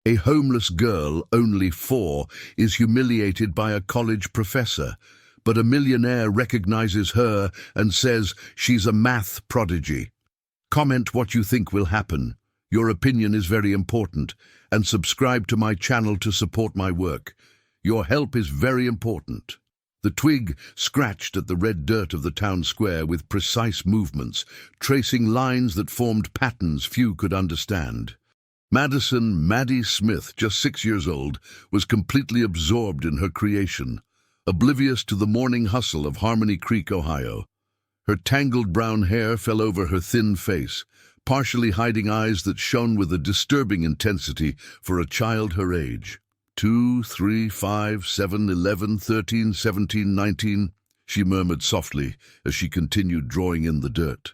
A homeless girl, only 4, is humiliated by a college professor, but a millionaire recognizes her and says she's a math prodigy. Comment what you think will happen. Your opinion is very important, and subscribe to my channel to support my work. Your help is very important. The twig scratched at the red dirt of the town square with precise movements, tracing lines that formed patterns few could understand. Maddie Smith, just 6 years old, was completely absorbed in her creation, oblivious to the morning hustle of Harmony Creek, Ohio. Her tangled brown hair fell over her thin face, partially hiding eyes that shone with a disturbing intensity for a child her age. 2, 3, 5, 7, 11, 13, 17, 19, she murmured softly as she continued drawing in the dirt.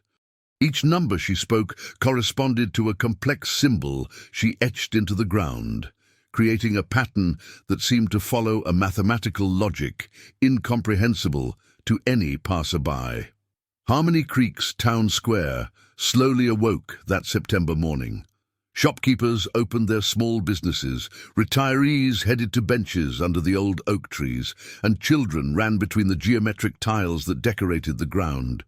Each number she spoke corresponded to a complex symbol she etched into the ground, creating a pattern that seemed to follow a mathematical logic incomprehensible to any passerby. Harmony Creek's town square slowly awoke that September morning. Shopkeepers opened their small businesses, retirees headed to benches under the old oak trees, and children ran between the geometric tiles that decorated the ground.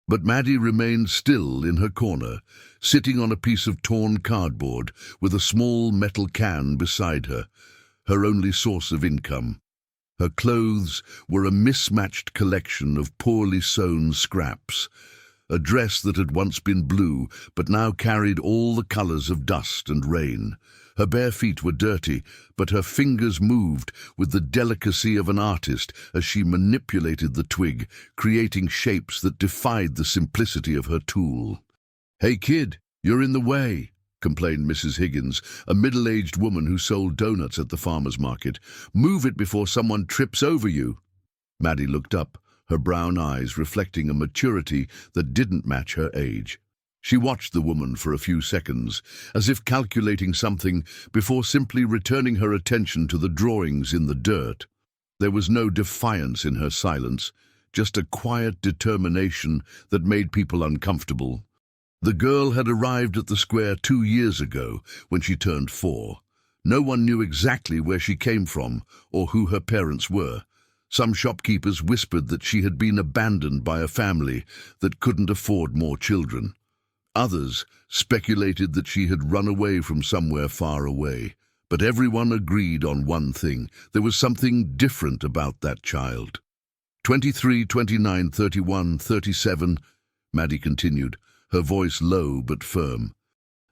But Maddie remained still in her corner, sitting on a piece of torn cardboard with a small metal can beside her, her only source of income. Her clothes were a mismatched collection of poorly sewn scraps, a dress that had once been blue but now carried all the colors of dust and rain. Her bare feet were dirty, but her fingers moved with the delicacy of an artist as she manipulated the twig, creating shapes that defied the simplicity of her tool. "Hey kid, you're in the way," complained Mrs. Higgins, a middle-aged woman who sold donuts at the farmer's market. "Move it before someone trips over you." Maddie looked up, her brown eyes reflecting a maturity that didn't match her age. She watched the woman for a few seconds, as if calculating something, before simply returning her attention to the drawings in the dirt. There was no defiance in her silence, just a quiet determination that made people uncomfortable. The girl had arrived at the square 2 years ago when she turned 4. No one knew exactly where she came from or who her parents were. Some shopkeepers whispered that she had been abandoned by a family that couldn't afford more children. Others speculated that she had run away from somewhere far away. But everyone agreed on one thing: there was something different about that child. 23, 29, 31, 37, Maddie continued, her voice low but firm.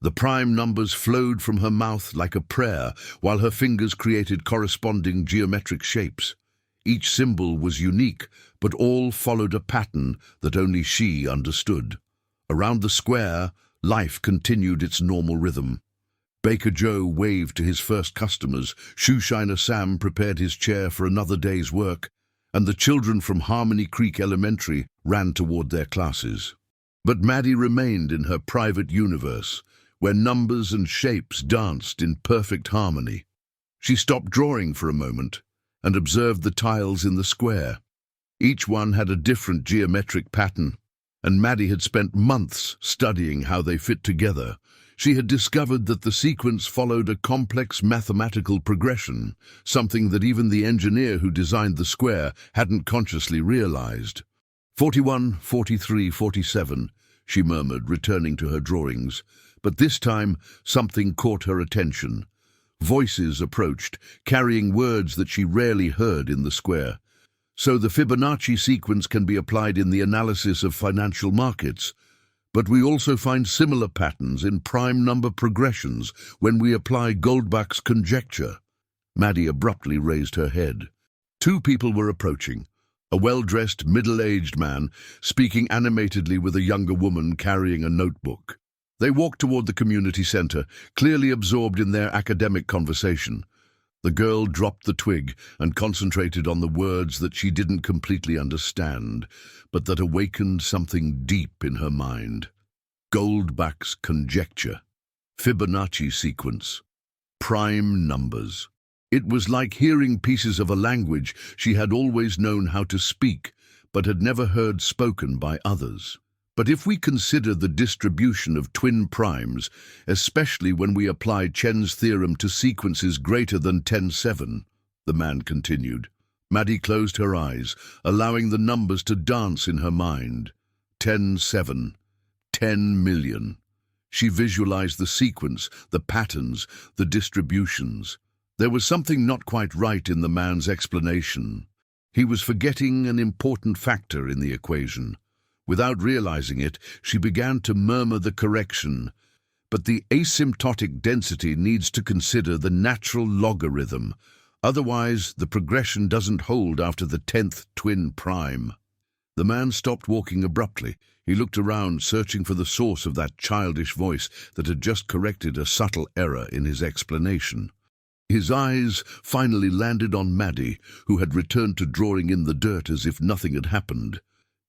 The prime numbers flowed from her mouth like a prayer, while her fingers created corresponding geometric shapes. Each symbol was unique, but all followed a pattern that only she understood. Around the square, life continued its normal rhythm. Baker Joe waved to his first customers, Shoeshiner Sam prepared his chair for another day's work, and the children from Harmony Creek Elementary ran toward their classes. But Maddie remained in her private universe, where numbers and shapes danced in perfect harmony. She stopped drawing for a moment and observed the tiles in the square. Each one had a different geometric pattern, and Maddie had spent months studying how they fit together. She had discovered that the sequence followed a complex mathematical progression, something that even the engineer who designed the square hadn't consciously realized. 41, 43, 47, she murmured, returning to her drawings. But this time, something caught her attention. Voices approached, carrying words that she rarely heard in the square. So the Fibonacci sequence can be applied in the analysis of financial markets, but we also find similar patterns in prime number progressions when we apply Goldbach's conjecture. Maddie abruptly raised her head. 2 people were approaching, a well-dressed, middle-aged man speaking animatedly with a younger woman carrying a notebook. They walked toward the community center, clearly absorbed in their academic conversation. The girl dropped the twig and concentrated on the words that she didn't completely understand, but that awakened something deep in her mind. Goldbach's conjecture, Fibonacci sequence, prime numbers. It was like hearing pieces of a language she had always known how to speak, but had never heard spoken by others. But if we consider the distribution of twin primes, especially when we apply Chen's theorem to sequences greater than 10-7, the man continued. Maddie closed her eyes, allowing the numbers to dance in her mind. 10-7, 10 million. She visualized the sequence, the patterns, the distributions. There was something not quite right in the man's explanation. He was forgetting an important factor in the equation. Without realizing it, she began to murmur the correction. But the asymptotic density needs to consider the natural logarithm. Otherwise, the progression doesn't hold after the 10th twin prime. The man stopped walking abruptly. He looked around, searching for the source of that childish voice that had just corrected a subtle error in his explanation. His eyes finally landed on Maddie, who had returned to drawing in the dirt as if nothing had happened.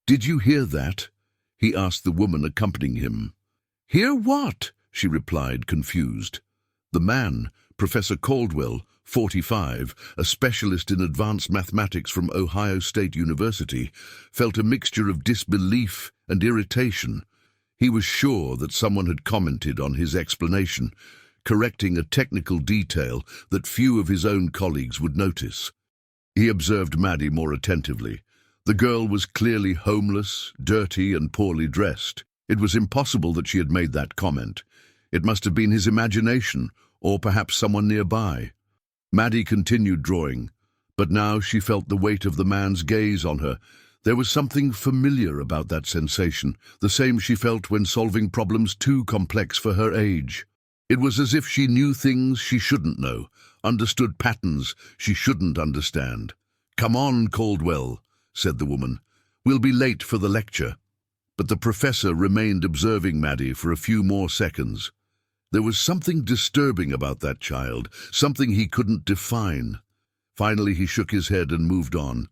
"Did you hear that?" he asked the woman accompanying him. "Hear what?" she replied, confused. The man, Professor Caldwell, 45, a specialist in advanced mathematics from Ohio State University, felt a mixture of disbelief and irritation. He was sure that someone had commented on his explanation, correcting a technical detail that few of his own colleagues would notice. He observed Maddie more attentively. The girl was clearly homeless, dirty, and poorly dressed. It was impossible that she had made that comment. It must have been his imagination, or perhaps someone nearby. Maddie continued drawing, but now she felt the weight of the man's gaze on her. There was something familiar about that sensation, the same she felt when solving problems too complex for her age. It was as if she knew things she shouldn't know, understood patterns she shouldn't understand. "Come on, Caldwell," said the woman. "We'll be late for the lecture." But the professor remained observing Maddie for a few more seconds. There was something disturbing about that child, something he couldn't define. Finally, he shook his head and moved on.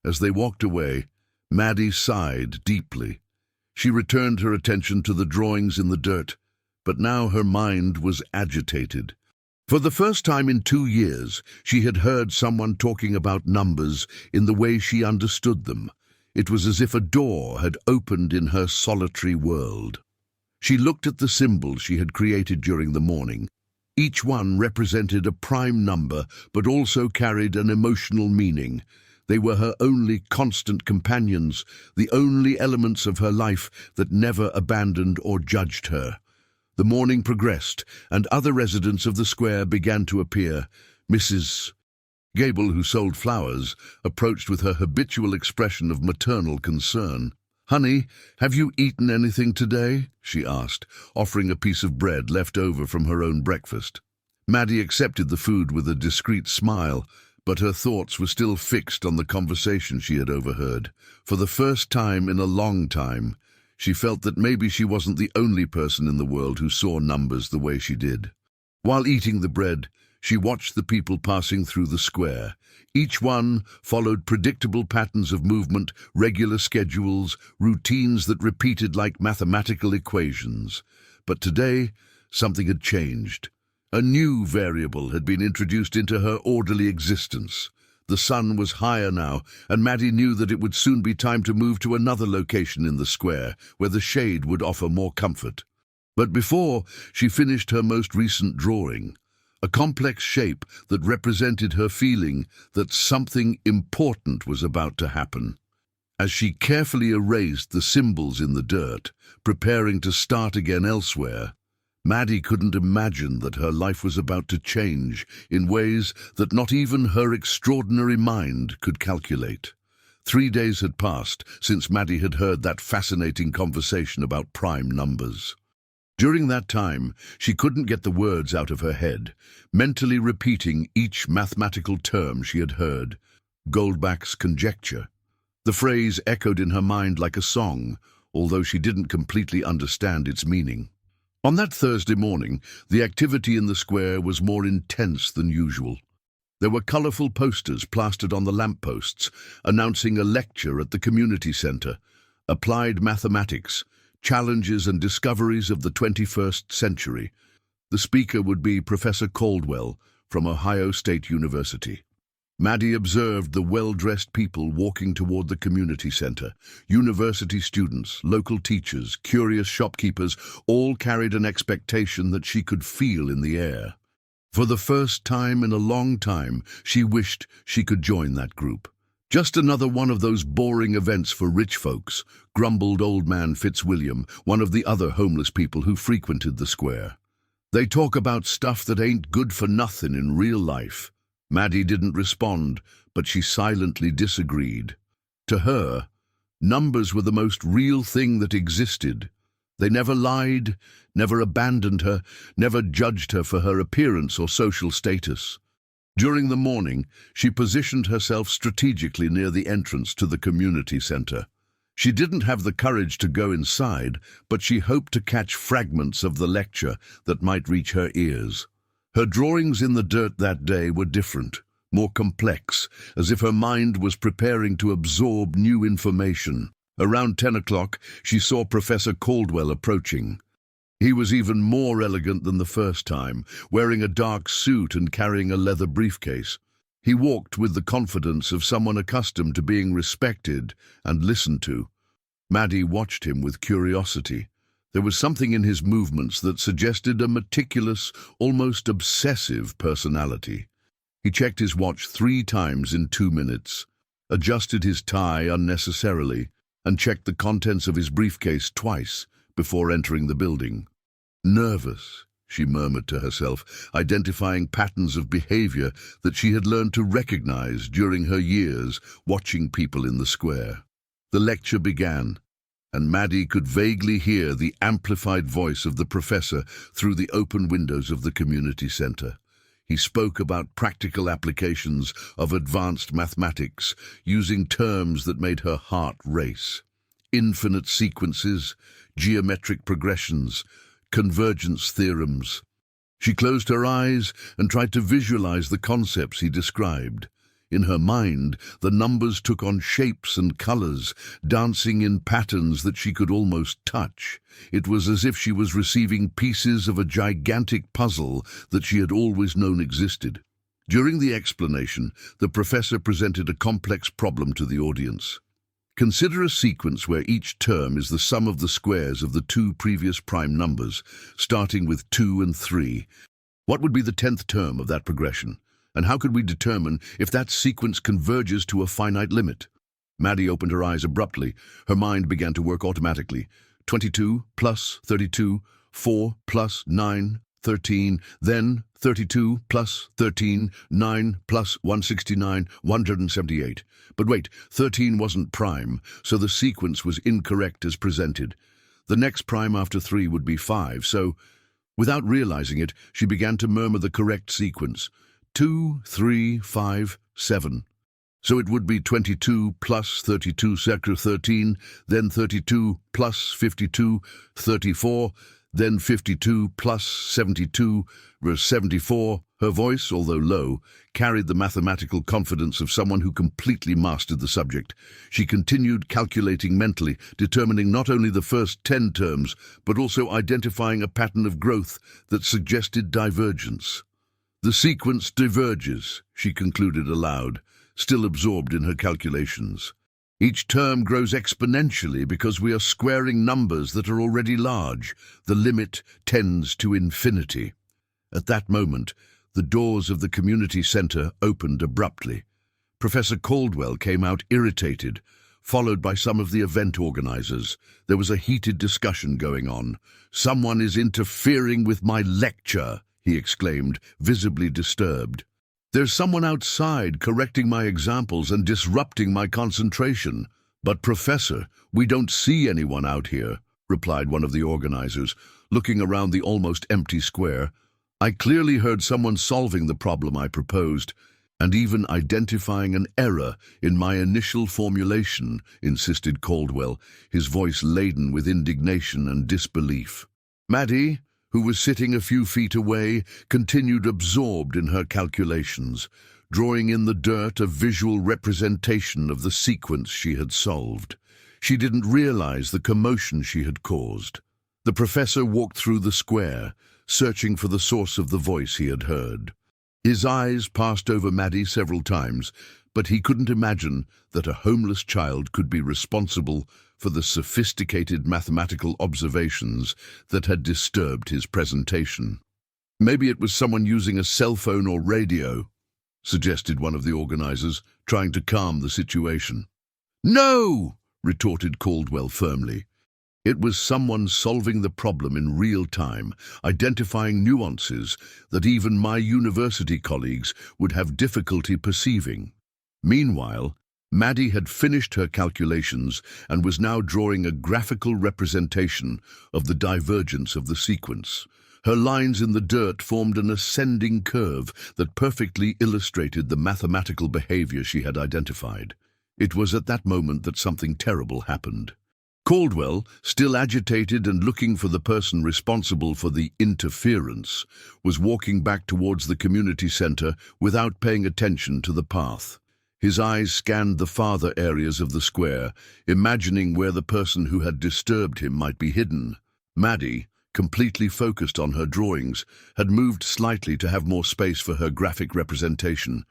As they walked away, Maddie sighed deeply. She returned her attention to the drawings in the dirt, but now her mind was agitated. For the first time in 2 years, she had heard someone talking about numbers in the way she understood them. It was as if a door had opened in her solitary world. She looked at the symbols she had created during the morning. Each one represented a prime number, but also carried an emotional meaning. They were her only constant companions, the only elements of her life that never abandoned or judged her. The morning progressed, and other residents of the square began to appear. Mrs. Gable, who sold flowers, approached with her habitual expression of maternal concern. "Honey, have you eaten anything today?" she asked, offering a piece of bread left over from her own breakfast. Maddie accepted the food with a discreet smile, but her thoughts were still fixed on the conversation she had overheard. For the first time in a long time, she felt that maybe she wasn't the only person in the world who saw numbers the way she did. While eating the bread, she watched the people passing through the square. Each one followed predictable patterns of movement, regular schedules, routines that repeated like mathematical equations. But today, something had changed. A new variable had been introduced into her orderly existence. The sun was higher now, and Maddie knew that it would soon be time to move to another location in the square, where the shade would offer more comfort. But before she finished her most recent drawing, a complex shape that represented her feeling that something important was about to happen. As she carefully erased the symbols in the dirt, preparing to start again elsewhere, Maddie couldn't imagine that her life was about to change in ways that not even her extraordinary mind could calculate. 3 days had passed since Maddie had heard that fascinating conversation about prime numbers. During that time, she couldn't get the words out of her head, mentally repeating each mathematical term she had heard. Goldbach's conjecture. The phrase echoed in her mind like a song, although she didn't completely understand its meaning. On that Thursday morning, the activity in the square was more intense than usual. There were colorful posters plastered on the lampposts, announcing a lecture at the community center, Applied Mathematics, Challenges and Discoveries of the 21st Century. The speaker would be Professor Caldwell from Ohio State University. Maddie observed the well-dressed people walking toward the community center. University students, local teachers, curious shopkeepers, all carried an expectation that she could feel in the air. For the first time in a long time, she wished she could join that group. "Just another one of those boring events for rich folks," grumbled old man Fitzwilliam, one of the other homeless people who frequented the square. "They talk about stuff that ain't good for nothing in real life." Maddie didn't respond, but she silently disagreed. To her, numbers were the most real thing that existed. They never lied, never abandoned her, never judged her for her appearance or social status. During the morning, she positioned herself strategically near the entrance to the community center. She didn't have the courage to go inside, but she hoped to catch fragments of the lecture that might reach her ears. Her drawings in the dirt that day were different, more complex, as if her mind was preparing to absorb new information. Around 10 o'clock, she saw Professor Caldwell approaching. He was even more elegant than the first time, wearing a dark suit and carrying a leather briefcase. He walked with the confidence of someone accustomed to being respected and listened to. Maddie watched him with curiosity. There was something in his movements that suggested a meticulous, almost obsessive personality. He checked his watch 3 times in 2 minutes, adjusted his tie unnecessarily, and checked the contents of his briefcase twice before entering the building. "Nervous," she murmured to herself, identifying patterns of behavior that she had learned to recognize during her years watching people in the square. The lecture began, and Maddie could vaguely hear the amplified voice of the professor through the open windows of the community center. He spoke about practical applications of advanced mathematics, using terms that made her heart race. Infinite sequences, geometric progressions, convergence theorems. She closed her eyes and tried to visualize the concepts he described. In her mind, the numbers took on shapes and colors, dancing in patterns that she could almost touch. It was as if she was receiving pieces of a gigantic puzzle that she had always known existed. During the explanation, the professor presented a complex problem to the audience. Consider a sequence where each term is the sum of the squares of the 2 previous prime numbers, starting with 2 and 3. What would be the 10th term of that progression? And how could we determine if that sequence converges to a finite limit? Maddie opened her eyes abruptly. Her mind began to work automatically. 22 plus 32, 4 plus 9, 13, then 32 plus 13, 9 plus 169, 178. But wait, 13 wasn't prime, so the sequence was incorrect as presented. The next prime after 3 would be 5, so, without realizing it, she began to murmur the correct sequence. 2, 3, 5, 7. So it would be 22 plus 32 circa 13, then 32 plus 52, 34, then 52 plus 72, verse 74. Her voice, although low, carried the mathematical confidence of someone who completely mastered the subject. She continued calculating mentally, determining not only the first 10 terms, but also identifying a pattern of growth that suggested divergence. "The sequence diverges," she concluded aloud, still absorbed in her calculations. "Each term grows exponentially because we are squaring numbers that are already large. The limit tends to infinity." At that moment, the doors of the community center opened abruptly. Professor Caldwell came out irritated, followed by some of the event organizers. There was a heated discussion going on. "Someone is interfering with my lecture," he exclaimed, visibly disturbed. "There's someone outside correcting my examples and disrupting my concentration." "But Professor, we don't see anyone out here," replied one of the organizers, looking around the almost empty square. "I clearly heard someone solving the problem I proposed, and even identifying an error in my initial formulation," insisted Caldwell, his voice laden with indignation and disbelief. Maddie, who was sitting a few feet away, continued absorbed in her calculations, drawing in the dirt a visual representation of the sequence she had solved. She didn't realize the commotion she had caused. The professor walked through the square, searching for the source of the voice he had heard. His eyes passed over Maddie several times, but he couldn't imagine that a homeless child could be responsible for the sophisticated mathematical observations that had disturbed his presentation. Maybe it was someone using a cell phone or radio, suggested one of the organizers, trying to calm the situation. No, retorted Caldwell firmly. It was someone solving the problem in real time, identifying nuances that even my university colleagues would have difficulty perceiving. Meanwhile, Maddie had finished her calculations and was now drawing a graphical representation of the divergence of the sequence. Her lines in the dirt formed an ascending curve that perfectly illustrated the mathematical behavior she had identified. It was at that moment that something terrible happened. Caldwell, still agitated and looking for the person responsible for the interference, was walking back towards the community center without paying attention to the path. His eyes scanned the farther areas of the square, imagining where the person who had disturbed him might be hidden. Maddie, completely focused on her drawings, had moved slightly to have more space for her graphic representation.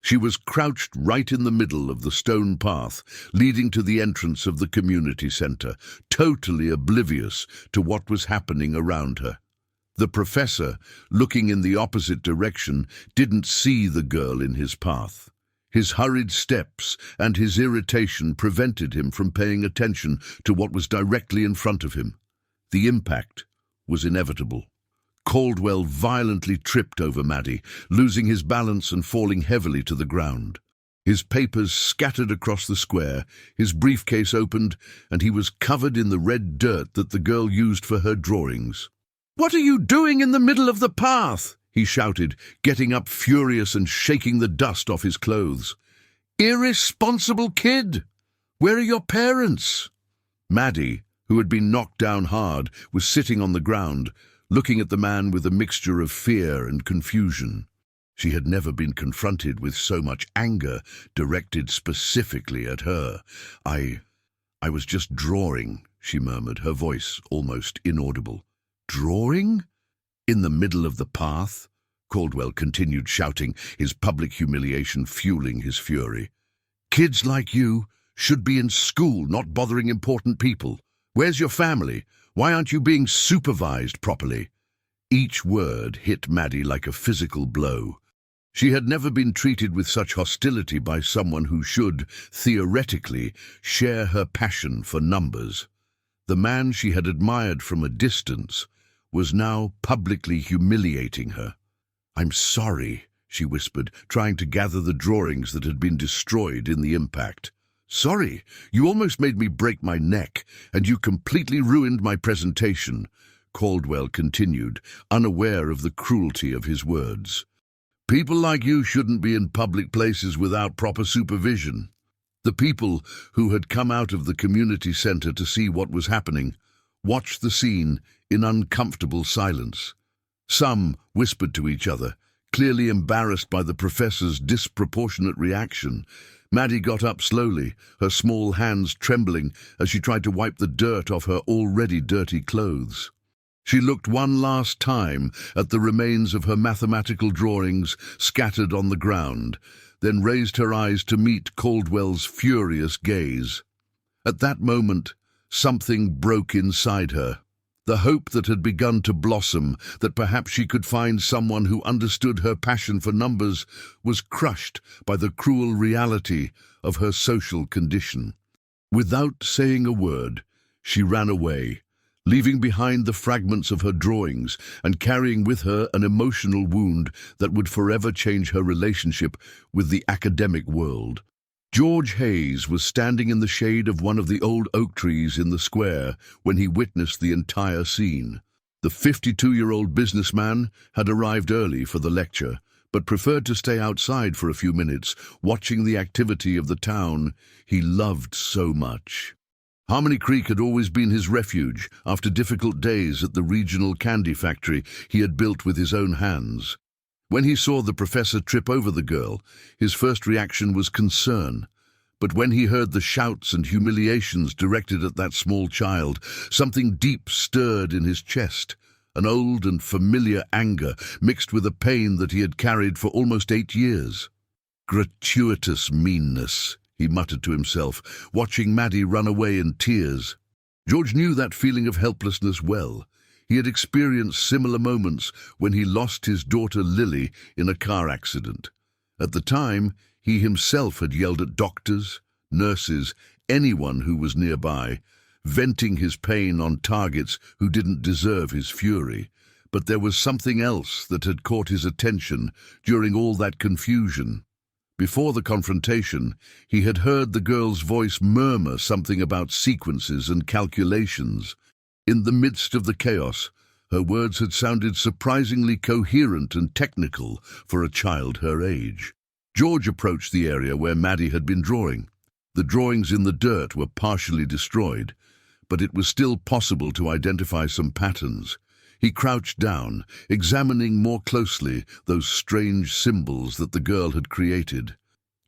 She was crouched right in the middle of the stone path leading to the entrance of the community center, totally oblivious to what was happening around her. The professor, looking in the opposite direction, didn't see the girl in his path. His hurried steps and his irritation prevented him from paying attention to what was directly in front of him. The impact was inevitable. Caldwell violently tripped over Maddie, losing his balance and falling heavily to the ground. His papers scattered across the square, his briefcase opened, and he was covered in the red dirt that the girl used for her drawings. "What are you doing in the middle of the path?" he shouted, getting up furious and shaking the dust off his clothes. "Irresponsible kid! Where are your parents?" Maddie, who had been knocked down hard, was sitting on the ground, looking at the man with a mixture of fear and confusion. She had never been confronted with so much anger directed specifically at her. I was just drawing," she murmured, her voice almost inaudible. "Drawing? In the middle of the path?" Caldwell continued shouting, his public humiliation fueling his fury. "Kids like you should be in school, not bothering important people. Where's your family? Why aren't you being supervised properly?" Each word hit Maddie like a physical blow. She had never been treated with such hostility by someone who should, theoretically, share her passion for numbers. The man she had admired from a distance was now publicly humiliating her. "I'm sorry," she whispered, trying to gather the drawings that had been destroyed in the impact. "Sorry, you almost made me break my neck, and you completely ruined my presentation," Caldwell continued, unaware of the cruelty of his words. "People like you shouldn't be in public places without proper supervision." The people who had come out of the community center to see what was happening watched the scene in uncomfortable silence. Some whispered to each other, clearly embarrassed by the professor's disproportionate reaction. Maddie got up slowly, her small hands trembling as she tried to wipe the dirt off her already dirty clothes. She looked one last time at the remains of her mathematical drawings scattered on the ground, then raised her eyes to meet Caldwell's furious gaze. At that moment, something broke inside her. The hope that had begun to blossom, that perhaps she could find someone who understood her passion for numbers, was crushed by the cruel reality of her social condition. Without saying a word, she ran away, leaving behind the fragments of her drawings and carrying with her an emotional wound that would forever change her relationship with the academic world. George Hayes was standing in the shade of one of the old oak trees in the square when he witnessed the entire scene. The 52-year-old businessman had arrived early for the lecture, but preferred to stay outside for a few minutes, watching the activity of the town he loved so much. Harmony Creek had always been his refuge after difficult days at the regional candy factory he had built with his own hands. When he saw the professor trip over the girl, his first reaction was concern. But when he heard the shouts and humiliations directed at that small child, something deep stirred in his chest. an old and familiar anger mixed with a pain that he had carried for almost 8 years. Gratuitous meanness, he muttered to himself, watching Maddie run away in tears. George knew that feeling of helplessness well. He had experienced similar moments when he lost his daughter Lily in a car accident. At the time, he himself had yelled at doctors, nurses, anyone who was nearby, venting his pain on targets who didn't deserve his fury. But there was something else that had caught his attention during all that confusion. Before the confrontation, he had heard the girl's voice murmur something about sequences and calculations. In the midst of the chaos, her words had sounded surprisingly coherent and technical for a child her age. George approached the area where Maddie had been drawing. The drawings in the dirt were partially destroyed, but it was still possible to identify some patterns. He crouched down, examining more closely those strange symbols that the girl had created.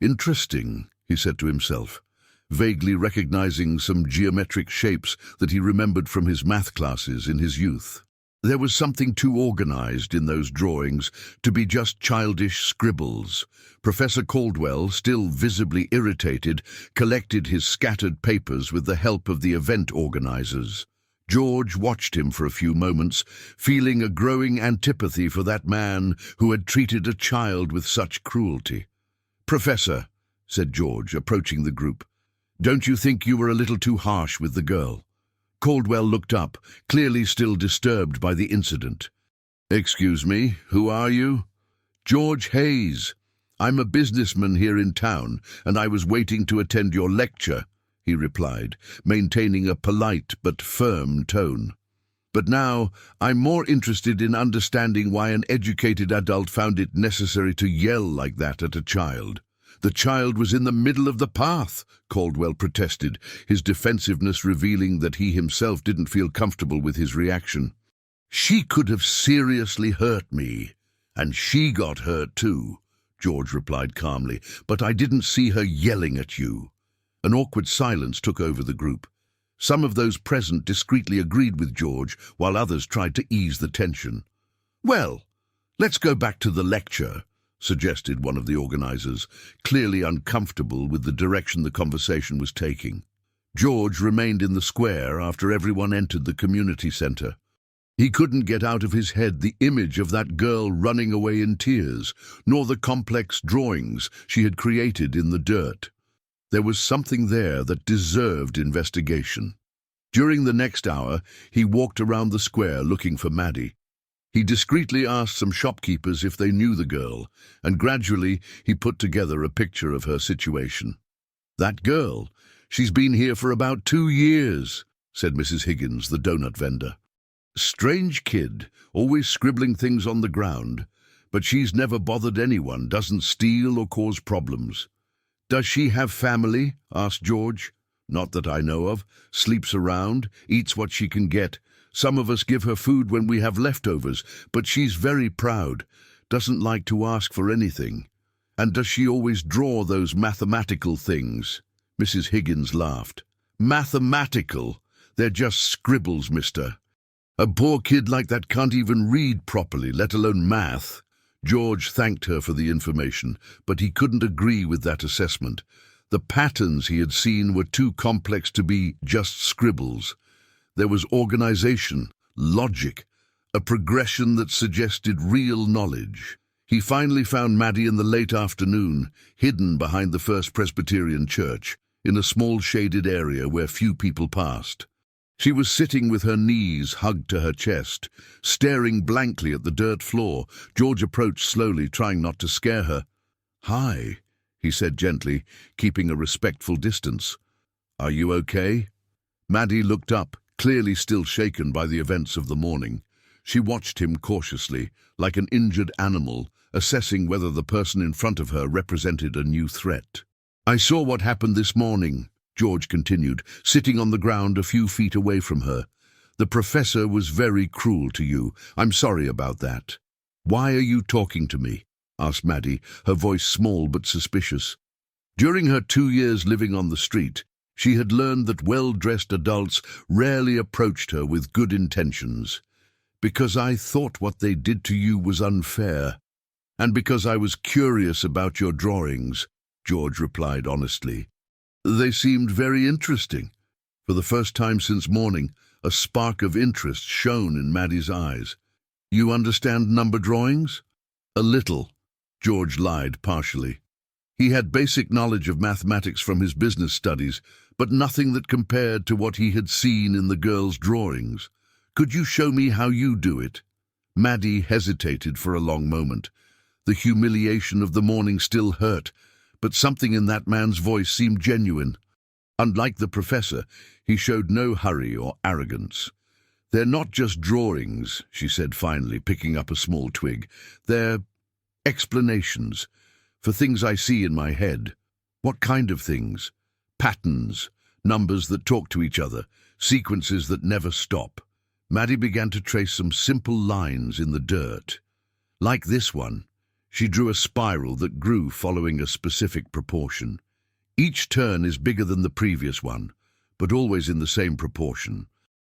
Interesting, he said to himself, vaguely recognizing some geometric shapes that he remembered from his math classes in his youth. There was something too organized in those drawings to be just childish scribbles. Professor Caldwell, still visibly irritated, collected his scattered papers with the help of the event organizers. George watched him for a few moments, feeling a growing antipathy for that man who had treated a child with such cruelty. "Professor," said George, approaching the group, "don't you think you were a little too harsh with the girl?" Caldwell looked up, clearly still disturbed by the incident. "Excuse me, who are you?" "George Hayes. I'm a businessman here in town, and I was waiting to attend your lecture," he replied, maintaining a polite but firm tone. "But now I'm more interested in understanding why an educated adult found it necessary to yell like that at a child." "The child was in the middle of the path," Caldwell protested, his defensiveness revealing that he himself didn't feel comfortable with his reaction. "She could have seriously hurt me, and she got hurt too," George replied calmly, "but I didn't see her yelling at you." An awkward silence took over the group. Some of those present discreetly agreed with George, while others tried to ease the tension. "Well, let's go back to the lecture," suggested one of the organizers, clearly uncomfortable with the direction the conversation was taking. George remained in the square after everyone entered the community center. He couldn't get out of his head the image of that girl running away in tears, nor the complex drawings she had created in the dirt. There was something there that deserved investigation. During the next hour, he walked around the square looking for Maddie. He discreetly asked some shopkeepers if they knew the girl, and gradually he put together a picture of her situation. "That girl, she's been here for about 2 years, said Mrs. Higgins, the donut vendor. "Strange kid, always scribbling things on the ground, but she's never bothered anyone, doesn't steal or cause problems." "Does she have family?" asked George. "Not that I know of. Sleeps around, eats what she can get. Some of us give her food when we have leftovers, but she's very proud, doesn't like to ask for anything." "And does she always draw those mathematical things?" Mrs. Higgins laughed. "Mathematical? They're just scribbles, mister. A poor kid like that can't even read properly, let alone math." George thanked her for the information, but he couldn't agree with that assessment. The patterns he had seen were too complex to be just scribbles. There was organization, logic, a progression that suggested real knowledge. He finally found Maddie in the late afternoon, hidden behind the First Presbyterian Church, in a small shaded area where few people passed. She was sitting with her knees hugged to her chest, staring blankly at the dirt floor. George approached slowly, trying not to scare her. "Hi," he said gently, keeping a respectful distance. "Are you okay?" Maddie looked up, clearly still shaken by the events of the morning. She watched him cautiously, like an injured animal, assessing whether the person in front of her represented a new threat. "I saw what happened this morning," George continued, sitting on the ground a few feet away from her. "The professor was very cruel to you. I'm sorry about that." "Why are you talking to me?" asked Maddie, her voice small but suspicious. During her 2 years living on the street, she had learned that well-dressed adults rarely approached her with good intentions. Because I thought what they did to you was unfair, and because I was curious about your drawings, George replied honestly. They seemed very interesting. For the first time since morning, a spark of interest shone in Maddie's eyes. You understand number drawings? A little, George lied partially. He had basic knowledge of mathematics from his business studies, but nothing that compared to what he had seen in the girl's drawings. Could you show me how you do it? Maddie hesitated for a long moment. The humiliation of the morning still hurt, but something in that man's voice seemed genuine. Unlike the professor, he showed no hurry or arrogance. They're not just drawings, she said finally, picking up a small twig. They're explanations for things I see in my head. What kind of things? Patterns, numbers that talk to each other, sequences that never stop. Maddie began to trace some simple lines in the dirt. Like this one, she drew a spiral that grew following a specific proportion. Each turn is bigger than the previous one, but always in the same proportion.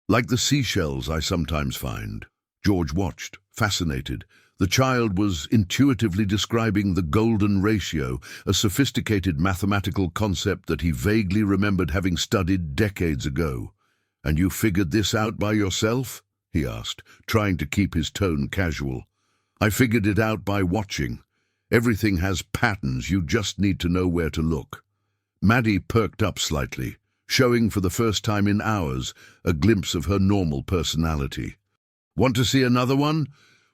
Like the seashells I sometimes find. George watched, fascinated. The child was intuitively describing the golden ratio, a sophisticated mathematical concept that he vaguely remembered having studied decades ago. "And you figured this out by yourself?" he asked, trying to keep his tone casual. "I figured it out by watching. Everything has patterns, you just need to know where to look." Maddie perked up slightly, showing for the first time in hours a glimpse of her normal personality. "Want to see another one?"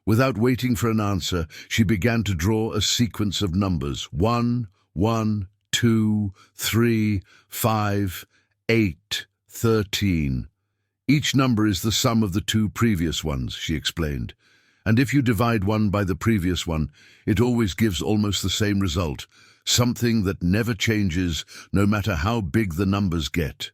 Without waiting for an answer, she began to draw a sequence of numbers. 1, 1, 2, 3, 5, 8, 13. Each number is the sum of the two previous ones, she explained. And if you divide one by the previous one, it always gives almost the same result, something that never changes, no matter how big the numbers get.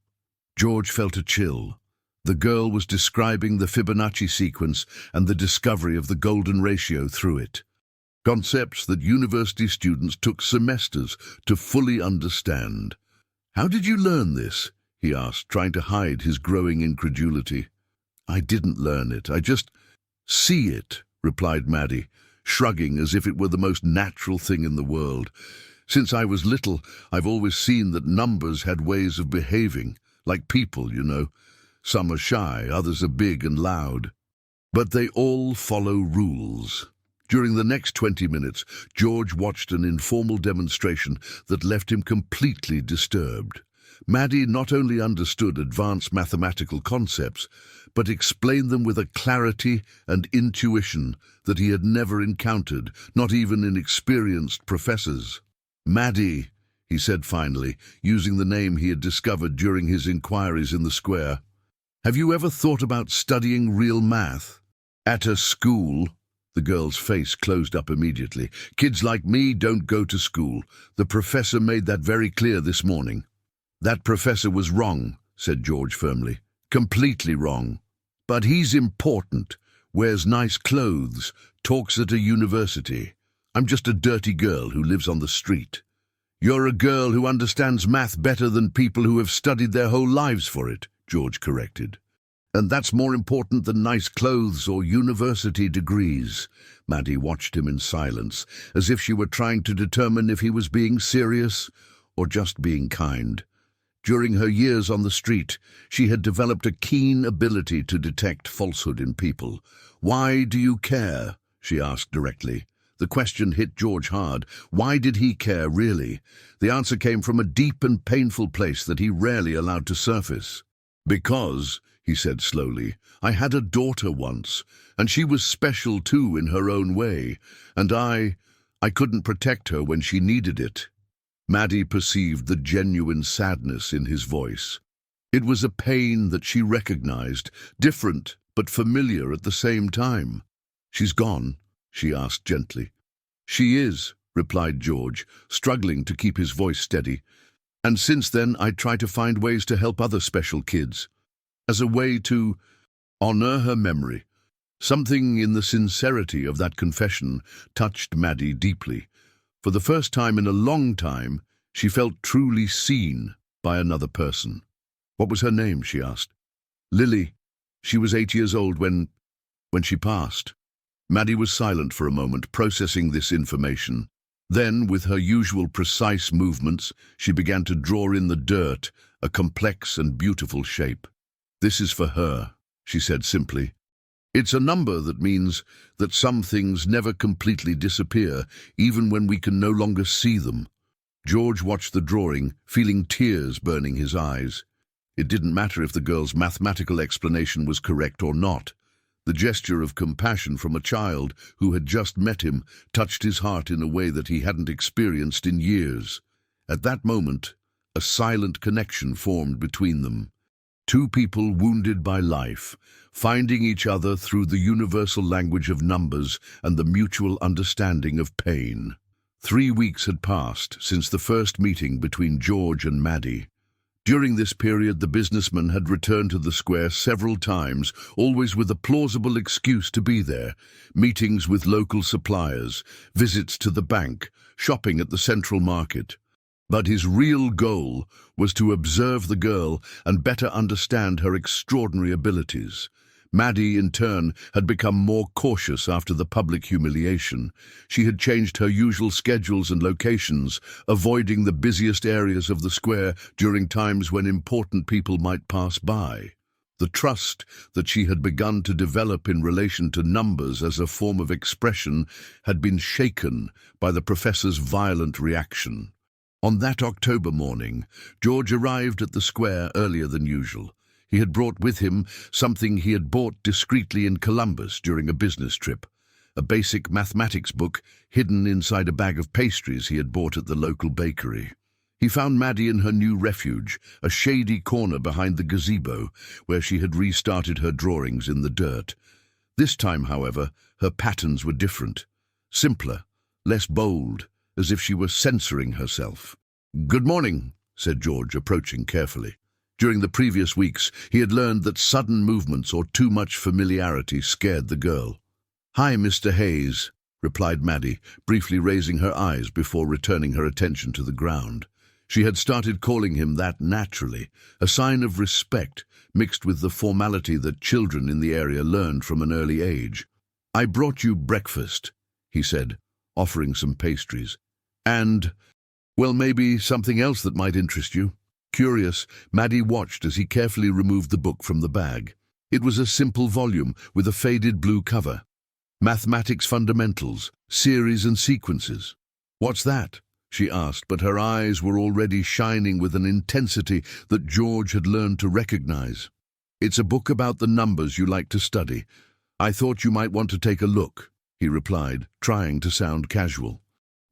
George felt a chill. The girl was describing the Fibonacci sequence and the discovery of the golden ratio through it. Concepts that university students took semesters to fully understand. "How did you learn this?" he asked, trying to hide his growing incredulity. "I didn't learn it, I just see it," replied Maddie, shrugging as if it were the most natural thing in the world. "Since I was little, I've always seen that numbers had ways of behaving, like people, you know. Some are shy, others are big and loud. But they all follow rules." During the next 20 minutes, George watched an informal demonstration that left him completely disturbed. Maddie not only understood advanced mathematical concepts, but explained them with a clarity and intuition that he had never encountered, not even in experienced professors. "Maddie," he said finally, using the name he had discovered during his inquiries in the square, "have you ever thought about studying real math? At a school?" The girl's face closed up immediately. "Kids like me don't go to school. The professor made that very clear this morning." "That professor was wrong," said George firmly. "Completely wrong. But he's important, wears nice clothes, talks at a university. I'm just a dirty girl who lives on the street." "You're a girl who understands math better than people who have studied their whole lives for it," George corrected. "And that's more important than nice clothes or university degrees." Maddie watched him in silence, as if she were trying to determine if he was being serious or just being kind. During her years on the street, she had developed a keen ability to detect falsehood in people. "Why do you care?" she asked directly. The question hit George hard. Why did he care, really? The answer came from a deep and painful place that he rarely allowed to surface. "Because," he said slowly, "I had a daughter once, and she was special too in her own way, and I couldn't protect her when she needed it." Maddie perceived the genuine sadness in his voice. It was a pain that she recognized, different but familiar at the same time. "She's gone?" she asked gently. "She is," replied George, struggling to keep his voice steady. "And since then I try to find ways to help other special kids, as a way to honor her memory." Something in the sincerity of that confession touched Maddie deeply. For the first time in a long time, she felt truly seen by another person. "What was her name?" she asked. "Lily. She was 8 years old when when she passed. Maddie was silent for a moment, processing this information. Then, with her usual precise movements, she began to draw in the dirt, a complex and beautiful shape. "This is for her," she said simply. "It's a number that means that some things never completely disappear, even when we can no longer see them." George watched the drawing, feeling tears burning his eyes. It didn't matter if the girl's mathematical explanation was correct or not. The gesture of compassion from a child who had just met him touched his heart in a way that he hadn't experienced in years. At that moment, a silent connection formed between them. Two people wounded by life, finding each other through the universal language of numbers and the mutual understanding of pain. 3 weeks had passed since the first meeting between George and Maddie. During this period, the businessman had returned to the square several times, always with a plausible excuse to be there: meetings with local suppliers, visits to the bank, shopping at the central market. But his real goal was to observe the girl and better understand her extraordinary abilities. Maddie, in turn, had become more cautious after the public humiliation. She had changed her usual schedules and locations, avoiding the busiest areas of the square during times when important people might pass by. The trust that she had begun to develop in relation to numbers as a form of expression had been shaken by the professor's violent reaction. On that October morning, George arrived at the square earlier than usual. He had brought with him something he had bought discreetly in Columbus during a business trip: a basic mathematics book hidden inside a bag of pastries he had bought at the local bakery. He found Maddie in her new refuge, a shady corner behind the gazebo, where she had restarted her drawings in the dirt. This time, however, her patterns were different, simpler, less bold, as if she were censoring herself. "Good morning," said George, approaching carefully. During the previous weeks, he had learned that sudden movements or too much familiarity scared the girl. "Hi, Mr. Hayes," replied Maddie, briefly raising her eyes before returning her attention to the ground. She had started calling him that naturally, a sign of respect mixed with the formality that children in the area learned from an early age. "I brought you breakfast," he said, offering some pastries. "And, well, maybe something else that might interest you." Curious, Maddie watched as he carefully removed the book from the bag. It was a simple volume with a faded blue cover. "Mathematics Fundamentals, Series and Sequences." "What's that?" she asked, but her eyes were already shining with an intensity that George had learned to recognize. "It's a book about the numbers you like to study. I thought you might want to take a look," he replied, trying to sound casual.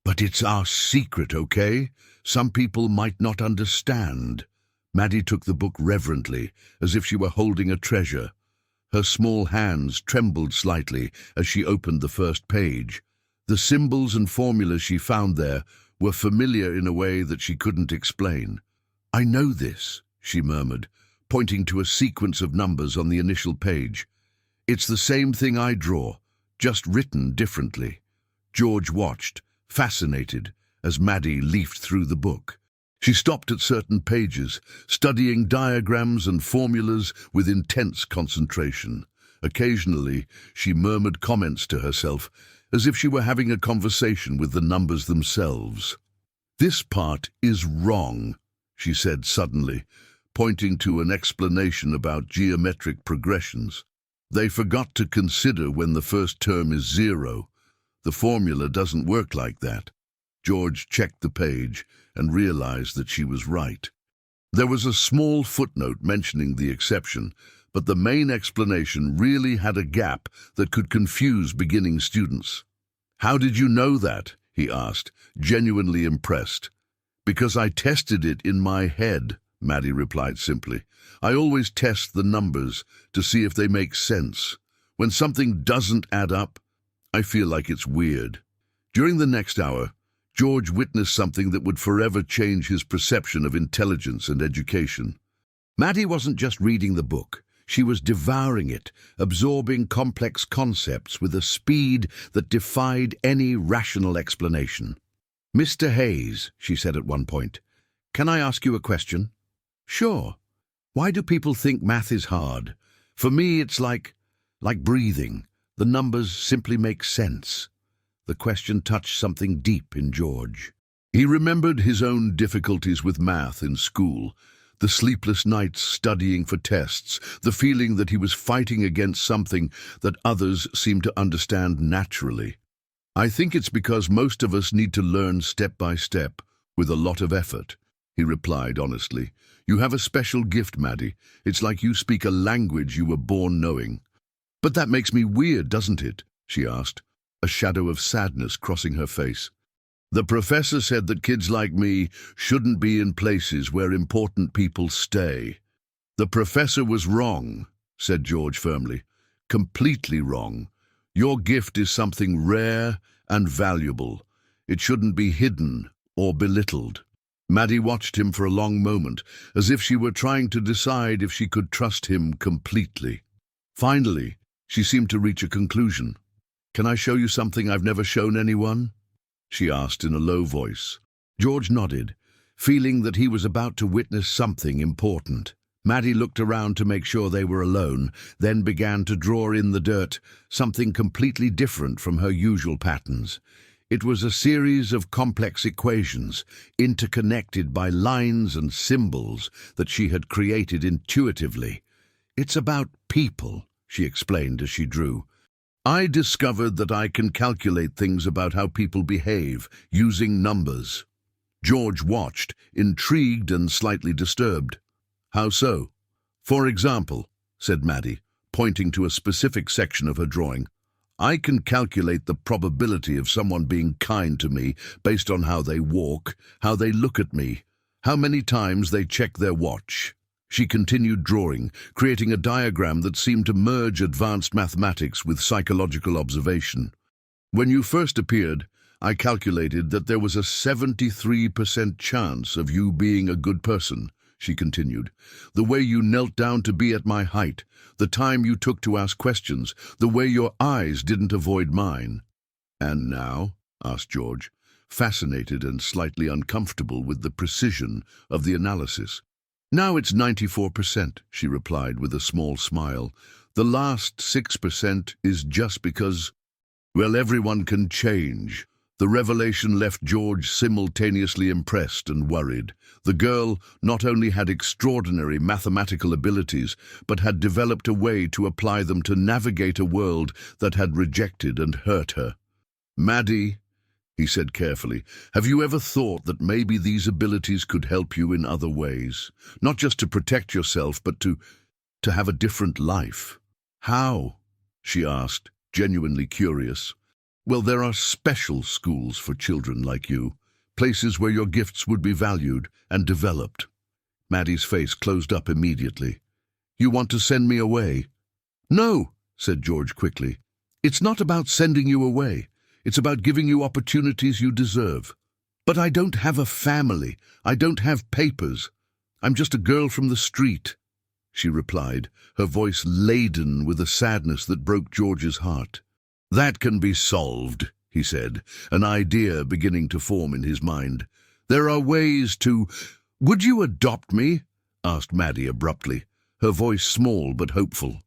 "But it's our secret, okay? Some people might not understand." Maddie took the book reverently, as if she were holding a treasure. Her small hands trembled slightly as she opened the first page. The symbols and formulas she found there were familiar in a way that she couldn't explain. "I know this," she murmured, pointing to a sequence of numbers on the initial page. "It's the same thing I draw, just written differently." George watched, fascinated, as Maddie leafed through the book. She stopped at certain pages, studying diagrams and formulas with intense concentration. Occasionally, she murmured comments to herself, as if she were having a conversation with the numbers themselves. "This part is wrong," she said suddenly, pointing to an explanation about geometric progressions. "They forgot to consider when the first term is 0. The formula doesn't work like that." George checked the page and realized that she was right. There was a small footnote mentioning the exception, but the main explanation really had a gap that could confuse beginning students. "How did you know that?" he asked, genuinely impressed. "Because I tested it in my head," Maddie replied simply. "I always test the numbers to see if they make sense. When something doesn't add up, I feel like it's weird." During the next hour, George witnessed something that would forever change his perception of intelligence and education. Maddie wasn't just reading the book. She was devouring it, absorbing complex concepts with a speed that defied any rational explanation. "Mr. Hayes," she said at one point, "can I ask you a question?" "Sure. Why do people think math is hard? For me, it's like Like breathing, the numbers simply make sense. The question touched something deep in George. He remembered his own difficulties with math in school, the sleepless nights studying for tests, the feeling that he was fighting against something that others seemed to understand naturally. "I think it's because most of us need to learn step by step, with a lot of effort," he replied honestly. "You have a special gift, Maddie. It's like you speak a language you were born knowing." "But that makes me weird, doesn't it?" she asked, a shadow of sadness crossing her face. "The professor said that kids like me shouldn't be in places where important people stay." "The professor was wrong," said George firmly. "Completely wrong. Your gift is something rare and valuable. It shouldn't be hidden or belittled." Maddie watched him for a long moment, as if she were trying to decide if she could trust him completely. Finally, she seemed to reach a conclusion. "Can I show you something I've never shown anyone?" she asked in a low voice. George nodded, feeling that he was about to witness something important. Maddie looked around to make sure they were alone, then began to draw in the dirt, something completely different from her usual patterns. It was a series of complex equations, interconnected by lines and symbols that she had created intuitively. "It's about people," she explained as she drew. "I discovered that I can calculate things about how people behave using numbers." George watched, intrigued and slightly disturbed. "How so?" "For example," said Maddie, pointing to a specific section of her drawing, "I can calculate the probability of someone being kind to me based on how they walk, how they look at me, how many times they check their watch." She continued drawing, creating a diagram that seemed to merge advanced mathematics with psychological observation. "When you first appeared, I calculated that there was a 73% chance of you being a good person," she continued. "The way you knelt down to be at my height, the time you took to ask questions, the way your eyes didn't avoid mine." "And now?" asked George, fascinated and slightly uncomfortable with the precision of the analysis. "Now it's 94%, she replied with a small smile. "The last 6% is just because, well, everyone can change." The revelation left George simultaneously impressed and worried. The girl not only had extraordinary mathematical abilities, but had developed a way to apply them to navigate a world that had rejected and hurt her. "Maddie," he said carefully, "have you ever thought that maybe these abilities could help you in other ways? Not just to protect yourself, but to have a different life?" "How?" she asked, genuinely curious. "Well, there are special schools for children like you, places where your gifts would be valued and developed." Maddie's face closed up immediately. "You want to send me away?" "No," said George quickly. "It's not about sending you away. It's about giving you opportunities you deserve." "But I don't have a family. I don't have papers. I'm just a girl from the street," she replied, her voice laden with a sadness that broke George's heart. "That can be solved," he said, an idea beginning to form in his mind. "There are ways to—" "Would you adopt me?" asked Maddie abruptly, her voice small but hopeful.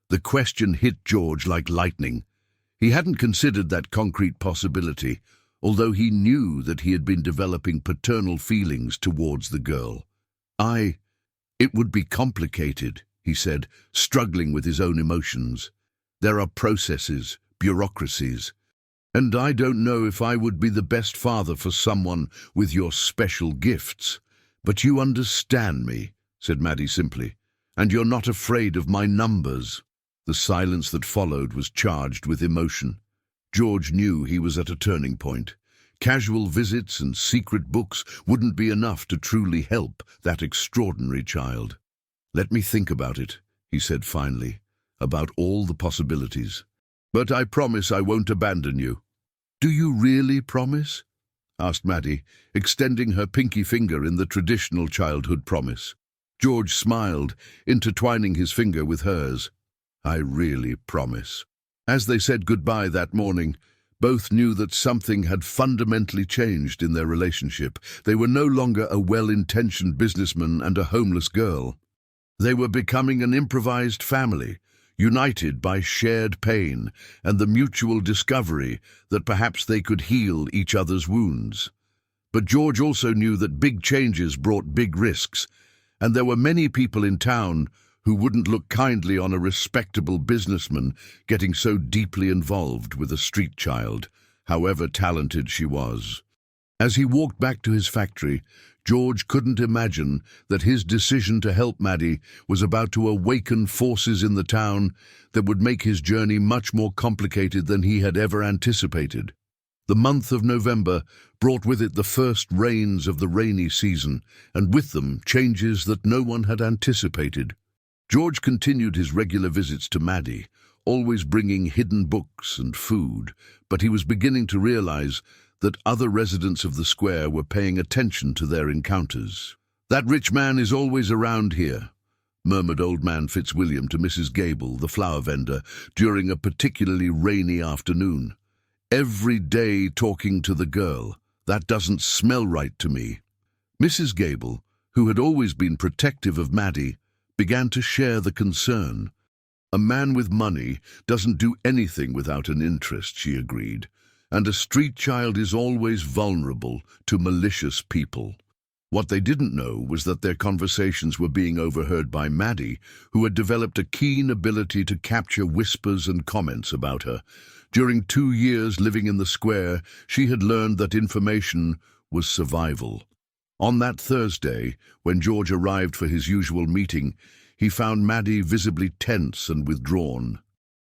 The question hit George like lightning. He hadn't considered that concrete possibility, although he knew that he had been developing paternal feelings towards the girl. It would be complicated," he said, struggling with his own emotions. "There are processes, bureaucracies, and I don't know if I would be the best father for someone with your special gifts. But you understand me," said Maddie simply, "and you're not afraid of my numbers." The silence that followed was charged with emotion. George knew he was at a turning point. Casual visits and secret books wouldn't be enough to truly help that extraordinary child. "Let me think about it," he said finally, "about all the possibilities. But I promise I won't abandon you." "Do you really promise?" asked Maddie, extending her pinky finger in the traditional childhood promise. George smiled, intertwining his finger with hers. "I really promise." As they said goodbye that morning, both knew that something had fundamentally changed in their relationship. They were no longer a well-intentioned businessman and a homeless girl. They were becoming an improvised family, united by shared pain and the mutual discovery that perhaps they could heal each other's wounds. But George also knew that big changes brought big risks, and there were many people in town who wouldn't look kindly on a respectable businessman getting so deeply involved with a street child, however talented she was. As he walked back to his factory, George couldn't imagine that his decision to help Maddie was about to awaken forces in the town that would make his journey much more complicated than he had ever anticipated. The month of November brought with it the first rains of the rainy season, and with them changes that no one had anticipated. George continued his regular visits to Maddie, always bringing hidden books and food, but he was beginning to realize that other residents of the square were paying attention to their encounters. "That rich man is always around here," murmured old man Fitzwilliam to Mrs. Gable, the flower vendor, during a particularly rainy afternoon. "Every day talking to the girl. That doesn't smell right to me." Mrs. Gable, who had always been protective of Maddie, began to share the concern. "A man with money doesn't do anything without an interest," she agreed, "and a street child is always vulnerable to malicious people." What they didn't know was that their conversations were being overheard by Maddie, who had developed a keen ability to capture whispers and comments about her. During 2 years living in the square, she had learned that information was survival. On that Thursday, when George arrived for his usual meeting, he found Maddie visibly tense and withdrawn.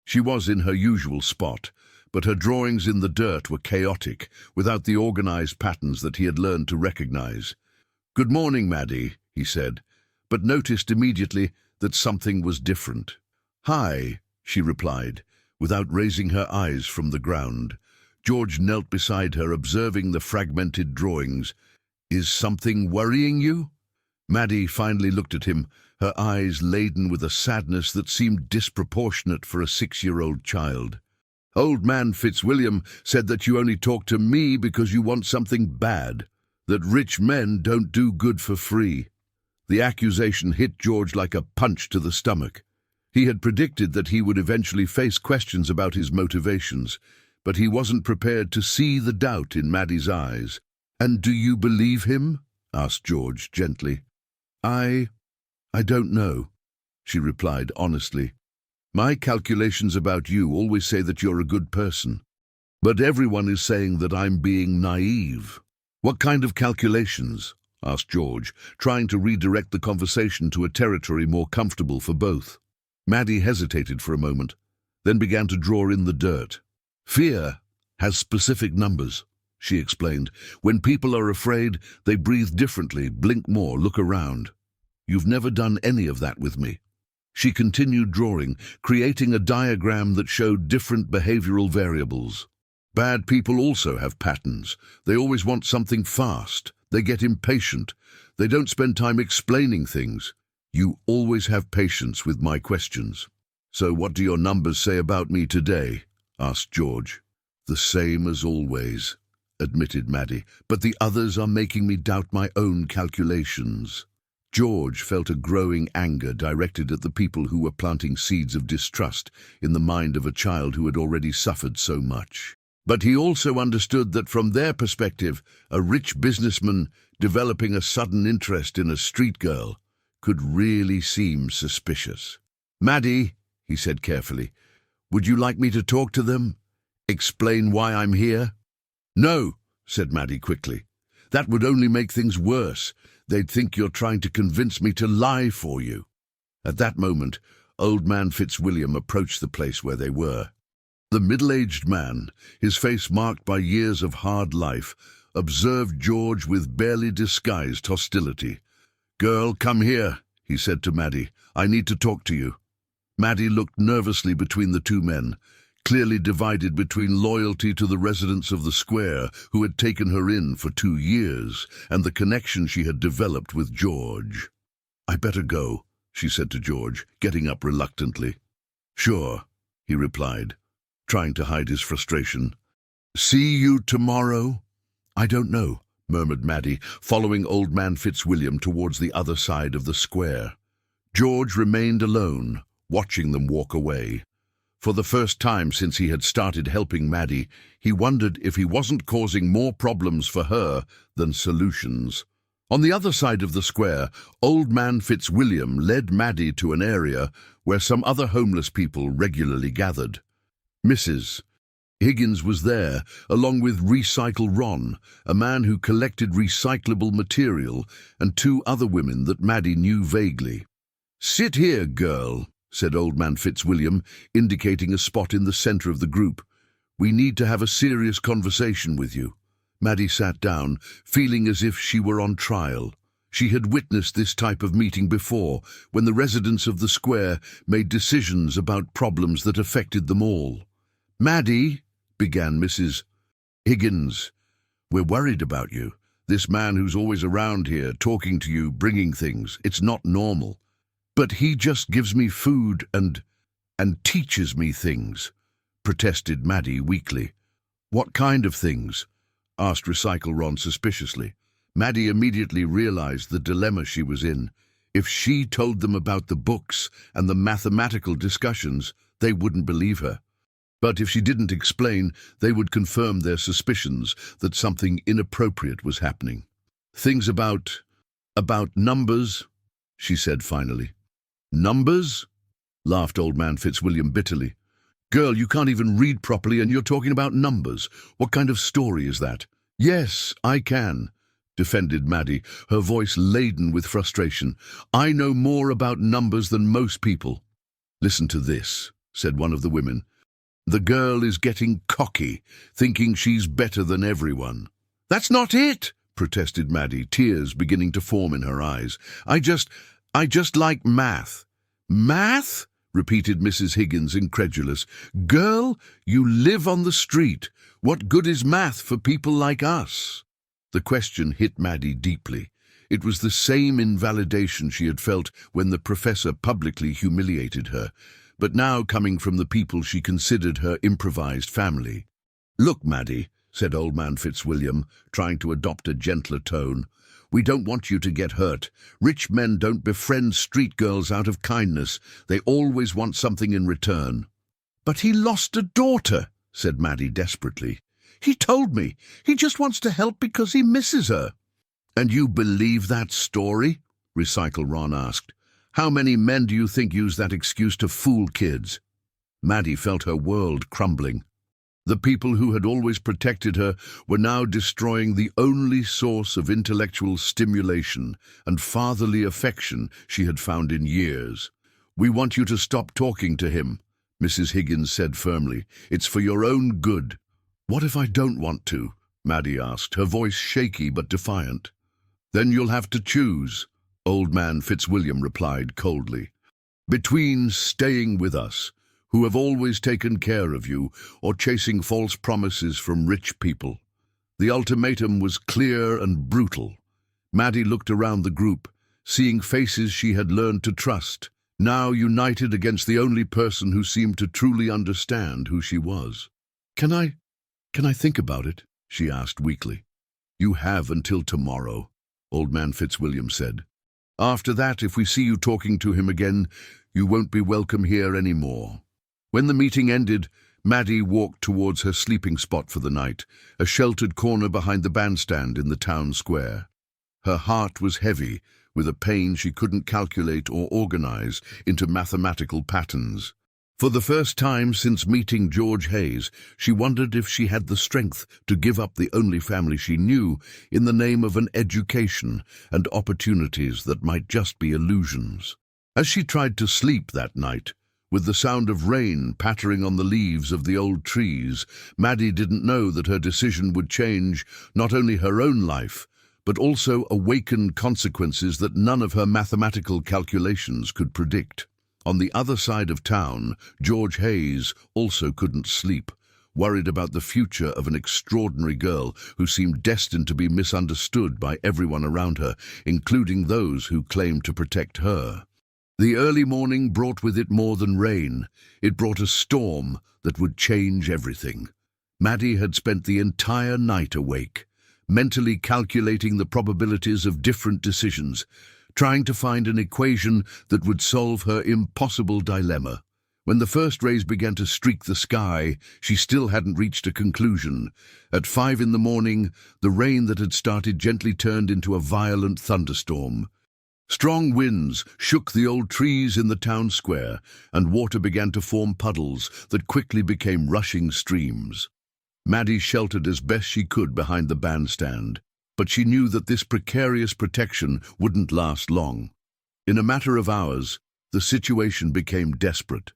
She was in her usual spot, but her drawings in the dirt were chaotic, without the organized patterns that he had learned to recognize. "Good morning, Maddie," he said, but noticed immediately that something was different. "Hi," she replied, without raising her eyes from the ground. George knelt beside her, observing the fragmented drawings. "Is something worrying you?" Maddie finally looked at him, her eyes laden with a sadness that seemed disproportionate for a 6-year-old child. "Old man Fitzwilliam said that you only talk to me because you want something bad, that rich men don't do good for free." The accusation hit George like a punch to the stomach. He had predicted that he would eventually face questions about his motivations, but he wasn't prepared to see the doubt in Maddie's eyes. "And do you believe him?" asked George gently. I don't know," she replied honestly. "My calculations about you always say that you're a good person, but everyone is saying that I'm being naive." "What kind of calculations?" asked George, trying to redirect the conversation to a territory more comfortable for both. Maddie hesitated for a moment, then began to draw in the dirt. "Fear has specific numbers," she explained. "When people are afraid, they breathe differently, blink more, look around. You've never done any of that with me." She continued drawing, creating a diagram that showed different behavioral variables. "Bad people also have patterns. They always want something fast. They get impatient. They don't spend time explaining things. You always have patience with my questions." "So what do your numbers say about me today?" asked George. "The same as always," admitted Maddie, "but the others are making me doubt my own calculations." George felt a growing anger directed at the people who were planting seeds of distrust in the mind of a child who had already suffered so much. But he also understood that from their perspective, a rich businessman developing a sudden interest in a street girl could really seem suspicious. "Maddie," he said carefully, "would you like me to talk to them? Explain why I'm here?" "No," said Maddie quickly. "That would only make things worse. They'd think you're trying to convince me to lie for you." At that moment, old man Fitzwilliam approached the place where they were. The middle-aged man, his face marked by years of hard life, observed George with barely disguised hostility. "Girl, come here," he said to Maddie. "I need to talk to you." Maddie looked nervously between the two men, clearly divided between loyalty to the residents of the square who had taken her in for 2 years and the connection she had developed with George. "I better go," she said to George, getting up reluctantly. "Sure," he replied, trying to hide his frustration. "See you tomorrow?" "I don't know," murmured Maddie, following old man Fitzwilliam towards the other side of the square. George remained alone, watching them walk away. For the first time since he had started helping Maddie, he wondered if he wasn't causing more problems for her than solutions. On the other side of the square, old man Fitzwilliam led Maddie to an area where some other homeless people regularly gathered. Mrs. Higgins was there, along with Recycle Ron, a man who collected recyclable material, and two other women that Maddie knew vaguely. "Sit here, girl," said old man Fitzwilliam, indicating a spot in the center of the group. "We need to have a serious conversation with you." Maddie sat down, feeling as if she were on trial. She had witnessed this type of meeting before, when the residents of the square made decisions about problems that affected them all. "Maddie," began Mrs. Higgins, "we're worried about you. This man who's always around here, talking to you, bringing things, it's not normal. But he just gives me food and teaches me things," protested Maddie weakly. "What kind of things?" asked Recycle Ron suspiciously. Maddie immediately realized the dilemma she was in. If she told them about the books and the mathematical discussions, they wouldn't believe her. But if she didn't explain, they would confirm their suspicions that something inappropriate was happening. "Things about numbers," she said finally. "Numbers?" laughed old man Fitzwilliam bitterly. "Girl, you can't even read properly and you're talking about numbers. What kind of story is that?" "Yes, I can," defended Maddie, her voice laden with frustration. "I know more about numbers than most people." "Listen to this," said one of the women. "The girl is getting cocky, thinking she's better than everyone." "That's not it," protested Maddie, tears beginning to form in her eyes. I just like math." "Math?" repeated Mrs. Higgins, incredulous. "Girl, you live on the street. What good is math for people like us?" The question hit Maddie deeply. It was the same invalidation she had felt when the professor publicly humiliated her, but now coming from the people she considered her improvised family. "Look, Maddie," said old man Fitzwilliam, trying to adopt a gentler tone, "we don't want you to get hurt. Rich men don't befriend street girls out of kindness. They always want something in return." "But he lost a daughter," said Maddie desperately. "He told me. He just wants to help because he misses her." "And you believe that story?" Recycle Ron asked. "How many men do you think use that excuse to fool kids?" Maddie felt her world crumbling. The people who had always protected her were now destroying the only source of intellectual stimulation and fatherly affection she had found in years. "We want you to stop talking to him," Mrs. Higgins said firmly. "It's for your own good." "What if I don't want to?" Maddie asked, her voice shaky but defiant. "Then you'll have to choose," old man Fitzwilliam replied coldly. "Between staying with us, who have always taken care of you, or chasing false promises from rich people." The ultimatum was clear and brutal. Maddie looked around the group, seeing faces she had learned to trust, now united against the only person who seemed to truly understand who she was. Can I think about it?" she asked weakly. "You have until tomorrow," old man Fitzwilliam said. "After that, if we see you talking to him again, you won't be welcome here anymore." When the meeting ended, Maddie walked towards her sleeping spot for the night, a sheltered corner behind the bandstand in the town square. Her heart was heavy with a pain she couldn't calculate or organize into mathematical patterns. For the first time since meeting George Hayes, she wondered if she had the strength to give up the only family she knew in the name of an education and opportunities that might just be illusions. As she tried to sleep that night, with the sound of rain pattering on the leaves of the old trees, Maddie didn't know that her decision would change not only her own life, but also awaken consequences that none of her mathematical calculations could predict. On the other side of town, George Hayes also couldn't sleep, worried about the future of an extraordinary girl who seemed destined to be misunderstood by everyone around her, including those who claimed to protect her. The early morning brought with it more than rain. It brought a storm that would change everything. Maddie had spent the entire night awake, mentally calculating the probabilities of different decisions, trying to find an equation that would solve her impossible dilemma. When the first rays began to streak the sky, she still hadn't reached a conclusion. At 5 in the morning, the rain that had started gently turned into a violent thunderstorm. Strong winds shook the old trees in the town square, and water began to form puddles that quickly became rushing streams. Maddie sheltered as best she could behind the bandstand, but she knew that this precarious protection wouldn't last long. In a matter of hours, the situation became desperate.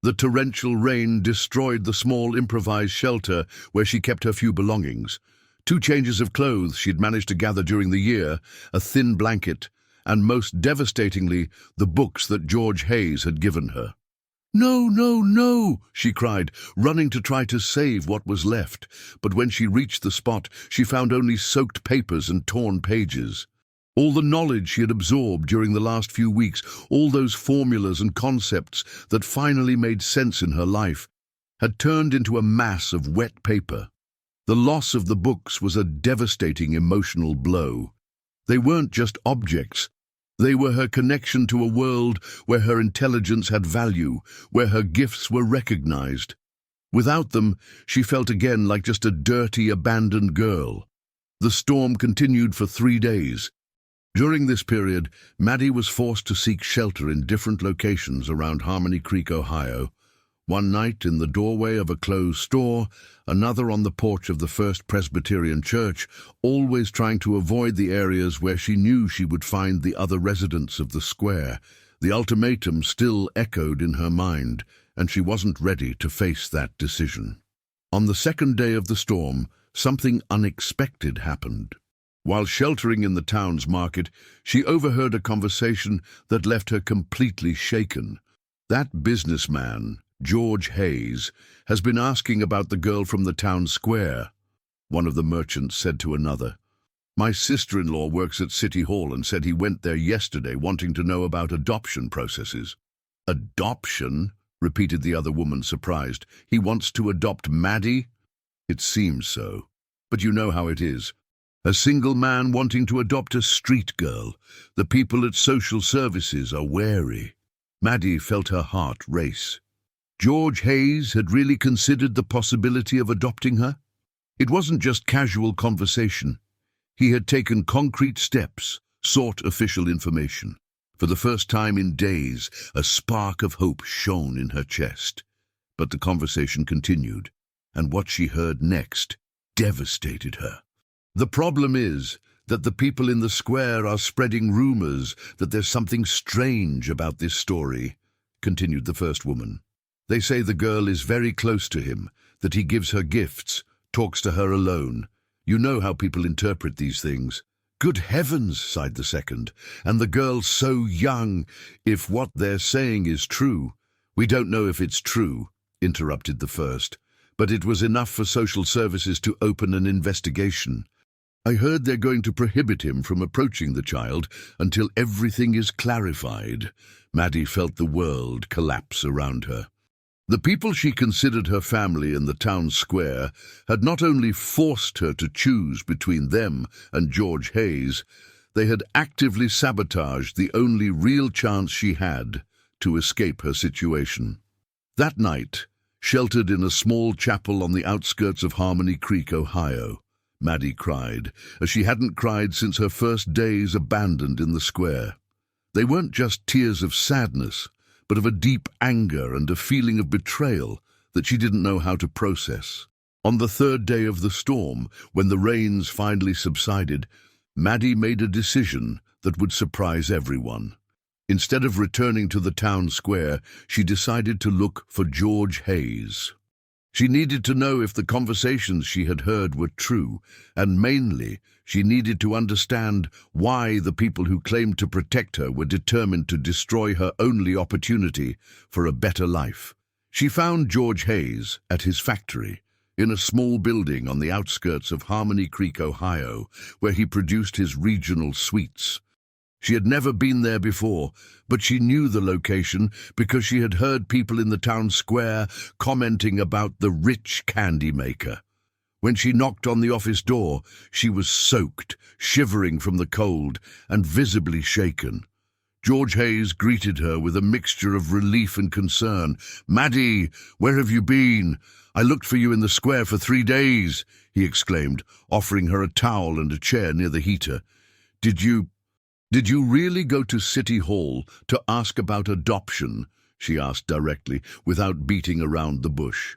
The torrential rain destroyed the small improvised shelter where she kept her few belongings. 2 changes of clothes she'd managed to gather during the year, a thin blanket, and most devastatingly, the books that George Hayes had given her. "No, no, no!" she cried, running to try to save what was left. But when she reached the spot, she found only soaked papers and torn pages. All the knowledge she had absorbed during the last few weeks, all those formulas and concepts that finally made sense in her life, had turned into a mass of wet paper. The loss of the books was a devastating emotional blow. They weren't just objects. They were her connection to a world where her intelligence had value, where her gifts were recognized. Without them, she felt again like just a dirty, abandoned girl. The storm continued for 3 days. During this period, Maddie was forced to seek shelter in different locations around Harmony Creek, Ohio. One night in the doorway of a closed store, another on the porch of the First Presbyterian Church, always trying to avoid the areas where she knew she would find the other residents of the square. The ultimatum still echoed in her mind, and she wasn't ready to face that decision. On the second day of the storm, something unexpected happened. While sheltering in the town's market, she overheard a conversation that left her completely shaken. That businessman, George Hayes, has been asking about the girl from the town square, one of the merchants said to another. My sister-in-law works at City Hall and said he went there yesterday wanting to know about adoption processes. Adoption? Repeated the other woman, surprised. He wants to adopt Maddie? It seems so. But you know how it is. A single man wanting to adopt a street girl. The people at social services are wary. Maddie felt her heart race. George Hayes had really considered the possibility of adopting her? It wasn't just casual conversation. He had taken concrete steps, sought official information. For the first time in days, a spark of hope shone in her chest. But the conversation continued, and what she heard next devastated her. The problem is that the people in the square are spreading rumors that there's something strange about this story, continued the first woman. They say the girl is very close to him, that he gives her gifts, talks to her alone. You know how people interpret these things. Good heavens, sighed the second, and the girl's so young. If what they're saying is true. We don't know if it's true, interrupted the first, but it was enough for social services to open an investigation. I heard they're going to prohibit him from approaching the child until everything is clarified. Maddie felt the world collapse around her. The people she considered her family in the town square had not only forced her to choose between them and George Hayes, they had actively sabotaged the only real chance she had to escape her situation. That night, sheltered in a small chapel on the outskirts of Harmony Creek, Ohio, Maddie cried, as she hadn't cried since her first days abandoned in the square. They weren't just tears of sadness, but of a deep anger and a feeling of betrayal that she didn't know how to process. On the third day of the storm, when the rains finally subsided, Maddie made a decision that would surprise everyone. Instead of returning to the town square, she decided to look for George Hayes. She needed to know if the conversations she had heard were true, and mainly, she needed to understand why the people who claimed to protect her were determined to destroy her only opportunity for a better life. She found George Hayes at his factory, in a small building on the outskirts of Harmony Creek, Ohio, where he produced his regional sweets. She had never been there before, but she knew the location because she had heard people in the town square commenting about the rich candy maker. When she knocked on the office door, she was soaked, shivering from the cold, and visibly shaken. George Hayes greeted her with a mixture of relief and concern. "Maddie, where have you been? I looked for you in the square for 3 days," he exclaimed, offering her a towel and a chair near the heater. Did you really go to City Hall to ask about adoption?" she asked directly, without beating around the bush.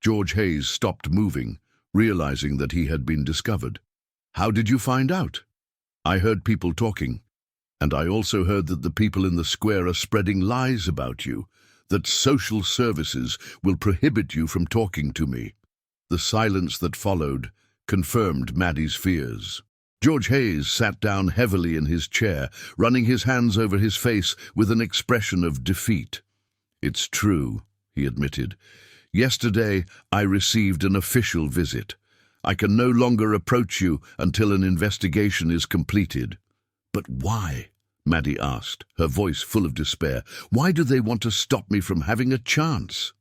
George Hayes stopped moving, realizing that he had been discovered. "How did you find out?" "I heard people talking. And I also heard that the people in the square are spreading lies about you, that social services will prohibit you from talking to me." The silence that followed confirmed Maddie's fears. George Hayes sat down heavily in his chair, running his hands over his face with an expression of defeat. "It's true," he admitted. "Yesterday I received an official visit. I can no longer approach you until an investigation is completed." "But why?" Maddie asked, her voice full of despair. "Why do they want to stop me from having a chance?"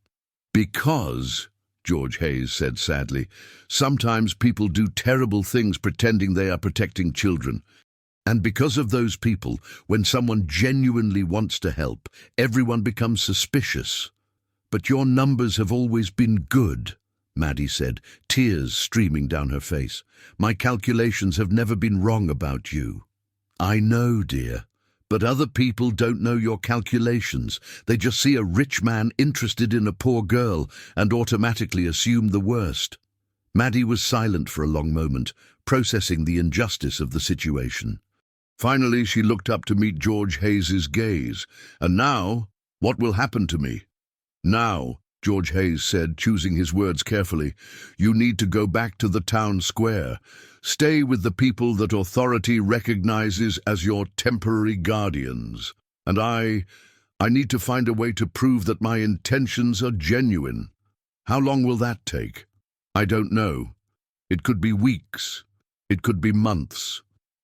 "Because," George Hayes said sadly, "sometimes people do terrible things pretending they are protecting children. And because of those people, when someone genuinely wants to help, everyone becomes suspicious." "But your numbers have always been good," Maddie said, tears streaming down her face. "My calculations have never been wrong about you." "I know, dear. But other people don't know your calculations. They just see a rich man interested in a poor girl and automatically assume the worst." Maddie was silent for a long moment, processing the injustice of the situation. Finally, she looked up to meet George Hayes's gaze. "And now, what will happen to me?" "Now," George Hayes said, choosing his words carefully, "you need to go back to the town square. Stay with the people that authority recognizes as your temporary guardians. And I need to find a way to prove that my intentions are genuine." "How long will that take?" "I don't know. It could be weeks. It could be months."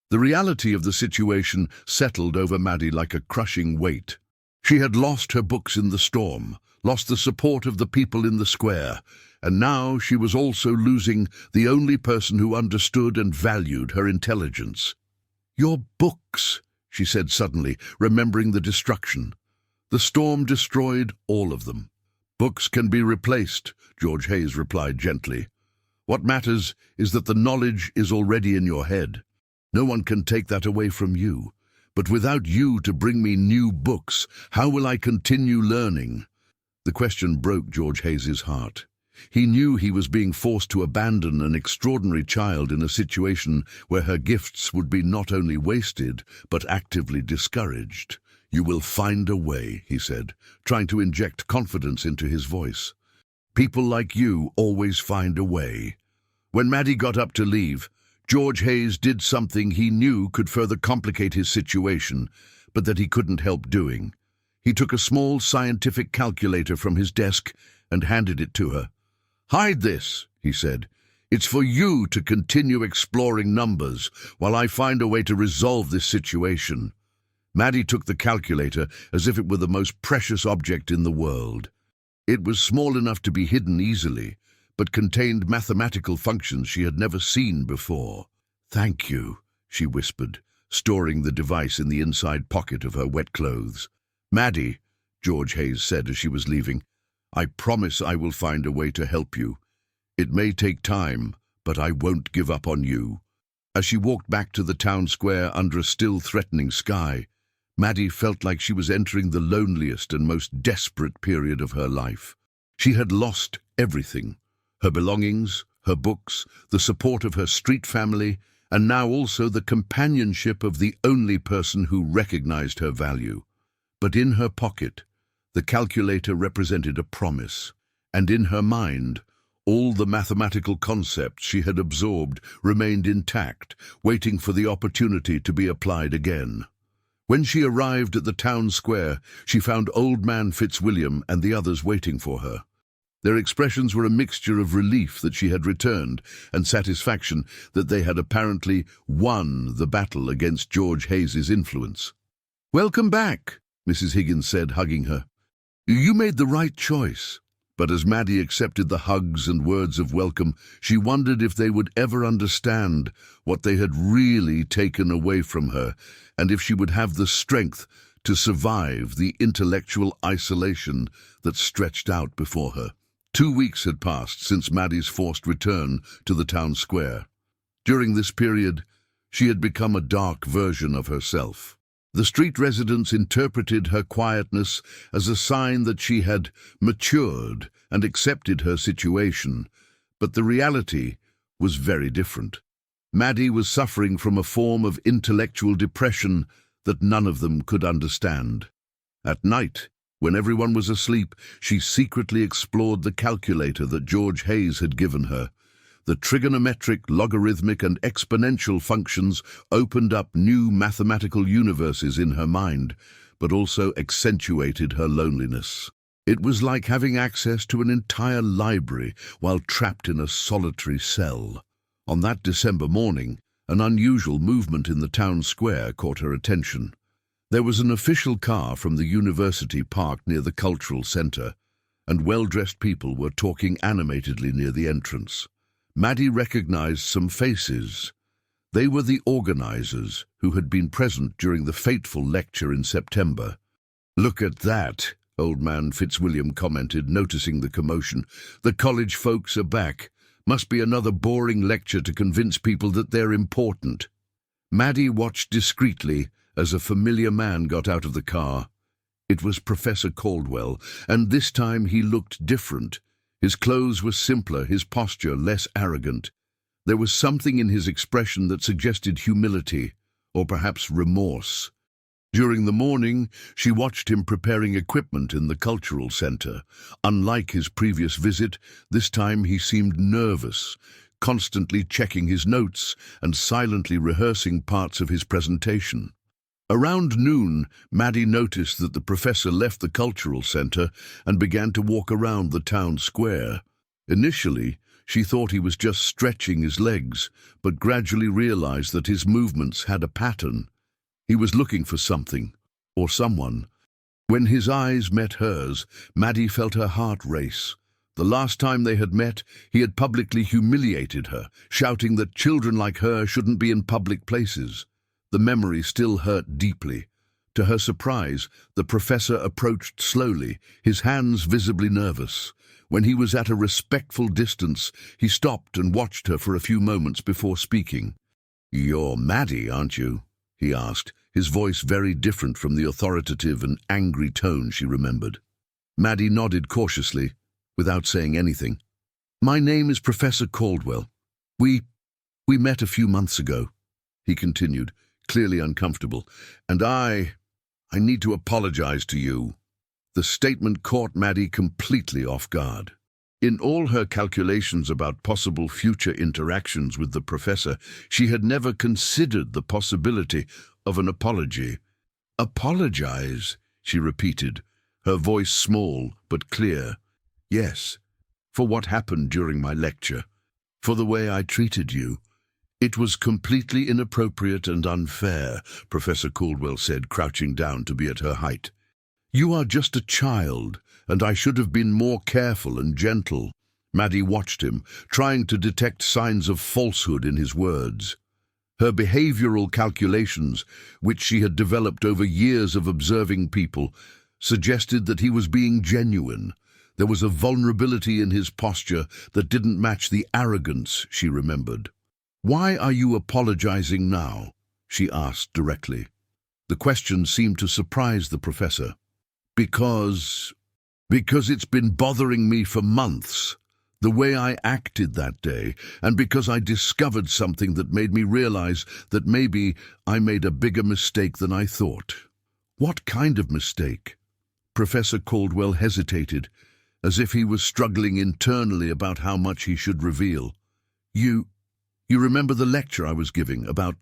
The reality of the situation settled over Maddie like a crushing weight. She had lost her books in the storm, lost the support of the people in the square, and now she was also losing the only person who understood and valued her intelligence. "Your books," she said suddenly, remembering the destruction. "The storm destroyed all of them." "Books can be replaced," George Hayes replied gently. "What matters is that the knowledge is already in your head. No one can take that away from you. But without you to bring me new books, how will I continue learning?" The question broke George Hayes's heart. He knew he was being forced to abandon an extraordinary child in a situation where her gifts would be not only wasted, but actively discouraged. "You will find a way," he said, trying to inject confidence into his voice. "People like you always find a way." When Maddie got up to leave, George Hayes did something he knew could further complicate his situation, but that he couldn't help doing. He took a small scientific calculator from his desk and handed it to her. "Hide this," he said. "It's for you to continue exploring numbers while I find a way to resolve this situation." Maddie took the calculator as if it were the most precious object in the world. It was small enough to be hidden easily, but contained mathematical functions she had never seen before. "Thank you," she whispered, storing the device in the inside pocket of her wet clothes. "Maddie," George Hayes said as she was leaving, "I promise I will find a way to help you. It may take time, but I won't give up on you." As she walked back to the town square under a still threatening sky, Maddie felt like she was entering the loneliest and most desperate period of her life. She had lost everything: her belongings, her books, the support of her street family, and now also the companionship of the only person who recognized her value. But in her pocket, the calculator represented a promise, and in her mind, all the mathematical concepts she had absorbed remained intact, waiting for the opportunity to be applied again. When she arrived at the town square, she found Old Man Fitzwilliam and the others waiting for her. Their expressions were a mixture of relief that she had returned and satisfaction that they had apparently won the battle against George Hayes's influence. "Welcome back," Mrs. Higgins said, hugging her. "You made the right choice." But as Maddie accepted the hugs and words of welcome, she wondered if they would ever understand what they had really taken away from her, and if she would have the strength to survive the intellectual isolation that stretched out before her. 2 weeks had passed since Maddie's forced return to the town square. During this period, she had become a dark version of herself. The street residents interpreted her quietness as a sign that she had matured and accepted her situation, but the reality was very different. Maddie was suffering from a form of intellectual depression that none of them could understand. At night, when everyone was asleep, she secretly explored the calculator that George Hayes had given her. The trigonometric, logarithmic, and exponential functions opened up new mathematical universes in her mind, but also accentuated her loneliness. It was like having access to an entire library while trapped in a solitary cell. On that December morning, an unusual movement in the town square caught her attention. There was an official car from the university parked near the cultural center, and well-dressed people were talking animatedly near the entrance. Maddie recognized some faces. They were the organizers who had been present during the fateful lecture in September. "Look at that," Old Man Fitzwilliam commented, noticing the commotion. "The college folks are back. Must be another boring lecture to convince people that they're important." Maddie watched discreetly as a familiar man got out of the car. It was Professor Caldwell, and this time he looked different. His clothes were simpler, his posture less arrogant. There was something in his expression that suggested humility, or perhaps remorse. During the morning, she watched him preparing equipment in the cultural center. Unlike his previous visit, this time he seemed nervous, constantly checking his notes and silently rehearsing parts of his presentation. Around noon, Maddie noticed that the professor left the cultural center and began to walk around the town square. Initially, she thought he was just stretching his legs, but gradually realized that his movements had a pattern. He was looking for something, or someone. When his eyes met hers, Maddie felt her heart race. The last time they had met, he had publicly humiliated her, shouting that children like her shouldn't be in public places. The memory still hurt deeply. To her surprise, the professor approached slowly, his hands visibly nervous. When he was at a respectful distance, he stopped and watched her for a few moments before speaking. "You're Maddie, aren't you?" he asked, his voice very different from the authoritative and angry tone she remembered. Maddie nodded cautiously, without saying anything. "My name is Professor Caldwell. We met a few months ago," he continued, clearly uncomfortable, "and I need to apologize to you." The statement caught Maddie completely off guard. In all her calculations about possible future interactions with the professor, she had never considered the possibility of an apology. "Apologize," she repeated, her voice small but clear. "Yes, for what happened during my lecture, for the way I treated you. It was completely inappropriate and unfair," Professor Caldwell said, crouching down to be at her height. "You are just a child, and I should have been more careful and gentle." Maddie watched him, trying to detect signs of falsehood in his words. Her behavioral calculations, which she had developed over years of observing people, suggested that he was being genuine. There was a vulnerability in his posture that didn't match the arrogance she remembered. "Why are you apologizing now?" she asked directly. The question seemed to surprise the professor. Because it's been bothering me for months, the way I acted that day, and because I discovered something that made me realize that maybe I made a bigger mistake than I thought." "What kind of mistake?" Professor Caldwell hesitated, as if he was struggling internally about how much he should reveal. You remember the lecture I was giving about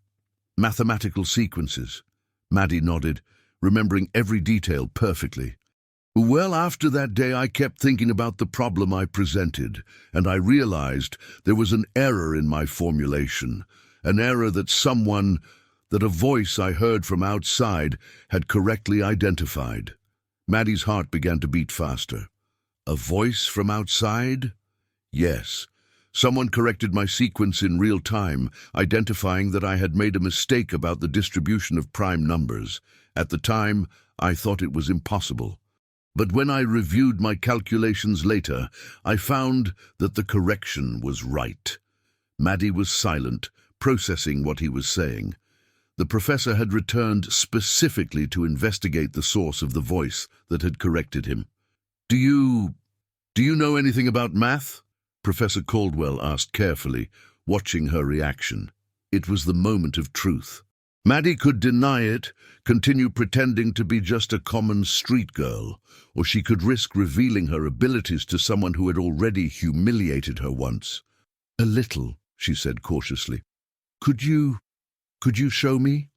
mathematical sequences?" Maddie nodded, remembering every detail perfectly. "Well, after that day I kept thinking about the problem I presented, and I realized there was an error in my formulation, an error that a voice I heard from outside had correctly identified." Maddie's heart began to beat faster. A voice from outside? Yes. Someone corrected my sequence in real time, identifying that I had made a mistake about the distribution of prime numbers. At the time, I thought it was impossible. But when I reviewed my calculations later, I found that the correction was right. Maddie was silent, processing what he was saying. The professor had returned specifically to investigate the source of the voice that had corrected him. Do you know anything about math? Professor Caldwell asked carefully, watching her reaction. It was the moment of truth. Maddie could deny it, continue pretending to be just a common street girl, or she could risk revealing her abilities to someone who had already humiliated her once. A little, she said cautiously. Could you show me?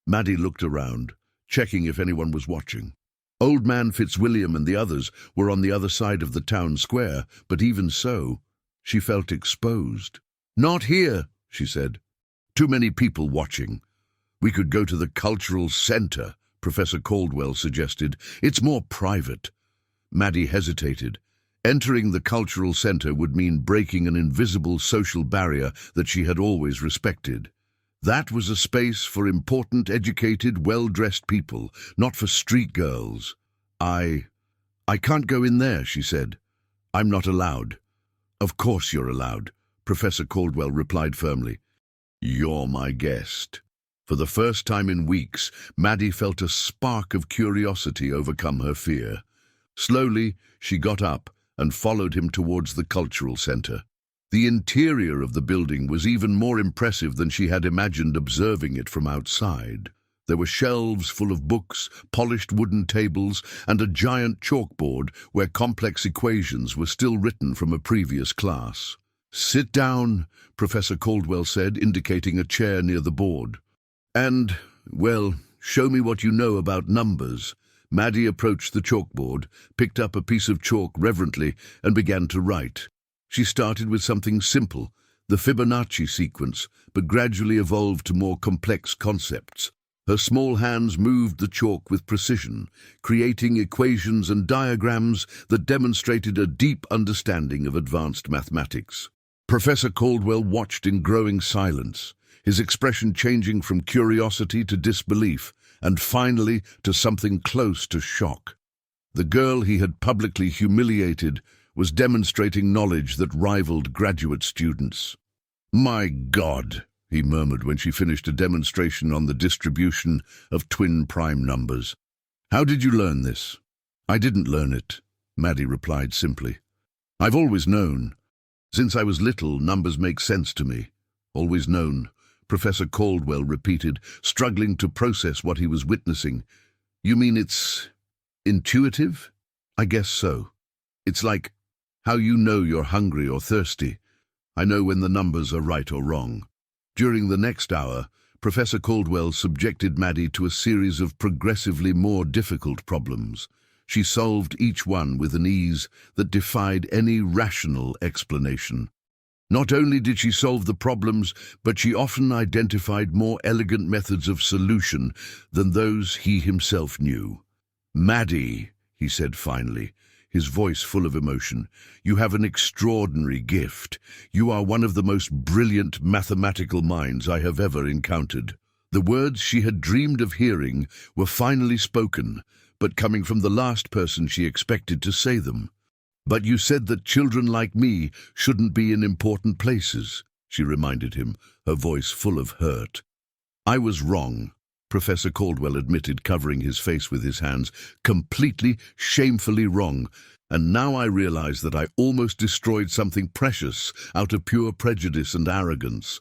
Maddie looked around, checking if anyone was watching. Old Man Fitzwilliam and the others were on the other side of the town square, but even so, she felt exposed. Not here, she said. Too many people watching. We could go to the cultural center, Professor Caldwell suggested. It's more private. Maddie hesitated. Entering the cultural center would mean breaking an invisible social barrier that she had always respected. That was a space for important, educated, well-dressed people, not for street girls. I can't go in there, she said. I'm not allowed. Of course you're allowed, Professor Caldwell replied firmly. You're my guest. For the first time in weeks, Maddie felt a spark of curiosity overcome her fear. Slowly, she got up and followed him towards the cultural center. The interior of the building was even more impressive than she had imagined observing it from outside. There were shelves full of books, polished wooden tables, and a giant chalkboard where complex equations were still written from a previous class. Sit down, Professor Caldwell said, indicating a chair near the board. And, well, show me what you know about numbers. Maddie approached the chalkboard, picked up a piece of chalk reverently, and began to write. She started with something simple, the Fibonacci sequence, but gradually evolved to more complex concepts. Her small hands moved the chalk with precision, creating equations and diagrams that demonstrated a deep understanding of advanced mathematics. Professor Caldwell watched in growing silence, his expression changing from curiosity to disbelief, and finally to something close to shock. The girl he had publicly humiliated was demonstrating knowledge that rivaled graduate students. My God, he murmured when she finished a demonstration on the distribution of twin prime numbers. How did you learn this? I didn't learn it, Maddie replied simply. I've always known. Since I was little, numbers make sense to me. Always known, Professor Caldwell repeated, struggling to process what he was witnessing. You mean it's intuitive? I guess so. It's like how you know you're hungry or thirsty. I know when the numbers are right or wrong. During the next hour, Professor Caldwell subjected Maddie to a series of progressively more difficult problems. She solved each one with an ease that defied any rational explanation. Not only did she solve the problems, but she often identified more elegant methods of solution than those he himself knew. Maddie, he said finally, his voice full of emotion, you have an extraordinary gift. You are one of the most brilliant mathematical minds I have ever encountered. The words she had dreamed of hearing were finally spoken, but coming from the last person she expected to say them. But you said that children like me shouldn't be in important places, she reminded him, her voice full of hurt. I was wrong, Professor Caldwell admitted, covering his face with his hands, completely, shamefully wrong. And now I realize that I almost destroyed something precious out of pure prejudice and arrogance.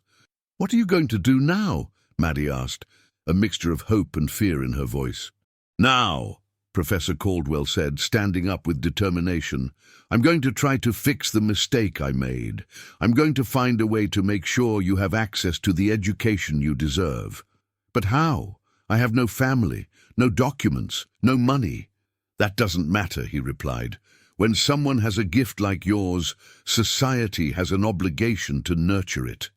What are you going to do now? Maddie asked, a mixture of hope and fear in her voice. Now, Professor Caldwell said, standing up with determination, I'm going to try to fix the mistake I made. I'm going to find a way to make sure you have access to the education you deserve. But how? I have no family, no documents, no money. That doesn't matter, he replied. When someone has a gift like yours, society has an obligation to nurture it.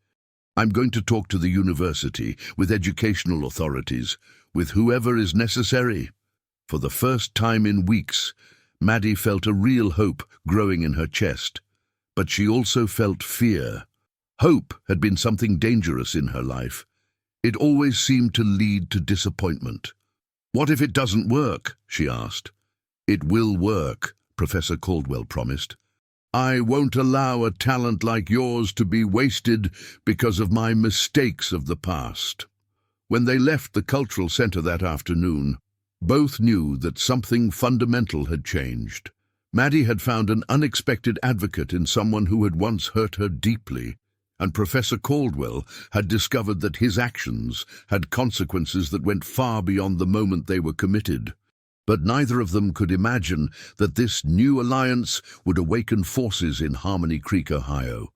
I'm going to talk to the university, with educational authorities, with whoever is necessary. For the first time in weeks, Maddie felt a real hope growing in her chest, but she also felt fear. Hope had been something dangerous in her life. It always seemed to lead to disappointment. "What if it doesn't work?" she asked. "It will work," Professor Caldwell promised. "I won't allow a talent like yours to be wasted because of my mistakes of the past." When they left the cultural center that afternoon, both knew that something fundamental had changed. Maddie had found an unexpected advocate in someone who had once hurt her deeply, and Professor Caldwell had discovered that his actions had consequences that went far beyond the moment they were committed. But neither of them could imagine that this new alliance would awaken forces in Harmony Creek, Ohio,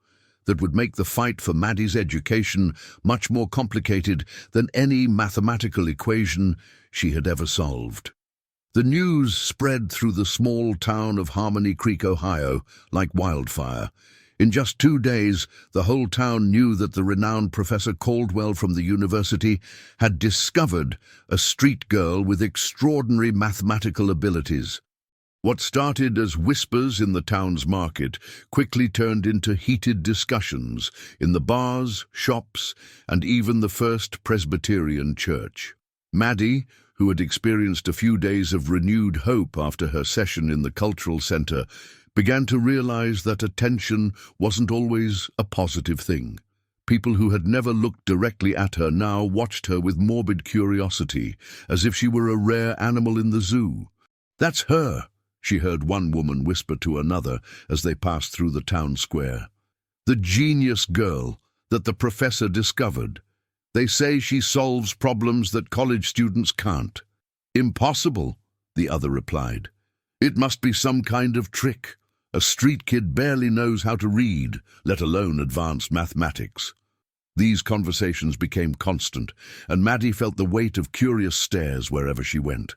that would make the fight for Maddie's education much more complicated than any mathematical equation she had ever solved. The news spread through the small town of Harmony Creek, Ohio, like wildfire. In just 2 days, the whole town knew that the renowned Professor Caldwell from the university had discovered a street girl with extraordinary mathematical abilities. What started as whispers in the town's market quickly turned into heated discussions in the bars, shops, and even the First Presbyterian Church. Maddie, who had experienced a few days of renewed hope after her session in the cultural center, began to realize that attention wasn't always a positive thing. People who had never looked directly at her now watched her with morbid curiosity, as if she were a rare animal in the zoo. "That's her," she heard one woman whisper to another as they passed through the town square. "The genius girl that the professor discovered. They say she solves problems that college students can't." "Impossible," the other replied. "It must be some kind of trick. A street kid barely knows how to read, let alone advanced mathematics." These conversations became constant, and Maddie felt the weight of curious stares wherever she went.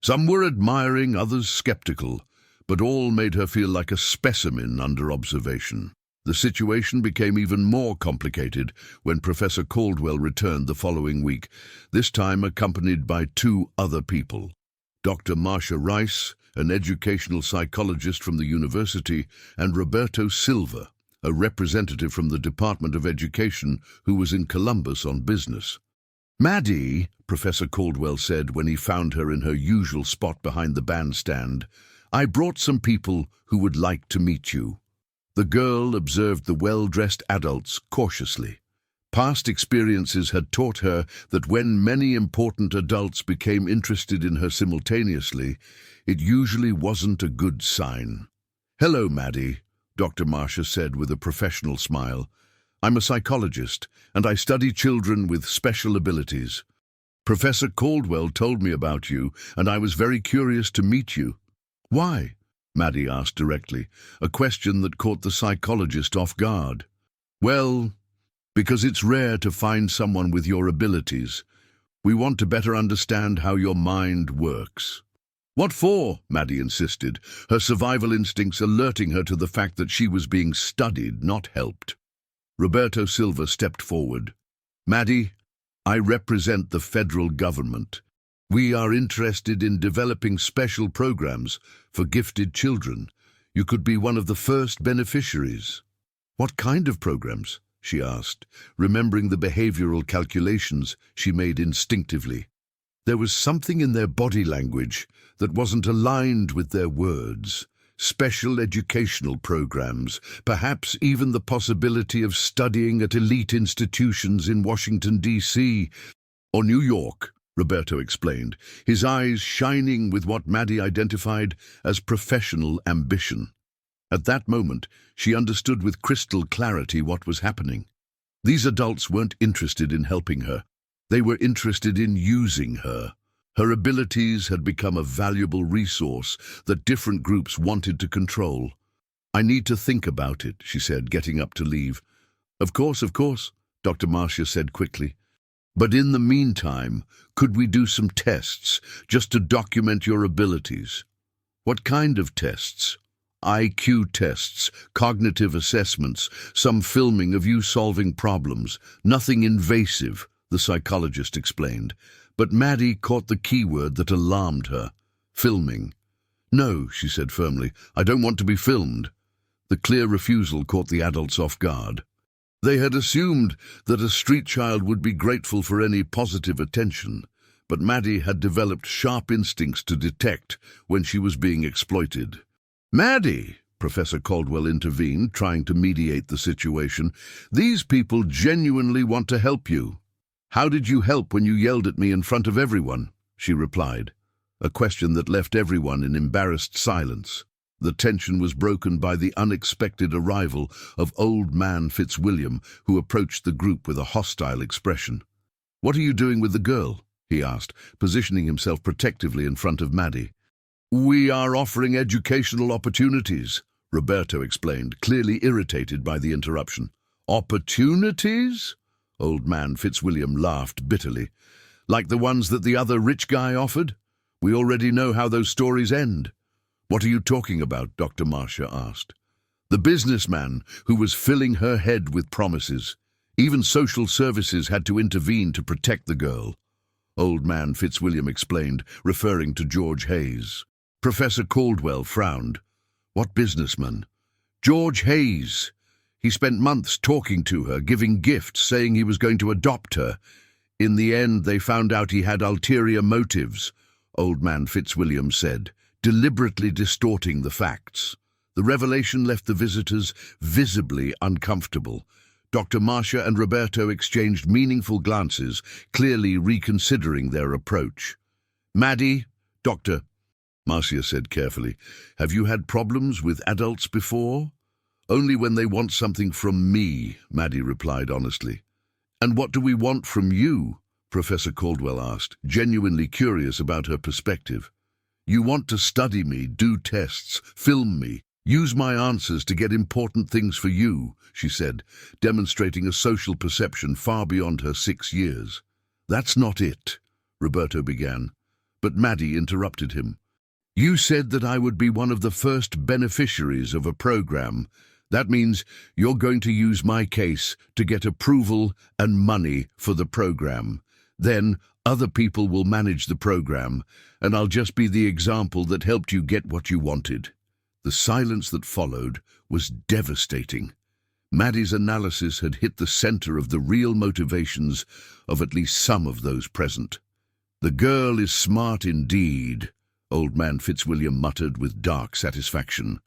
Some were admiring, others skeptical, but all made her feel like a specimen under observation. The situation became even more complicated when Professor Caldwell returned the following week, this time accompanied by 2 other people. Dr. Marcia Rice, an educational psychologist from the university, and Roberto Silva, a representative from the Department of Education who was in Columbus on business. "Maddie," Professor Caldwell said when he found her in her usual spot behind the bandstand, "I brought some people who would like to meet you." The girl observed the well-dressed adults cautiously. Past experiences had taught her that when many important adults became interested in her simultaneously, it usually wasn't a good sign. "Hello, Maddie," Dr. Marcia said with a professional smile. "I'm a psychologist, and I study children with special abilities. Professor Caldwell told me about you, and I was very curious to meet you." "Why?" Maddie asked directly, a question that caught the psychologist off guard. "Well, because it's rare to find someone with your abilities. We want to better understand how your mind works." "What for?" Maddie insisted, her survival instincts alerting her to the fact that she was being studied, not helped. Roberto Silva stepped forward. "Maddie, I represent the federal government. We are interested in developing special programs for gifted children. You could be one of the first beneficiaries." "What kind of programs?" she asked, remembering the behavioral calculations she made instinctively. There was something in their body language that wasn't aligned with their words. Special educational programs, perhaps even the possibility of studying at elite institutions in Washington, D.C. or New York, Roberto explained, his eyes shining with what Maddie identified as professional ambition. At that moment, she understood with crystal clarity what was happening. These adults weren't interested in helping her. They were interested in using her. Her abilities had become a valuable resource that different groups wanted to control. "I need to think about it," she said, getting up to leave. Of course," Dr. Marcia said quickly. "But in the meantime, could we do some tests, just to document your abilities?" "What kind of tests?" "IQ tests, cognitive assessments, some filming of you solving problems. Nothing invasive," the psychologist explained. But Maddie caught the keyword that alarmed her: filming. "No," she said firmly, "I don't want to be filmed." The clear refusal caught the adults off guard. They had assumed that a street child would be grateful for any positive attention, but Maddie had developed sharp instincts to detect when she was being exploited. "Maddie," Professor Caldwell intervened, trying to mediate the situation, "these people genuinely want to help you." "How did you help when you yelled at me in front of everyone?" she replied, a question that left everyone in embarrassed silence. The tension was broken by the unexpected arrival of Old Man Fitzwilliam, who approached the group with a hostile expression. "What are you doing with the girl?" he asked, positioning himself protectively in front of Maddie. "We are offering educational opportunities," Roberto explained, clearly irritated by the interruption. "Opportunities?" Old Man Fitzwilliam laughed bitterly. "Like the ones that the other rich guy offered? We already know how those stories end." "What are you talking about?" Dr. Marcia asked. "The businessman who was filling her head with promises. Even social services had to intervene to protect the girl," Old Man Fitzwilliam explained, referring to George Hayes. Professor Caldwell frowned. "What businessman?" "George Hayes. He spent months talking to her, giving gifts, saying he was going to adopt her. In the end, they found out he had ulterior motives," Old Man Fitzwilliam said, deliberately distorting the facts. The revelation left the visitors visibly uncomfortable. Dr. Marcia and Roberto exchanged meaningful glances, clearly reconsidering their approach. "Maddie, Doctor," Marcia said carefully, "have you had problems with adults before?" "Only when they want something from me," Maddie replied honestly. "And what do we want from you?" Professor Caldwell asked, genuinely curious about her perspective. "You want to study me, do tests, film me, use my answers to get important things for you," she said, demonstrating a social perception far beyond her 6 years. "That's not it," Roberto began, but Maddie interrupted him. "You said that I would be one of the first beneficiaries of a program. That means you're going to use my case to get approval and money for the program. Then other people will manage the program, and I'll just be the example that helped you get what you wanted." The silence that followed was devastating. Maddie's analysis had hit the center of the real motivations of at least some of those present. "The girl is smart indeed," Old Man Fitzwilliam muttered with dark satisfaction.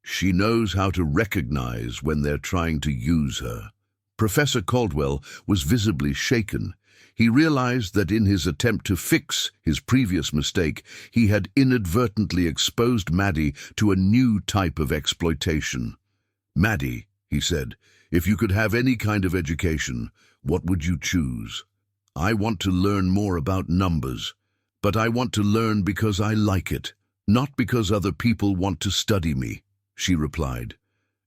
"She knows how to recognize when they're trying to use her." Professor Caldwell was visibly shaken. He realized that in his attempt to fix his previous mistake, he had inadvertently exposed Maddie to a new type of exploitation. "Maddie," he said, "if you could have any kind of education, what would you choose?" "I want to learn more about numbers, but I want to learn because I like it, not because other people want to study me," she replied.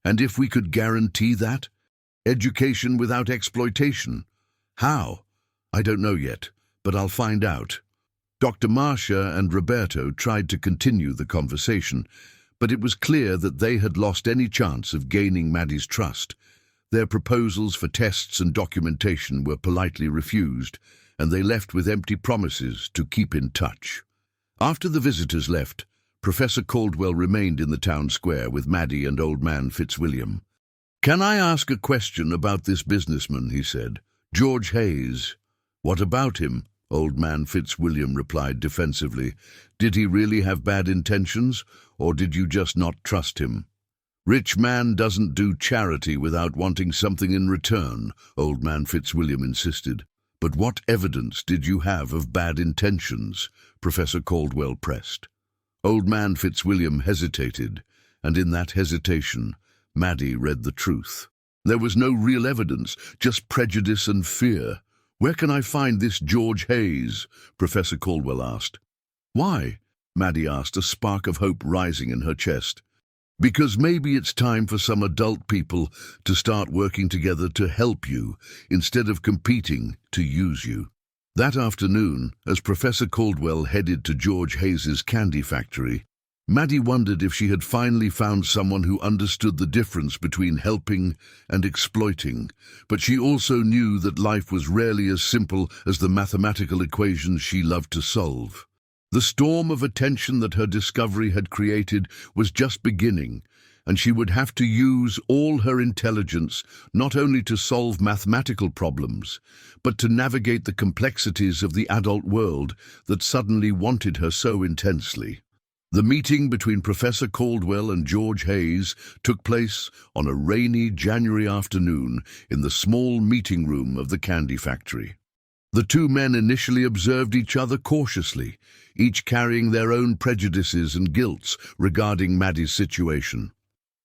"And if we could guarantee that? Education without exploitation. How? I don't know yet, but I'll find out." Dr. Marcia and Roberto tried to continue the conversation, but it was clear that they had lost any chance of gaining Maddie's trust. Their proposals for tests and documentation were politely refused, and they left with empty promises to keep in touch. After the visitors left, Professor Caldwell remained in the town square with Maddie and Old Man Fitzwilliam. "Can I ask a question about this businessman?" he said. "George Hayes." "What about him?" Old Man Fitzwilliam replied defensively. "Did he really have bad intentions, or did you just not trust him?" "Rich man doesn't do charity without wanting something in return," Old Man Fitzwilliam insisted. "But what evidence did you have of bad intentions?" Professor Caldwell pressed. Old Man Fitzwilliam hesitated, and in that hesitation, Maddie read the truth. "There was no real evidence, just prejudice and fear." "Where can I find this George Hayes?" Professor Caldwell asked. "Why?" Maddie asked, a spark of hope rising in her chest. "Because maybe it's time for some adult people to start working together to help you, instead of competing to use you." That afternoon, as Professor Caldwell headed to George Hayes's candy factory, Maddie wondered if she had finally found someone who understood the difference between helping and exploiting, but she also knew that life was rarely as simple as the mathematical equations she loved to solve. The storm of attention that her discovery had created was just beginning, and she would have to use all her intelligence not only to solve mathematical problems, but to navigate the complexities of the adult world that suddenly wanted her so intensely. The meeting between Professor Caldwell and George Hayes took place on a rainy January afternoon in the small meeting room of the candy factory. The two men initially observed each other cautiously, each carrying their own prejudices and guilts regarding Maddie's situation.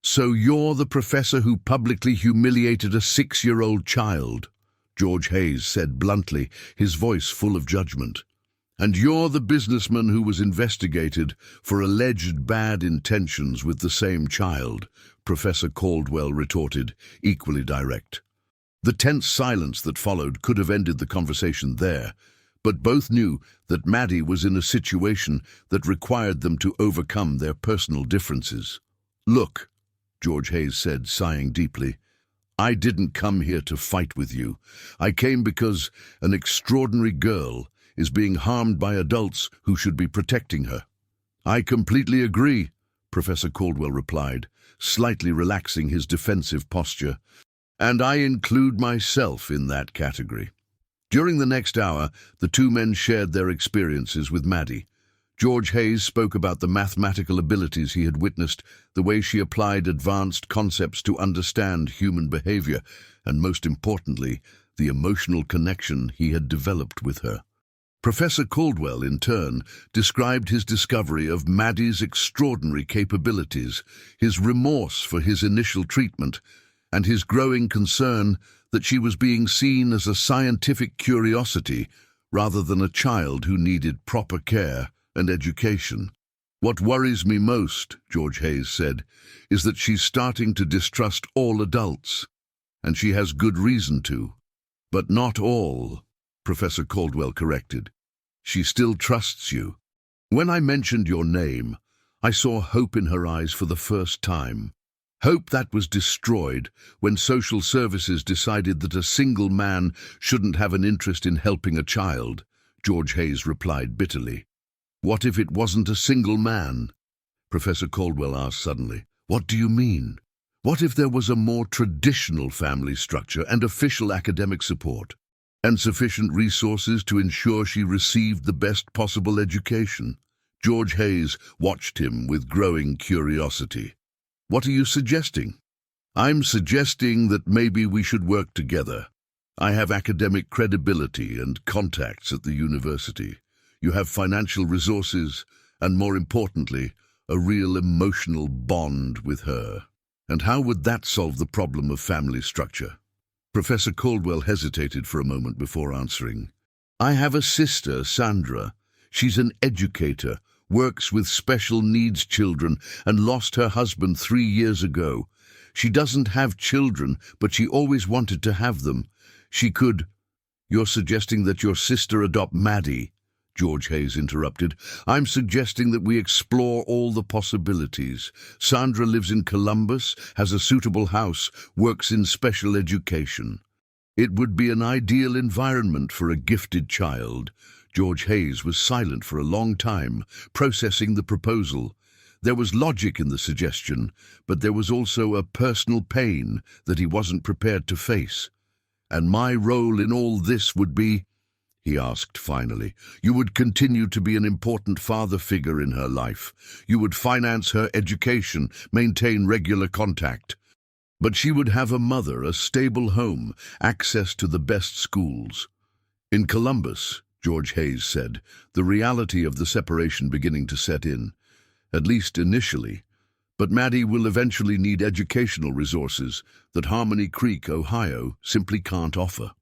"So you're the professor who publicly humiliated a 6-year-old child," George Hayes said bluntly, his voice full of judgment. "And you're the businessman who was investigated for alleged bad intentions with the same child," Professor Caldwell retorted, equally direct. The tense silence that followed could have ended the conversation there, but both knew that Maddie was in a situation that required them to overcome their personal differences. "Look," George Hayes said, sighing deeply, "I didn't come here to fight with you. I came because an extraordinary girl is being harmed by adults who should be protecting her." "I completely agree," Professor Caldwell replied, slightly relaxing his defensive posture. "And I include myself in that category." During the next hour, the two men shared their experiences with Maddie. George Hayes spoke about the mathematical abilities he had witnessed, the way she applied advanced concepts to understand human behavior, and most importantly, the emotional connection he had developed with her. Professor Caldwell, in turn, described his discovery of Maddie's extraordinary capabilities, his remorse for his initial treatment, and his growing concern that she was being seen as a scientific curiosity rather than a child who needed proper care and education. "What worries me most," George Hayes said, "is that she's starting to distrust all adults. And she has good reason to. But not all," Professor Caldwell corrected. "She still trusts you. When I mentioned your name, I saw hope in her eyes for the first time. Hope that was destroyed when social services decided that a single man shouldn't have an interest in helping a child," George Hayes replied bitterly. "What if it wasn't a single man?" Professor Caldwell asked suddenly. "What do you mean? What if there was a more traditional family structure and official academic support, and sufficient resources to ensure she received the best possible education?" George Hayes watched him with growing curiosity. "What are you suggesting?" "I'm suggesting that maybe we should work together. I have academic credibility and contacts at the university. You have financial resources, and more importantly, a real emotional bond with her. And how would that solve the problem of family structure?" Professor Caldwell hesitated for a moment before answering. "I have a sister, Sandra. She's an educator, works with special needs children, and lost her husband 3 years ago. She doesn't have children, but she always wanted to have them. She could—" "You're suggesting that your sister adopt Maddie?" George Hayes interrupted. "I'm suggesting that we explore all the possibilities. Sandra lives in Columbus, has a suitable house, works in special education. It would be an ideal environment for a gifted child." George Hayes was silent for a long time, processing the proposal. There was logic in the suggestion, but there was also a personal pain that he wasn't prepared to face. "And my role in all this would be," he asked finally. "You would continue to be an important father figure in her life. You would finance her education, maintain regular contact. But she would have a mother, a stable home, access to the best schools." In Columbus, George Hayes said, the reality of the separation beginning to set in, at least initially. But Maddie will eventually need educational resources that Harmony Creek, Ohio, simply can't offer.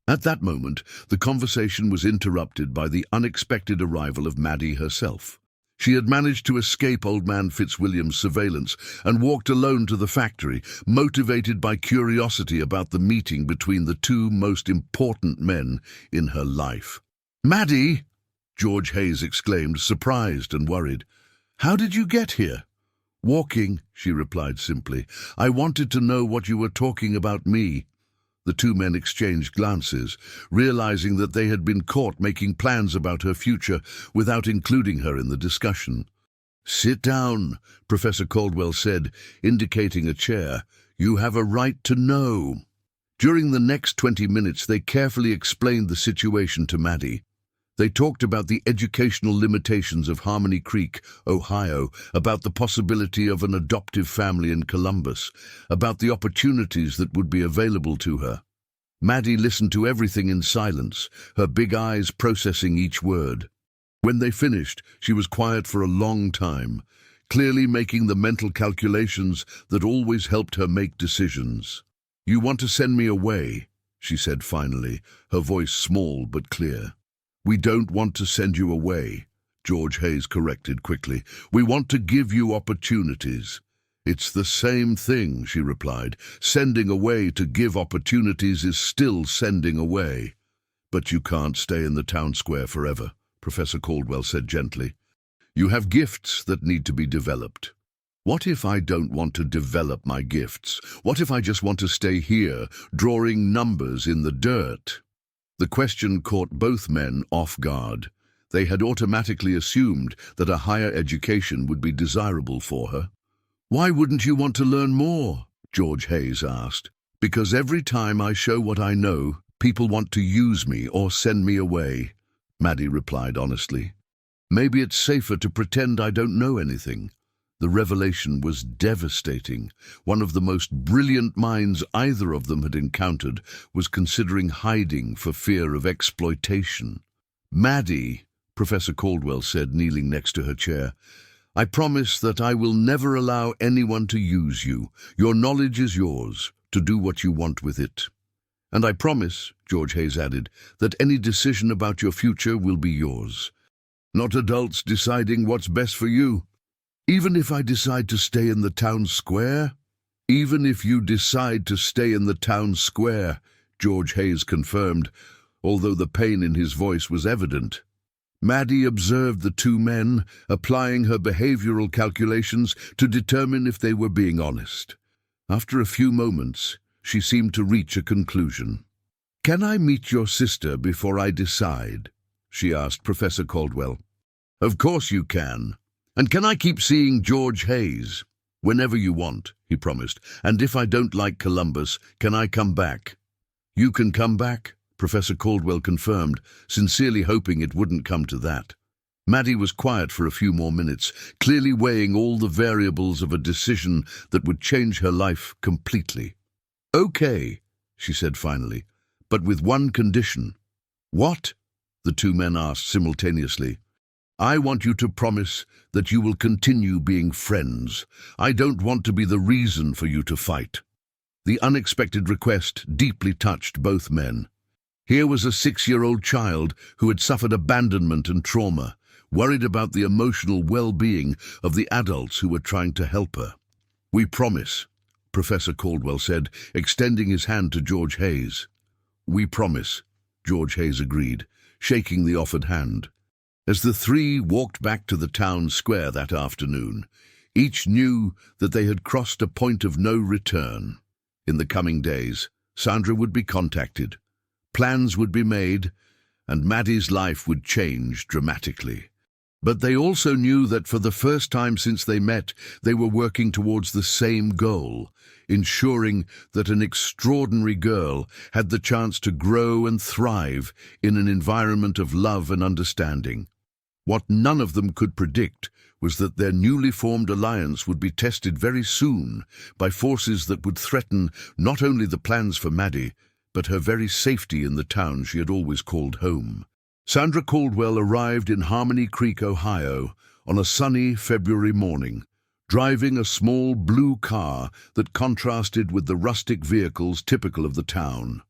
At that moment, the conversation was interrupted by the unexpected arrival of Maddie herself. She had managed to escape Old Man Fitzwilliam's surveillance and walked alone to the factory, motivated by curiosity about the meeting between the two most important men in her life. "Maddie!" George Hayes exclaimed, surprised and worried. "How did you get here?" "Walking," she replied simply. "I wanted to know what you were talking about me." The two men exchanged glances, realizing that they had been caught making plans about her future without including her in the discussion. "Sit down," Professor Caldwell said, indicating a chair. "You have a right to know." During the next 20 minutes, they carefully explained the situation to Maddie. They talked about the educational limitations of Harmony Creek, Ohio, about the possibility of an adoptive family in Columbus, about the opportunities that would be available to her. Maddie listened to everything in silence, her big eyes processing each word. When they finished, she was quiet for a long time, clearly making the mental calculations that always helped her make decisions. "You want to send me away," she said finally, her voice small but clear. "We don't want to send you away," George Hayes corrected quickly. "We want to give you opportunities." "It's the same thing," she replied. "Sending away to give opportunities is still sending away." "But you can't stay in the town square forever," Professor Caldwell said gently. "You have gifts that need to be developed." "What if I don't want to develop my gifts? What if I just want to stay here, drawing numbers in the dirt?" The question caught both men off guard. They had automatically assumed that a higher education would be desirable for her. "Why wouldn't you want to learn more?" George Hayes asked. "Because every time I show what I know, people want to use me or send me away," Maddie replied honestly. "Maybe it's safer to pretend I don't know anything." The revelation was devastating. One of the most brilliant minds either of them had encountered was considering hiding for fear of exploitation. "Maddie," Professor Caldwell said, kneeling next to her chair, "I promise that I will never allow anyone to use you. Your knowledge is yours, to do what you want with it. And I promise," George Hayes added, "that any decision about your future will be yours. Not adults deciding what's best for you. Even if I decide to stay in the town square?" "Even if you decide to stay in the town square," George Hayes confirmed, although the pain in his voice was evident. Maddie observed the two men, applying her behavioral calculations to determine if they were being honest. After a few moments, she seemed to reach a conclusion. "Can I meet your sister before I decide?" she asked Professor Caldwell. "Of course you can. And can I keep seeing George Hayes?" "Whenever you want," he promised. "And if I don't like Columbus, can I come back?" "You can come back," Professor Caldwell confirmed, sincerely hoping it wouldn't come to that. Maddie was quiet for a few more minutes, clearly weighing all the variables of a decision that would change her life completely. "Okay," she said finally, "but with one condition." "What?" the two men asked simultaneously. "I want you to promise that you will continue being friends. I don't want to be the reason for you to fight." The unexpected request deeply touched both men. Here was a 6-year-old child who had suffered abandonment and trauma, worried about the emotional well-being of the adults who were trying to help her. "We promise," Professor Caldwell said, extending his hand to George Hayes. "We promise," George Hayes agreed, shaking the offered hand. As the three walked back to the town square that afternoon, each knew that they had crossed a point of no return. In the coming days, Sandra would be contacted, plans would be made, and Maddie's life would change dramatically. But they also knew that for the first time since they met, they were working towards the same goal, ensuring that an extraordinary girl had the chance to grow and thrive in an environment of love and understanding. What none of them could predict was that their newly formed alliance would be tested very soon by forces that would threaten not only the plans for Maddie, but her very safety in the town she had always called home. Sandra Caldwell arrived in Harmony Creek, Ohio, on a sunny February morning, driving a small blue car that contrasted with the rustic vehicles typical of the town.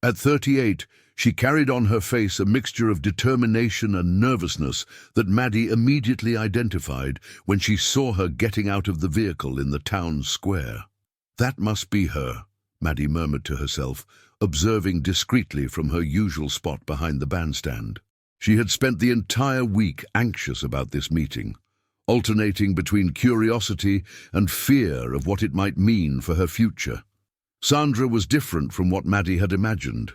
At 38, she carried on her face a mixture of determination and nervousness that Maddie immediately identified when she saw her getting out of the vehicle in the town square. "That must be her," Maddie murmured to herself, observing discreetly from her usual spot behind the bandstand. She had spent the entire week anxious about this meeting, alternating between curiosity and fear of what it might mean for her future. Sandra was different from what Maddie had imagined.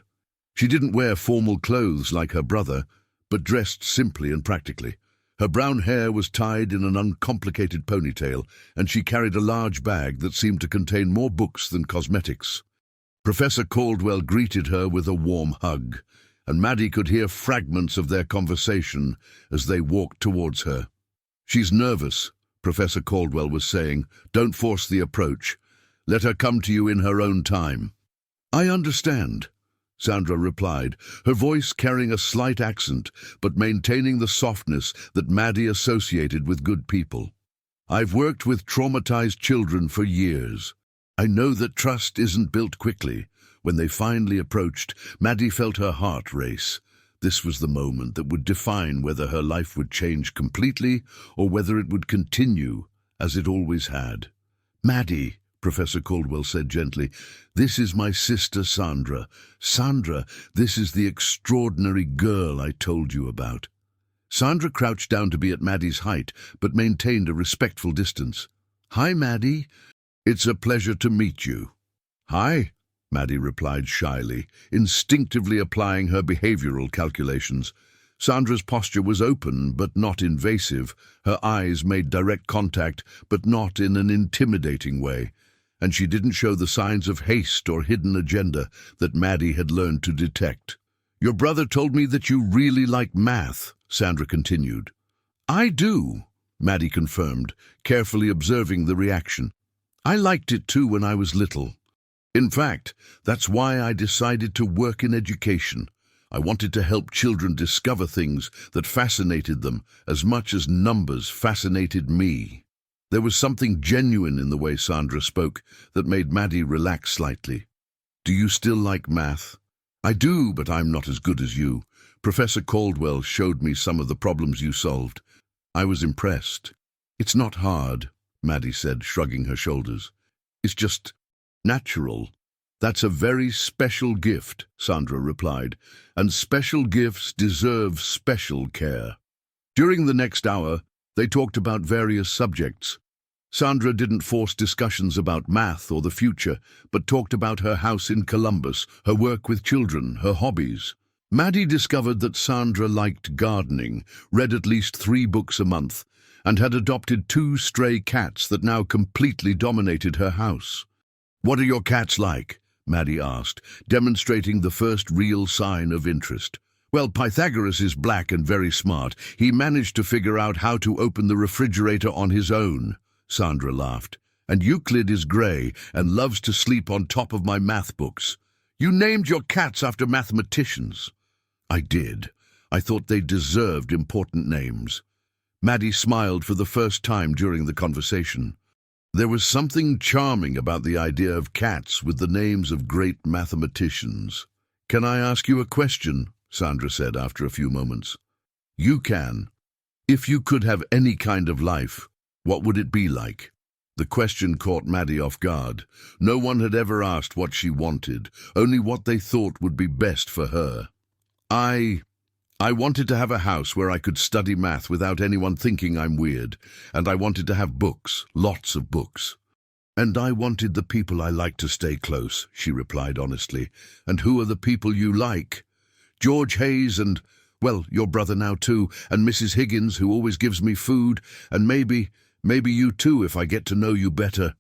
She didn't wear formal clothes like her brother, but dressed simply and practically. Her brown hair was tied in an uncomplicated ponytail, and she carried a large bag that seemed to contain more books than cosmetics. Professor Caldwell greeted her with a warm hug, and Maddie could hear fragments of their conversation as they walked towards her. "She's nervous," Professor Caldwell was saying. "Don't force the approach. Let her come to you in her own time." "I understand," Sandra replied, her voice carrying a slight accent, but maintaining the softness that Maddie associated with good people. "I've worked with traumatized children for years. I know that trust isn't built quickly." When they finally approached, Maddie felt her heart race. This was the moment that would define whether her life would change completely or whether it would continue as it always had. "Maddie," Professor Caldwell said gently, "this is my sister Sandra. Sandra, this is the extraordinary girl I told you about." Sandra crouched down to be at Maddie's height, but maintained a respectful distance. "Hi, Maddie. It's a pleasure to meet you." "Hi," Maddie replied shyly, instinctively applying her behavioral calculations. Sandra's posture was open, but not invasive. Her eyes made direct contact, but not in an intimidating way. And she didn't show the signs of haste or hidden agenda that Maddie had learned to detect. "Your brother told me that you really like math," Sandra continued. "I do," Maddie confirmed, carefully observing the reaction. "I liked it too when I was little. In fact, that's why I decided to work in education. I wanted to help children discover things that fascinated them as much as numbers fascinated me." There was something genuine in the way Sandra spoke that made Maddie relax slightly. "Do you still like math?" "I do, but I'm not as good as you. Professor Caldwell showed me some of the problems you solved. I was impressed." "It's not hard," Maddie said, shrugging her shoulders. "It's just natural." "That's a very special gift," Sandra replied, "and special gifts deserve special care." During the next hour, they talked about various subjects. Sandra didn't force discussions about math or the future, but talked about her house in Columbus, her work with children, her hobbies. Maddie discovered that Sandra liked gardening, read at least 3 books a month, and had adopted 2 stray cats that now completely dominated her house. "What are your cats like?" Maddie asked, demonstrating the first real sign of interest. "Well, Pythagoras is black and very smart. He managed to figure out how to open the refrigerator on his own," Sandra laughed. "And Euclid is grey and loves to sleep on top of my math books." "You named your cats after mathematicians." "I did. I thought they deserved important names." Maddie smiled for the first time during the conversation. There was something charming about the idea of cats with the names of great mathematicians. "Can I ask you a question?" Sandra said after a few moments. "You can. If you could have any kind of life, what would it be like?" The question caught Maddie off guard. No one had ever asked what she wanted, only what they thought would be best for her. I wanted to have a house where I could study math without anyone thinking I'm weird, and I wanted to have books, lots of books. And I wanted the people I like to stay close," she replied honestly. "And who are the people you like?" "George Hayes and, well, your brother now too, and Mrs. Higgins, who always gives me food, and maybe you too if I get to know you better."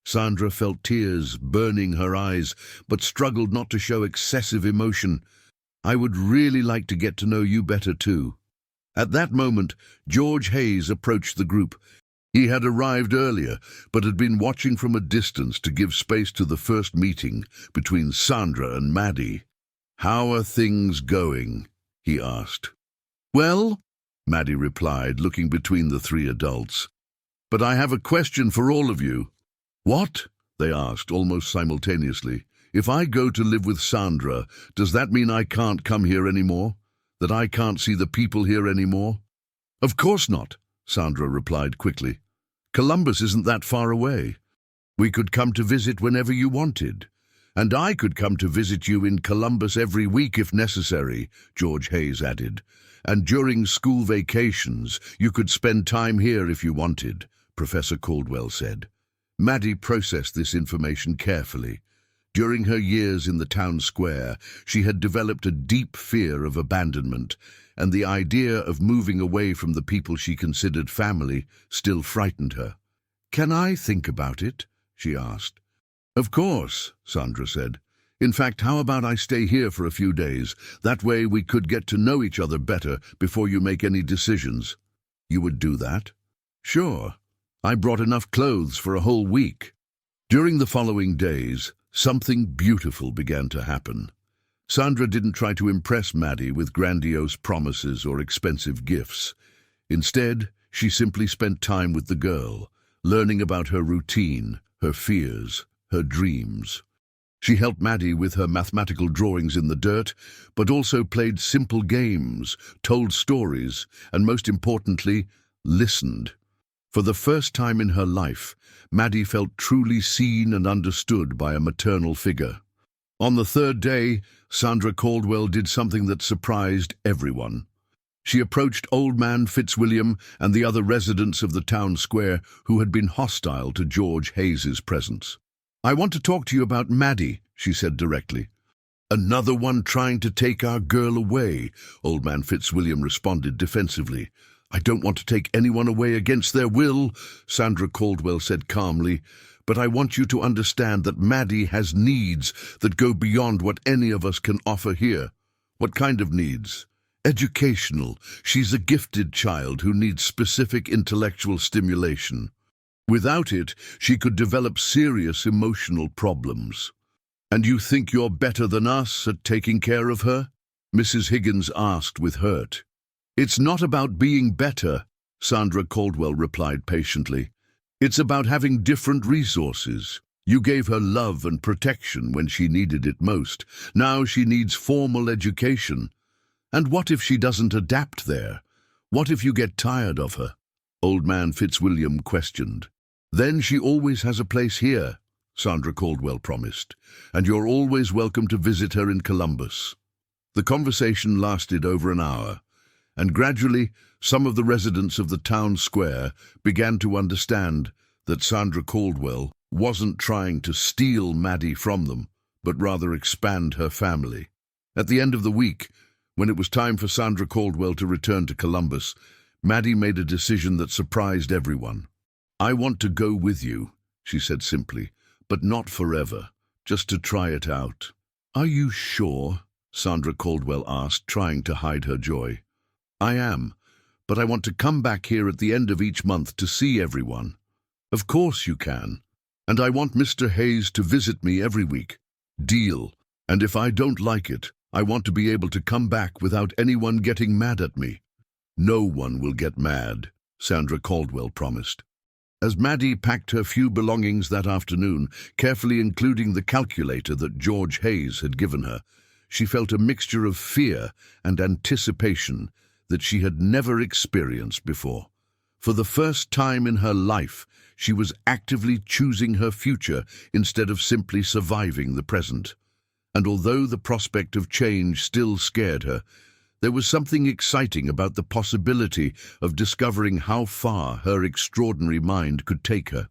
Sandra felt tears burning her eyes, but struggled not to show excessive emotion. "I would really like to get to know you better too." At that moment, George Hayes approached the group. He had arrived earlier, but had been watching from a distance to give space to the first meeting between Sandra and Maddie. "How are things going?" he asked. "Well," Maddie replied, looking between the 3 adults. "But I have a question for all of you." "What?" they asked, almost simultaneously. "If I go to live with Sandra, does that mean I can't come here anymore? That I can't see the people here anymore?" "Of course not," Sandra replied quickly. "Columbus isn't that far away. We could come to visit whenever you wanted. And I could come to visit you in Columbus every week if necessary," George Hayes added. "And during school vacations, you could spend time here if you wanted," Professor Caldwell said. Maddie processed this information carefully. During her years in the town square, she had developed a deep fear of abandonment, and the idea of moving away from the people she considered family still frightened her. "Can I think about it?" she asked. "Of course," Sandra said. "In fact, how about I stay here for a few days? That way we could get to know each other better before you make any decisions." "You would do that?" "Sure. I brought enough clothes for a whole week." During the following days, something beautiful began to happen. Sandra didn't try to impress Maddie with grandiose promises or expensive gifts. Instead, she simply spent time with the girl, learning about her routine, her fears, her dreams. She helped Maddie with her mathematical drawings in the dirt, but also played simple games, told stories, and most importantly, listened. For the first time in her life, Maddie felt truly seen and understood by a maternal figure. On the third day, Sandra Caldwell did something that surprised everyone. She approached Old Man Fitzwilliam and the other residents of the town square who had been hostile to George Hayes's presence. "I want to talk to you about Maddie," she said directly. "Another one trying to take our girl away," Old Man Fitzwilliam responded defensively. "I don't want to take anyone away against their will," Sandra Caldwell said calmly, "but I want you to understand that Maddie has needs that go beyond what any of us can offer here." "What kind of needs?" "Educational. She's a gifted child who needs specific intellectual stimulation. Without it, she could develop serious emotional problems." "And you think you're better than us at taking care of her?" Mrs. Higgins asked with hurt. "It's not about being better," Sandra Caldwell replied patiently. "It's about having different resources. You gave her love and protection when she needed it most. Now she needs formal education. And what if she doesn't adapt there? What if you get tired of her?" Old Man Fitzwilliam questioned. "Then she always has a place here," Sandra Caldwell promised, "and you're always welcome to visit her in Columbus." The conversation lasted over an hour, and gradually some of the residents of the town square began to understand that Sandra Caldwell wasn't trying to steal Maddie from them, but rather expand her family. At the end of the week, when it was time for Sandra Caldwell to return to Columbus, Maddie made a decision that surprised everyone. "I want to go with you," she said simply, "but not forever, just to try it out." "Are you sure?" Sandra Caldwell asked, trying to hide her joy. "I am, but I want to come back here at the end of each month to see everyone." "Of course you can. And I want Mr. Hayes to visit me every week." "Deal. And if I don't like it, I want to be able to come back without anyone getting mad at me." "No one will get mad," Sandra Caldwell promised. As Maddie packed her few belongings that afternoon, carefully including the calculator that George Hayes had given her, she felt a mixture of fear and anticipation that she had never experienced before. For the first time in her life, she was actively choosing her future instead of simply surviving the present. And although the prospect of change still scared her, there was something exciting about the possibility of discovering how far her extraordinary mind could take her.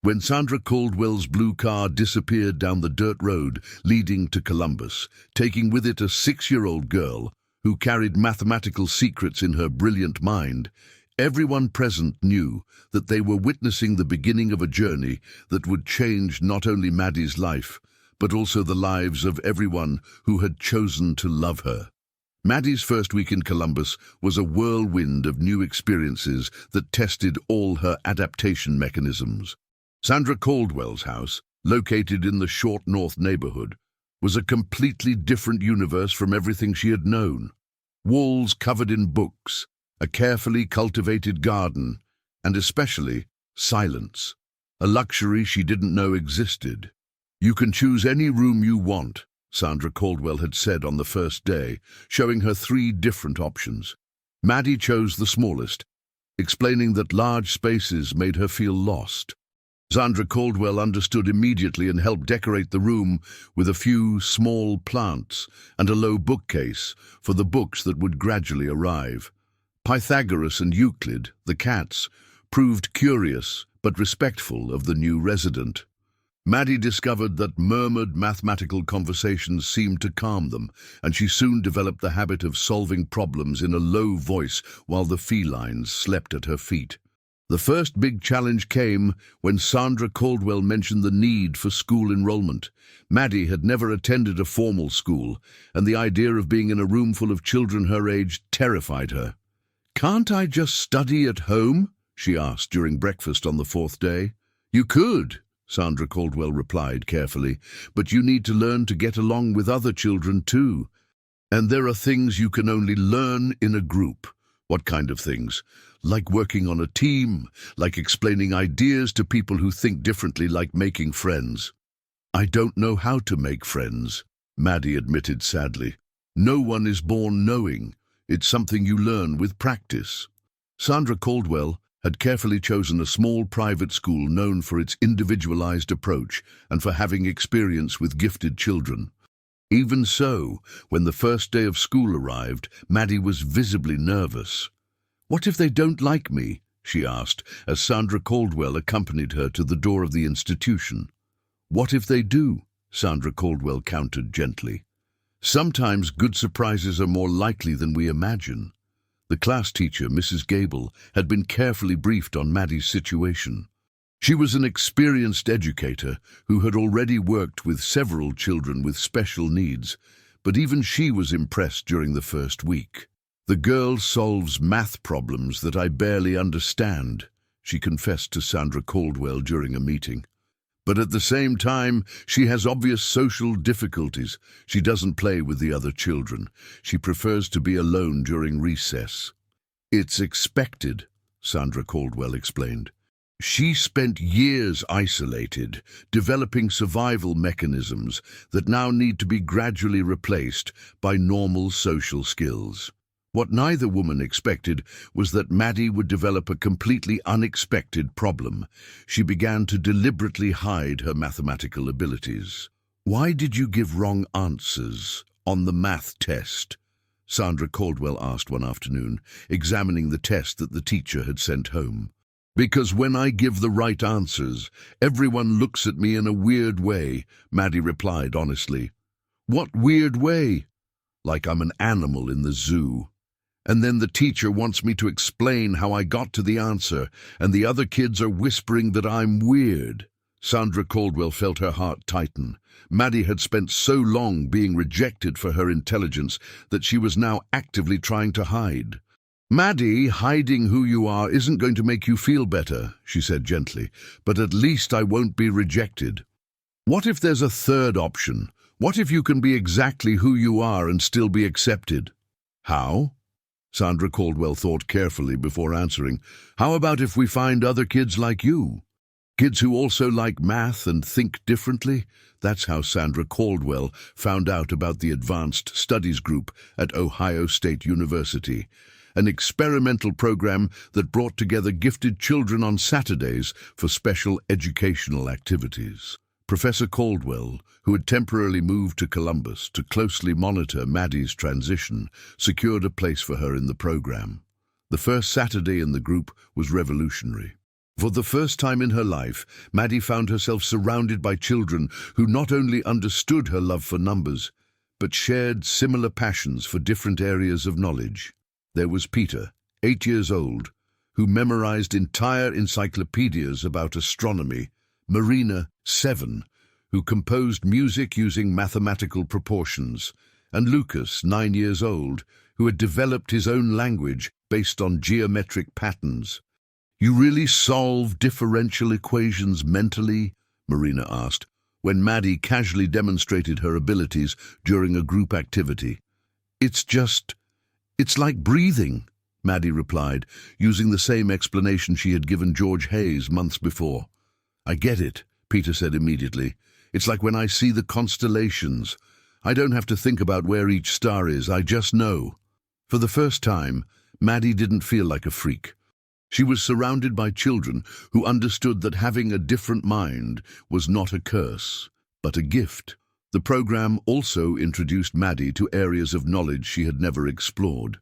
When Sandra Caldwell's blue car disappeared down the dirt road leading to Columbus, taking with it a 6-year-old girl who carried mathematical secrets in her brilliant mind, everyone present knew that they were witnessing the beginning of a journey that would change not only Maddie's life, but also the lives of everyone who had chosen to love her. Maddie's first week in Columbus was a whirlwind of new experiences that tested all her adaptation mechanisms. Sandra Caldwell's house, located in the Short North neighborhood, was a completely different universe from everything she had known. Walls covered in books, a carefully cultivated garden, and especially silence, a luxury she didn't know existed. "You can choose any room you want," Sandra Caldwell had said on the first day, showing her 3 different options. Maddie chose the smallest, explaining that large spaces made her feel lost. Sandra Caldwell understood immediately and helped decorate the room with a few small plants and a low bookcase for the books that would gradually arrive. Pythagoras and Euclid, the cats, proved curious but respectful of the new resident. Maddie discovered that murmured mathematical conversations seemed to calm them, and she soon developed the habit of solving problems in a low voice while the felines slept at her feet. The first big challenge came when Sandra Caldwell mentioned the need for school enrollment. Maddie had never attended a formal school, and the idea of being in a room full of children her age terrified her. "Can't I just study at home?" she asked during breakfast on the fourth day. "You could," Sandra Caldwell replied carefully, "but you need to learn to get along with other children too. And there are things you can only learn in a group." "What kind of things?" "Like working on a team, like explaining ideas to people who think differently, like making friends." "I don't know how to make friends," Maddie admitted sadly. "No one is born knowing. It's something you learn with practice." Sandra Caldwell had carefully chosen a small private school known for its individualized approach and for having experience with gifted children. Even so, when the first day of school arrived, Maddie was visibly nervous. "What if they don't like me?" she asked, as Sandra Caldwell accompanied her to the door of the institution. "What if they do?" Sandra Caldwell countered gently. "Sometimes good surprises are more likely than we imagine." The class teacher, Mrs. Gable, had been carefully briefed on Maddie's situation. She was an experienced educator who had already worked with several children with special needs, but even she was impressed during the first week. "The girl solves math problems that I barely understand," she confessed to Sandra Caldwell during a meeting. "But at the same time, she has obvious social difficulties. She doesn't play with the other children. She prefers to be alone during recess." "It's expected," Sandra Caldwell explained. "She spent years isolated, developing survival mechanisms that now need to be gradually replaced by normal social skills." What neither woman expected was that Maddie would develop a completely unexpected problem. She began to deliberately hide her mathematical abilities. "Why did you give wrong answers on the math test?" Sandra Caldwell asked one afternoon, examining the test that the teacher had sent home. "Because when I give the right answers, everyone looks at me in a weird way," Maddie replied honestly. "What weird way?" "Like I'm an animal in the zoo. And then the teacher wants me to explain how I got to the answer, and the other kids are whispering that I'm weird." Sandra Caldwell felt her heart tighten. Maddie had spent so long being rejected for her intelligence that she was now actively trying to hide. "Maddie, hiding who you are isn't going to make you feel better," she said gently, "but at least I won't be rejected." "What if there's a third option? What if you can be exactly who you are and still be accepted?" "How?" Sandra Caldwell thought carefully before answering. "How about if we find other kids like you? Kids who also like math and think differently?" That's how Sandra Caldwell found out about the Advanced Studies Group at Ohio State University, an experimental program that brought together gifted children on Saturdays for special educational activities. Professor Caldwell, who had temporarily moved to Columbus to closely monitor Maddie's transition, secured a place for her in the program. The first Saturday in the group was revolutionary. For the first time in her life, Maddie found herself surrounded by children who not only understood her love for numbers, but shared similar passions for different areas of knowledge. There was Peter, 8 years old, who memorized entire encyclopedias about astronomy, Marina, 7, who composed music using mathematical proportions, and Lucas, 9 years old, who had developed his own language based on geometric patterns. "You really solve differential equations mentally?" Marina asked, when Maddie casually demonstrated her abilities during a group activity. It's like breathing," Maddie replied, using the same explanation she had given George Hayes months before. "I get it," Peter said immediately. "It's like when I see the constellations. I don't have to think about where each star is, I just know." For the first time, Maddie didn't feel like a freak. She was surrounded by children who understood that having a different mind was not a curse, but a gift. The program also introduced Maddie to areas of knowledge she had never explored.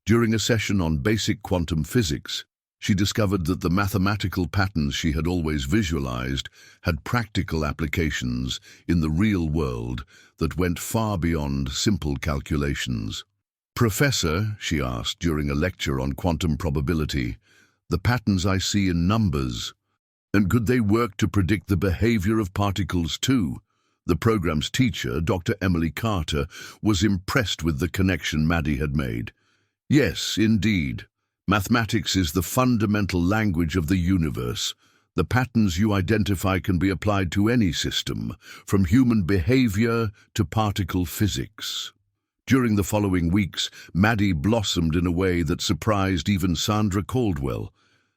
During a session on basic quantum physics, She discovered that the mathematical patterns she had always visualized had practical applications in the real world that went far beyond simple calculations. "Professor," she asked during a lecture on quantum probability, "the patterns I see in numbers, and could they work to predict the behavior of particles too?" The program's teacher, Dr. Emily Carter, was impressed with the connection Maddie had made. "Yes, indeed. Mathematics is the fundamental language of the universe. The patterns you identify can be applied to any system, from human behavior to particle physics." During the following weeks, Maddie blossomed in a way that surprised even Sandra Caldwell.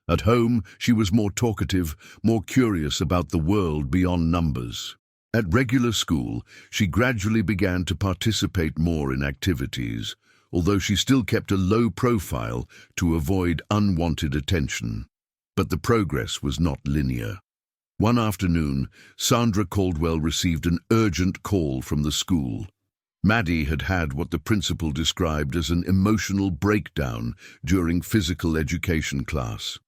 At home, she was more talkative, more curious about the world beyond numbers. At regular school, she gradually began to participate more in activities, although she still kept a low profile to avoid unwanted attention. But the progress was not linear. One afternoon, Sandra Caldwell received an urgent call from the school. Maddie had had what the principal described as an emotional breakdown during physical education class.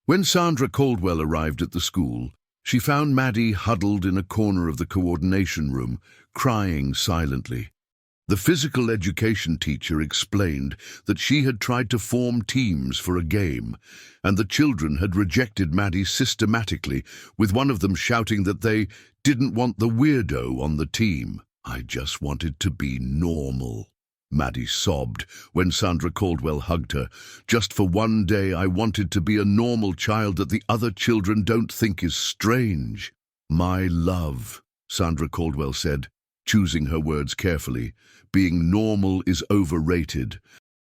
When Sandra Caldwell arrived at the school, she found Maddie huddled in a corner of the coordination room, crying silently. The physical education teacher explained that she had tried to form teams for a game, and the children had rejected Maddie systematically, with one of them shouting that they didn't want the weirdo on the team. "I just wanted to be normal," Maddie sobbed when Sandra Caldwell hugged her. "Just for one day I wanted to be a normal child that the other children don't think is strange." "My love," Sandra Caldwell said, choosing her words carefully, "being normal is overrated.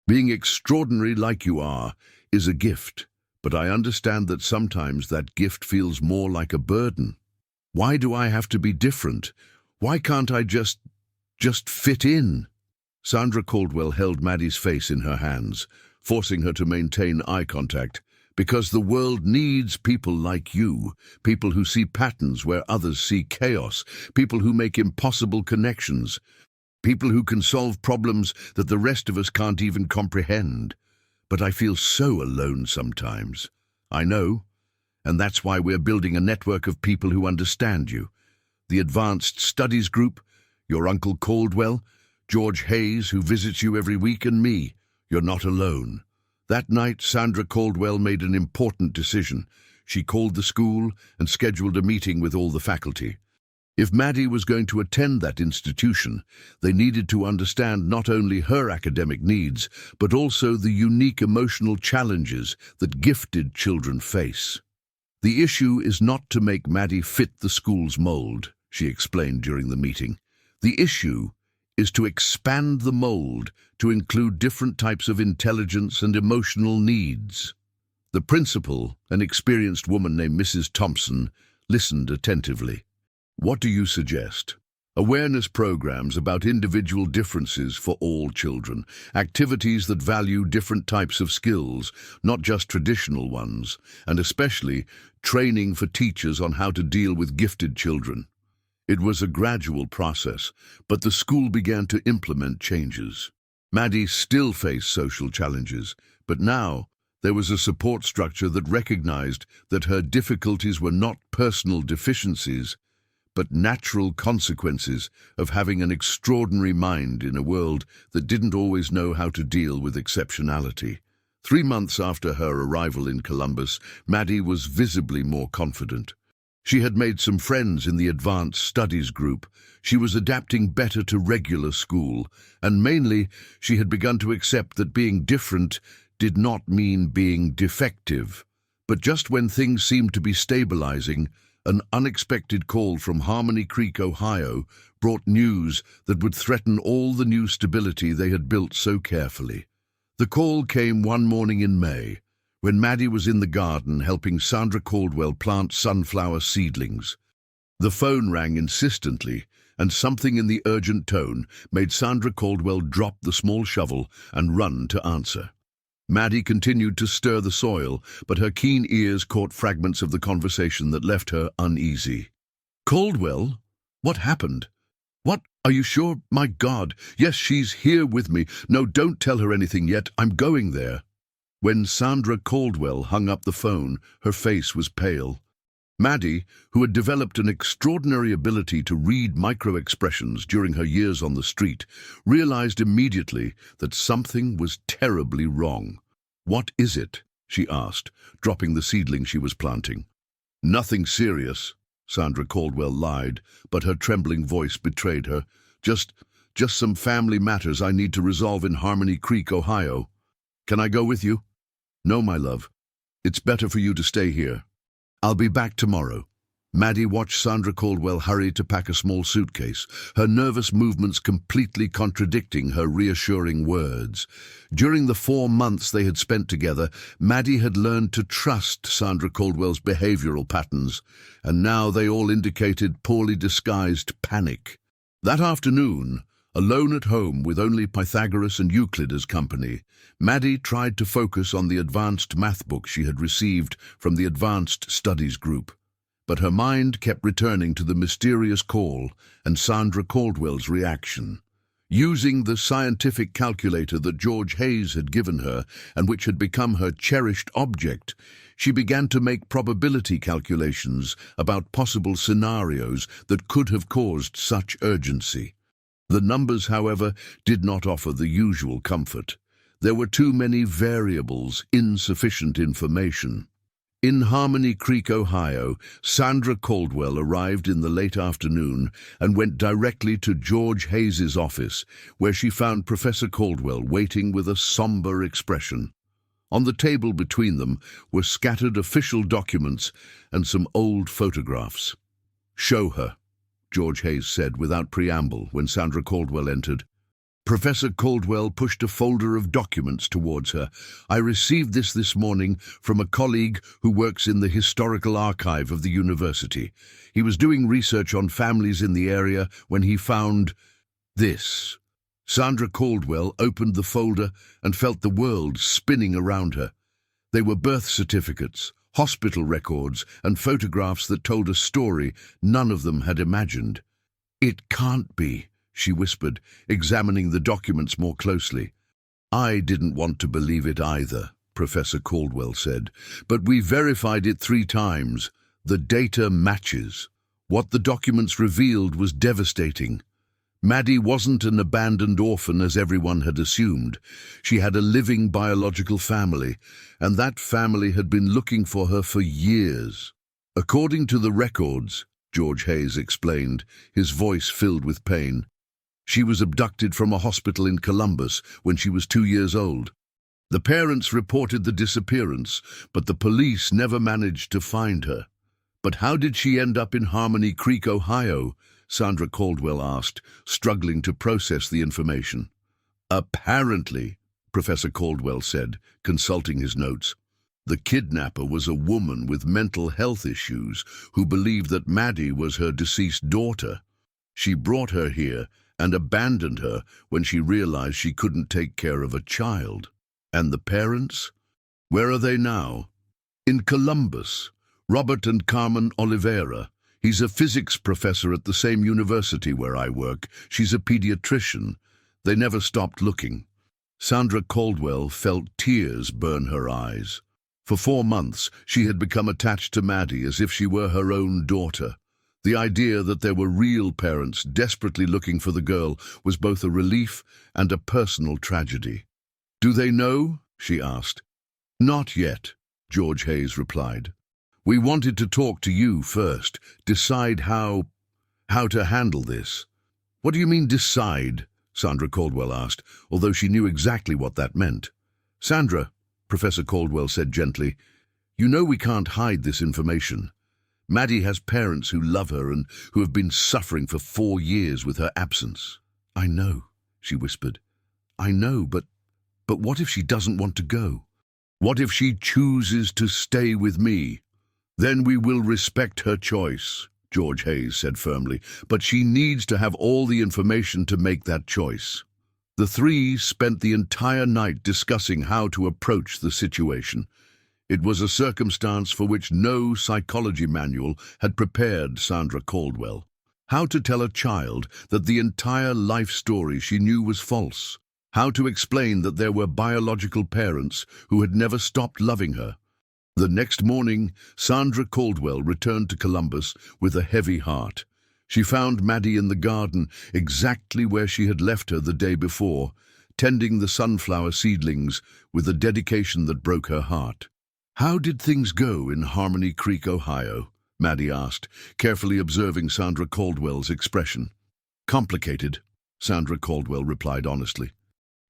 Being extraordinary like you are is a gift, but I understand that sometimes that gift feels more like a burden. Why do I have to be different? Why can't I just fit in?" Sandra Caldwell held Maddie's face in her hands, forcing her to maintain eye contact. "Because the world needs people like you, people who see patterns where others see chaos, people who make impossible connections, people who can solve problems that the rest of us can't even comprehend. But I feel so alone sometimes." "I know, and that's why we're building a network of people who understand you. The Advanced Studies Group, your Uncle Caldwell, George Hayes, who visits you every week, and me. You're not alone." That night, Sandra Caldwell made an important decision. She called the school and scheduled a meeting with all the faculty. If Maddie was going to attend that institution, they needed to understand not only her academic needs, but also the unique emotional challenges that gifted children face. "The issue is not to make Maddie fit the school's mold," she explained during the meeting. "The issue is to expand the mold to include different types of intelligence and emotional needs." The principal, an experienced woman named Mrs. Thompson, listened attentively. "What do you suggest?" "Awareness programs about individual differences for all children, activities that value different types of skills, not just traditional ones, and especially training for teachers on how to deal with gifted children." It was a gradual process, but the school began to implement changes. Maddie still faced social challenges, but now there was a support structure that recognized that her difficulties were not personal deficiencies, but natural consequences of having an extraordinary mind in a world that didn't always know how to deal with exceptionality. 3 months after her arrival in Columbus, Maddie was visibly more confident. She had made some friends in the Advanced Studies Group. She was adapting better to regular school, and mainly she had begun to accept that being different did not mean being defective. But just when things seemed to be stabilizing, an unexpected call from Harmony Creek, Ohio, brought news that would threaten all the new stability they had built so carefully. The call came one morning in May, when Maddie was in the garden helping Sandra Caldwell plant sunflower seedlings. The phone rang insistently, and something in the urgent tone made Sandra Caldwell drop the small shovel and run to answer. Maddie continued to stir the soil, but her keen ears caught fragments of the conversation that left her uneasy. "Caldwell? What happened? What? Are you sure? My God, yes, she's here with me. No, don't tell her anything yet. I'm going there." When Sandra Caldwell hung up the phone, her face was pale. Maddie, who had developed an extraordinary ability to read micro-expressions during her years on the street, realized immediately that something was terribly wrong. "What is it?" she asked, dropping the seedling she was planting. "Nothing serious," Sandra Caldwell lied, but her trembling voice betrayed her. Just some family matters I need to resolve in Harmony Creek, Ohio. Can I go with you?" "No, my love. It's better for you to stay here. I'll be back tomorrow." Maddie watched Sandra Caldwell hurry to pack a small suitcase, her nervous movements completely contradicting her reassuring words. During the 4 months they had spent together, Maddie had learned to trust Sandra Caldwell's behavioral patterns, and now they all indicated poorly disguised panic. That afternoon, alone at home with only Pythagoras and Euclid as company, Maddie tried to focus on the advanced math book she had received from the Advanced Studies group. But her mind kept returning to the mysterious call and Sandra Caldwell's reaction. Using the scientific calculator that George Hayes had given her and which had become her cherished object, she began to make probability calculations about possible scenarios that could have caused such urgency. The numbers, however, did not offer the usual comfort. There were too many variables, insufficient information. In Harmony Creek, Ohio, Sandra Caldwell arrived in the late afternoon and went directly to George Hayes's office, where she found Professor Caldwell waiting with a somber expression. On the table between them were scattered official documents and some old photographs. "Show her," George Hayes said without preamble when Sandra Caldwell entered. Professor Caldwell pushed a folder of documents towards her. "I received this morning from a colleague who works in the historical archive of the university. He was doing research on families in the area when he found this." Sandra Caldwell opened the folder and felt the world spinning around her. They were birth certificates, hospital records, and photographs that told a story none of them had imagined. "It can't be," she whispered, examining the documents more closely. "I didn't want to believe it either," Professor Caldwell said, "but we verified it 3 times. The data matches. What the documents revealed was devastating. Maddie wasn't an abandoned orphan as everyone had assumed. She had a living biological family, and that family had been looking for her for years. According to the records," George Hayes explained, his voice filled with pain, "she was abducted from a hospital in Columbus when she was 2 years old. The parents reported the disappearance, but the police never managed to find her." "But how did she end up in Harmony Creek, Ohio?" Sandra Caldwell asked, struggling to process the information. "Apparently," Professor Caldwell said, consulting his notes, "the kidnapper was a woman with mental health issues who believed that Maddie was her deceased daughter. She brought her here and abandoned her when she realized she couldn't take care of a child. And the parents? Where are they now?" "In Columbus. Robert and Carmen Oliveira. He's a physics professor at the same university where I work. She's a pediatrician. They never stopped looking." Sandra Caldwell felt tears burn her eyes. For 4 months, she had become attached to Maddie as if she were her own daughter. The idea that there were real parents desperately looking for the girl was both a relief and a personal tragedy. "Do they know?" she asked. "Not yet," George Hayes replied. "We wanted to talk to you first, decide how to handle this." "What do you mean, decide?" Sandra Caldwell asked, although she knew exactly what that meant. "Sandra," Professor Caldwell said gently, "you know we can't hide this information. Maddie has parents who love her and who have been suffering for 4 years with her absence." "I know," she whispered. "I know, but what if she doesn't want to go? What if she chooses to stay with me? Then we will respect her choice," George Hayes said firmly, "but she needs to have all the information to make that choice." The 3 spent the entire night discussing how to approach the situation. It was a circumstance for which no psychology manual had prepared Sandra Caldwell. How to tell a child that the entire life story she knew was false? How to explain that there were biological parents who had never stopped loving her. The next morning, Sandra Caldwell returned to Columbus with a heavy heart. She found Maddie in the garden, exactly where she had left her the day before, tending the sunflower seedlings with a dedication that broke her heart. "How did things go in Harmony Creek, Ohio?" Maddie asked, carefully observing Sandra Caldwell's expression. "Complicated," Sandra Caldwell replied honestly.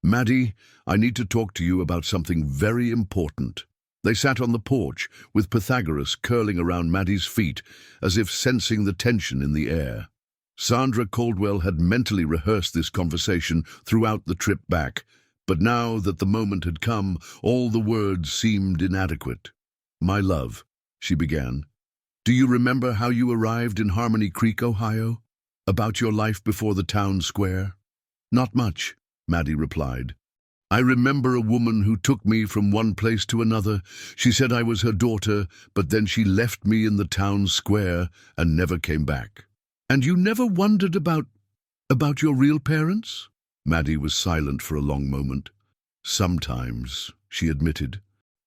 "Maddie, I need to talk to you about something very important." They sat on the porch, with Pythagoras curling around Maddie's feet, as if sensing the tension in the air. Sandra Caldwell had mentally rehearsed this conversation throughout the trip back, but now that the moment had come, all the words seemed inadequate. "My love," she began, "do you remember how you arrived in Harmony Creek, Ohio? About your life before the town square?" "Not much," Maddie replied. "I remember a woman who took me from one place to another. She said I was her daughter, but then she left me in the town square and never came back." "And you never wondered about your real parents?" Maddie was silent for a long moment. "Sometimes," she admitted.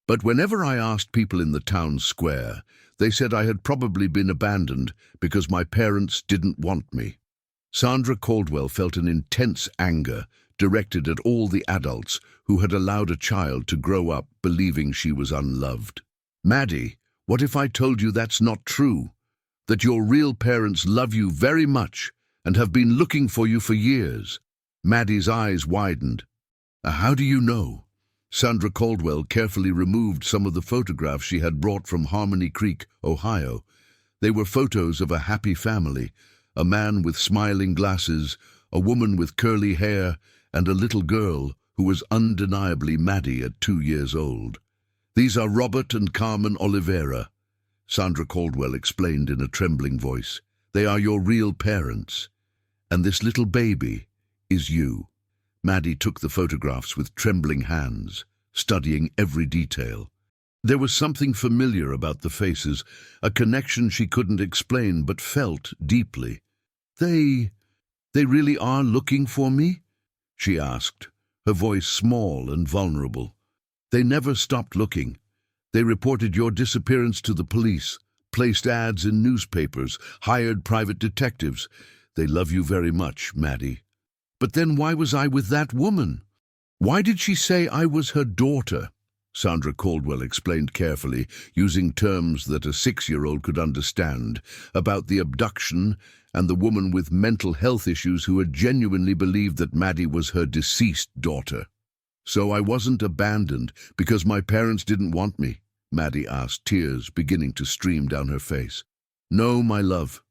"But whenever I asked people in the town square, they said I had probably been abandoned because my parents didn't want me." Sandra Caldwell felt an intense anger directed at all the adults who had allowed a child to grow up believing she was unloved. "Maddie, what if I told you that's not true? That your real parents love you very much and have been looking for you for years?" Maddie's eyes widened. "How do you know?" Sandra Caldwell carefully removed some of the photographs she had brought from Harmony Creek, Ohio. They were photos of a happy family, a man with smiling glasses, a woman with curly hair, and a little girl who was undeniably Maddie at 2 years old. "These are Robert and Carmen Oliveira," Sandra Caldwell explained in a trembling voice. "They are your real parents. And this little baby is you." Maddie took the photographs with trembling hands, studying every detail. There was something familiar about the faces, a connection she couldn't explain but felt deeply. They really are looking for me?" she asked, her voice small and vulnerable. "They never stopped looking. They reported your disappearance to the police, placed ads in newspapers, hired private detectives. They love you very much, Maddie." "But then why was I with that woman? Why did she say I was her daughter?" Sandra Caldwell explained carefully, using terms that a 6-year-old could understand, about the abduction and the woman with mental health issues who had genuinely believed that Maddie was her deceased daughter. "So I wasn't abandoned because my parents didn't want me?" Maddie asked, tears beginning to stream down her face. "No, my love.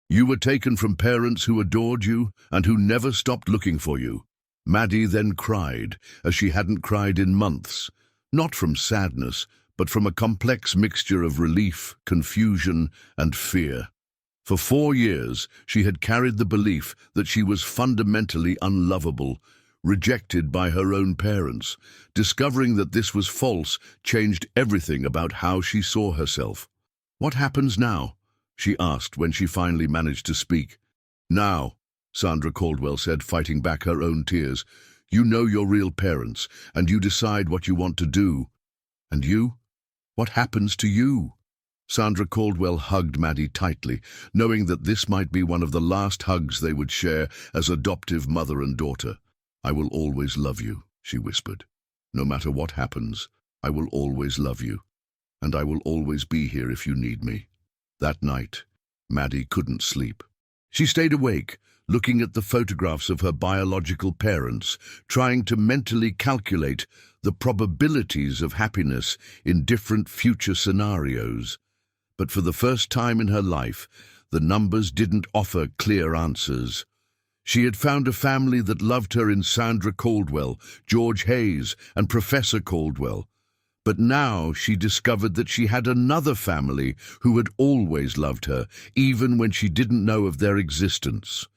You were taken from parents who adored you and who never stopped looking for you." Maddie then cried, as she hadn't cried in months, not from sadness, but from a complex mixture of relief, confusion, and fear. For 4 years, she had carried the belief that she was fundamentally unlovable, rejected by her own parents. Discovering that this was false changed everything about how she saw herself. "What happens now?" she asked when she finally managed to speak. "Now," Sandra Caldwell said, fighting back her own tears, "you know your real parents, and you decide what you want to do. And you? What happens to you?" Sandra Caldwell hugged Maddie tightly, knowing that this might be one of the last hugs they would share as adoptive mother and daughter. "I will always love you," she whispered. "No matter what happens, I will always love you. And I will always be here if you need me." That night, Maddie couldn't sleep. She stayed awake, looking at the photographs of her biological parents, trying to mentally calculate the probabilities of happiness in different future scenarios. But for the first time in her life, the numbers didn't offer clear answers. She had found a family that loved her in Sandra Caldwell, George Hayes, and Professor Caldwell. But now she discovered that she had another family who had always loved her, even when she didn't know of their existence.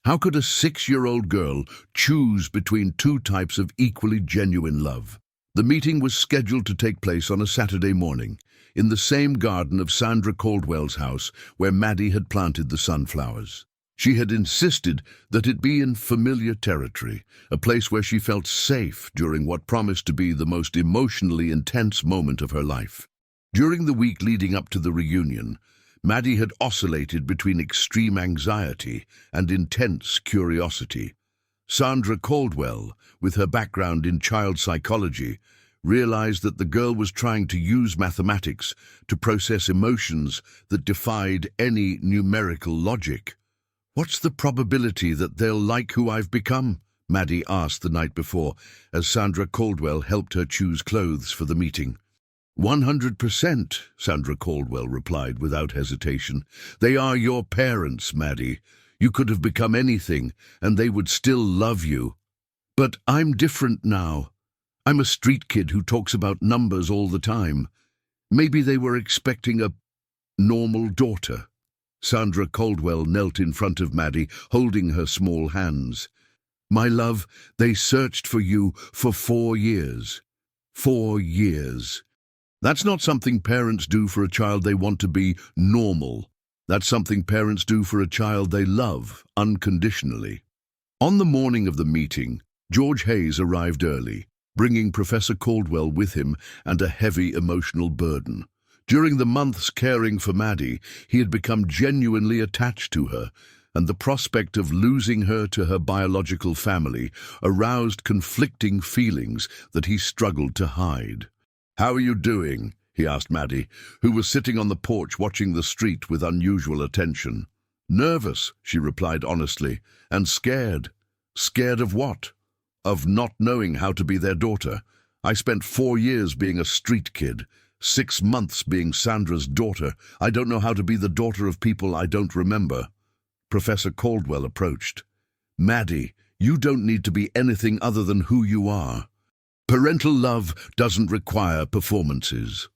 How could a 6-year-old girl choose between two types of equally genuine love? The meeting was scheduled to take place on a Saturday morning, in the same garden of Sandra Caldwell's house where Maddie had planted the sunflowers. She had insisted that it be in familiar territory, a place where she felt safe during what promised to be the most emotionally intense moment of her life. During the week leading up to the reunion, Maddie had oscillated between extreme anxiety and intense curiosity. Sandra Caldwell, with her background in child psychology, realized that the girl was trying to use mathematics to process emotions that defied any numerical logic. "What's the probability that they'll like who I've become?" Maddie asked the night before, as Sandra Caldwell helped her choose clothes for the meeting. 100%, Sandra Caldwell replied without hesitation. "They are your parents, Maddie. You could have become anything, and they would still love you. But I'm different now. I'm a street kid who talks about numbers all the time. Maybe they were expecting a normal daughter." Sandra Caldwell knelt in front of Maddie, holding her small hands. "My love, they searched for you for 4 years. 4 years. That's not something parents do for a child they want to be normal. That's something parents do for a child they love unconditionally." On the morning of the meeting, George Hayes arrived early, bringing Professor Caldwell with him and a heavy emotional burden. During the months caring for Maddie, he had become genuinely attached to her, and the prospect of losing her to her biological family aroused conflicting feelings that he struggled to hide. "How are you doing?" he asked Maddie, who was sitting on the porch watching the street with unusual attention. "Nervous," she replied honestly, "and scared." "Scared of what?" "Of not knowing how to be their daughter. I spent 4 years being a street kid. 6 months being Sandra's daughter. I don't know how to be the daughter of people I don't remember." Professor Caldwell approached. "Maddie, you don't need to be anything other than who you are. Parental love doesn't require performances."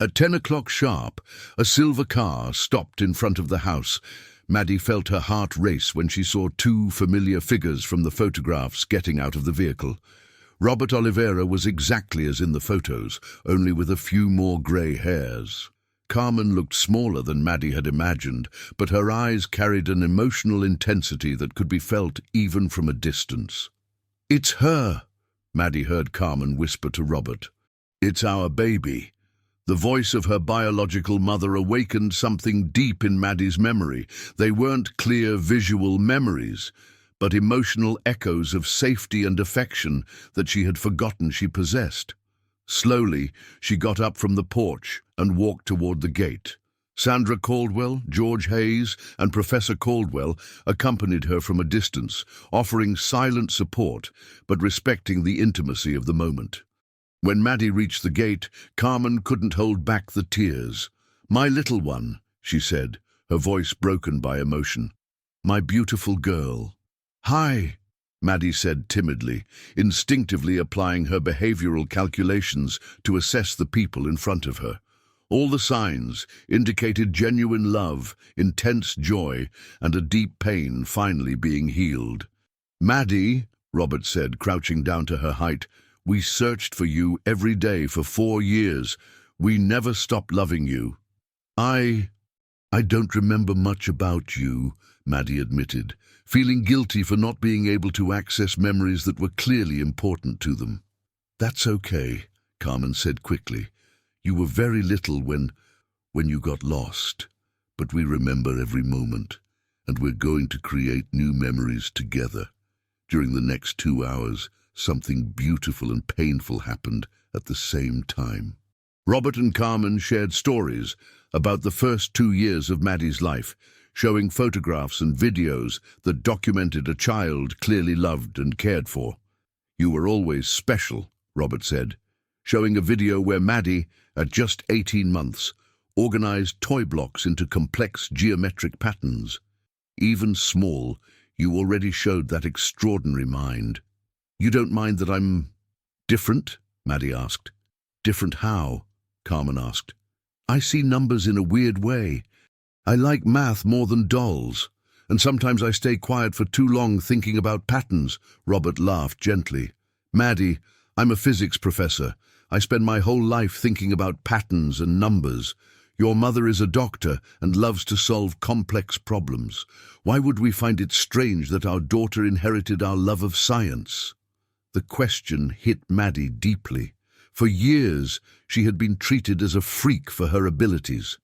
At 10 o'clock sharp, a silver car stopped in front of the house. Maddie felt her heart race when she saw 2 familiar figures from the photographs getting out of the vehicle. Robert Oliveira was exactly as in the photos, only with a few more grey hairs. Carmen looked smaller than Maddie had imagined, but her eyes carried an emotional intensity that could be felt even from a distance. "It's her," Maddie heard Carmen whisper to Robert. "It's our baby." The voice of her biological mother awakened something deep in Maddie's memory. They weren't clear visual memories, but emotional echoes of safety and affection that she had forgotten she possessed. Slowly, she got up from the porch and walked toward the gate. Sandra Caldwell, George Hayes, and Professor Caldwell accompanied her from a distance, offering silent support but respecting the intimacy of the moment. When Maddie reached the gate, Carmen couldn't hold back the tears. "My little one," she said, her voice broken by emotion. "My beautiful girl." "Hi," Maddie said timidly, instinctively applying her behavioral calculations to assess the people in front of her. All the signs indicated genuine love, intense joy, and a deep pain finally being healed. "Maddie," Robert said, crouching down to her height, "we searched for you every day for 4 years. We never stopped loving you." I don't remember much about you," Maddie admitted, feeling guilty for not being able to access memories that were clearly important to them. "That's okay," Carmen said quickly. "You were very little when you got lost, but we remember every moment, and we're going to create new memories together. During the next 2 hours, something beautiful and painful happened at the same time." Robert and Carmen shared stories about the first 2 years of Maddie's life, showing photographs and videos that documented a child clearly loved and cared for. "You were always special," Robert said, showing a video where Maddie, at just 18 months, organized toy blocks into complex geometric patterns. "Even small, you already showed that extraordinary mind." "You don't mind that I'm different?" Maddie asked. "Different how?" Carmen asked. "I see numbers in a weird way. I like math more than dolls, and sometimes I stay quiet for too long thinking about patterns." Robert laughed gently. "Maddie, I'm a physics professor. I spend my whole life thinking about patterns and numbers. Your mother is a doctor and loves to solve complex problems. Why would we find it strange that our daughter inherited our love of science? The question hit Maddie deeply. For years, she had been treated as a freak for her abilities.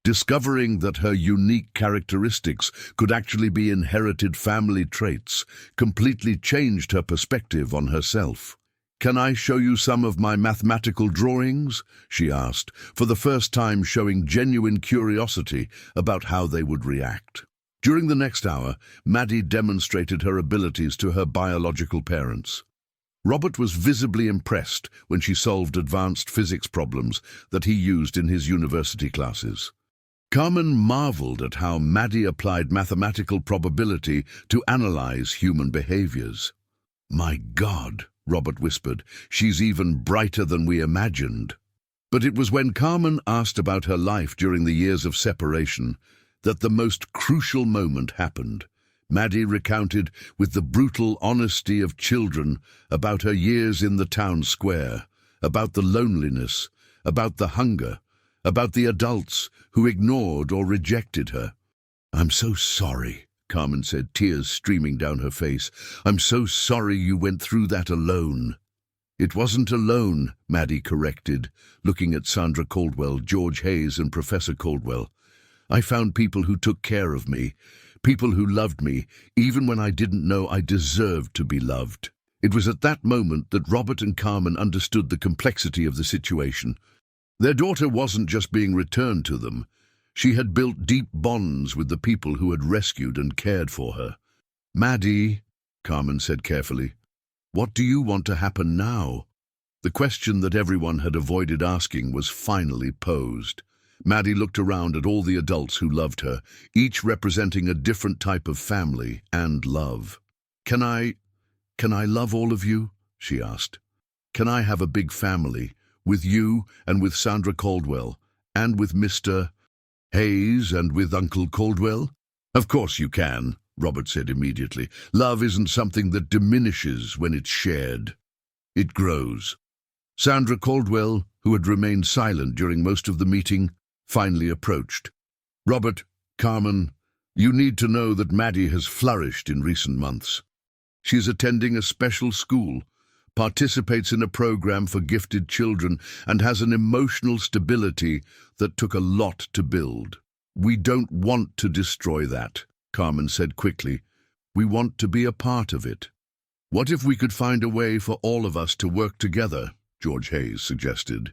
Discovering that her unique characteristics could actually be inherited family traits completely changed her perspective on herself. "Can I show you some of my mathematical drawings?" she asked, for the first time showing genuine curiosity about how they would react. During the next hour, Maddie demonstrated her abilities to her biological parents. Robert was visibly impressed when she solved advanced physics problems that he used in his university classes. Carmen marveled at how Maddie applied mathematical probability to analyze human behaviors. "My God," Robert whispered, "she's even brighter than we imagined." But it was when Carmen asked about her life during the years of separation that the most crucial moment happened. Maddie recounted with the brutal honesty of children about her years in the town square, about the loneliness, about the hunger, about the adults who ignored or rejected her. "I'm so sorry," Carmen said, tears streaming down her face. "I'm so sorry you went through that alone." "It wasn't alone," Maddie corrected, looking at Sandra Caldwell, George Hayes, and Professor Caldwell. "I found people who took care of me, people who loved me, even when I didn't know I deserved to be loved." It was at that moment that Robert and Carmen understood the complexity of the situation. Their daughter wasn't just being returned to them. She had built deep bonds with the people who had rescued and cared for her. "Maddie," Carmen said carefully, "what do you want to happen now?" The question that everyone had avoided asking was finally posed. Maddie looked around at all the adults who loved her, each representing a different type of family and love. Can I love all of you?" she asked. "Can I have a big family, with you and with Sandra Caldwell, and with Mr. Hayes and with Uncle Caldwell?" "Of course you can," Robert said immediately. "Love isn't something that diminishes when it's shared. It grows." Sandra Caldwell, who had remained silent during most of the meeting, finally approached. "Robert, Carmen, you need to know that Maddie has flourished in recent months. She's attending a special school, participates in a program for gifted children, and has an emotional stability that took a lot to build. We don't want to destroy that," Carmen said quickly. "We want to be a part of it." "What if we could find a way for all of us to work together?" George Hayes suggested.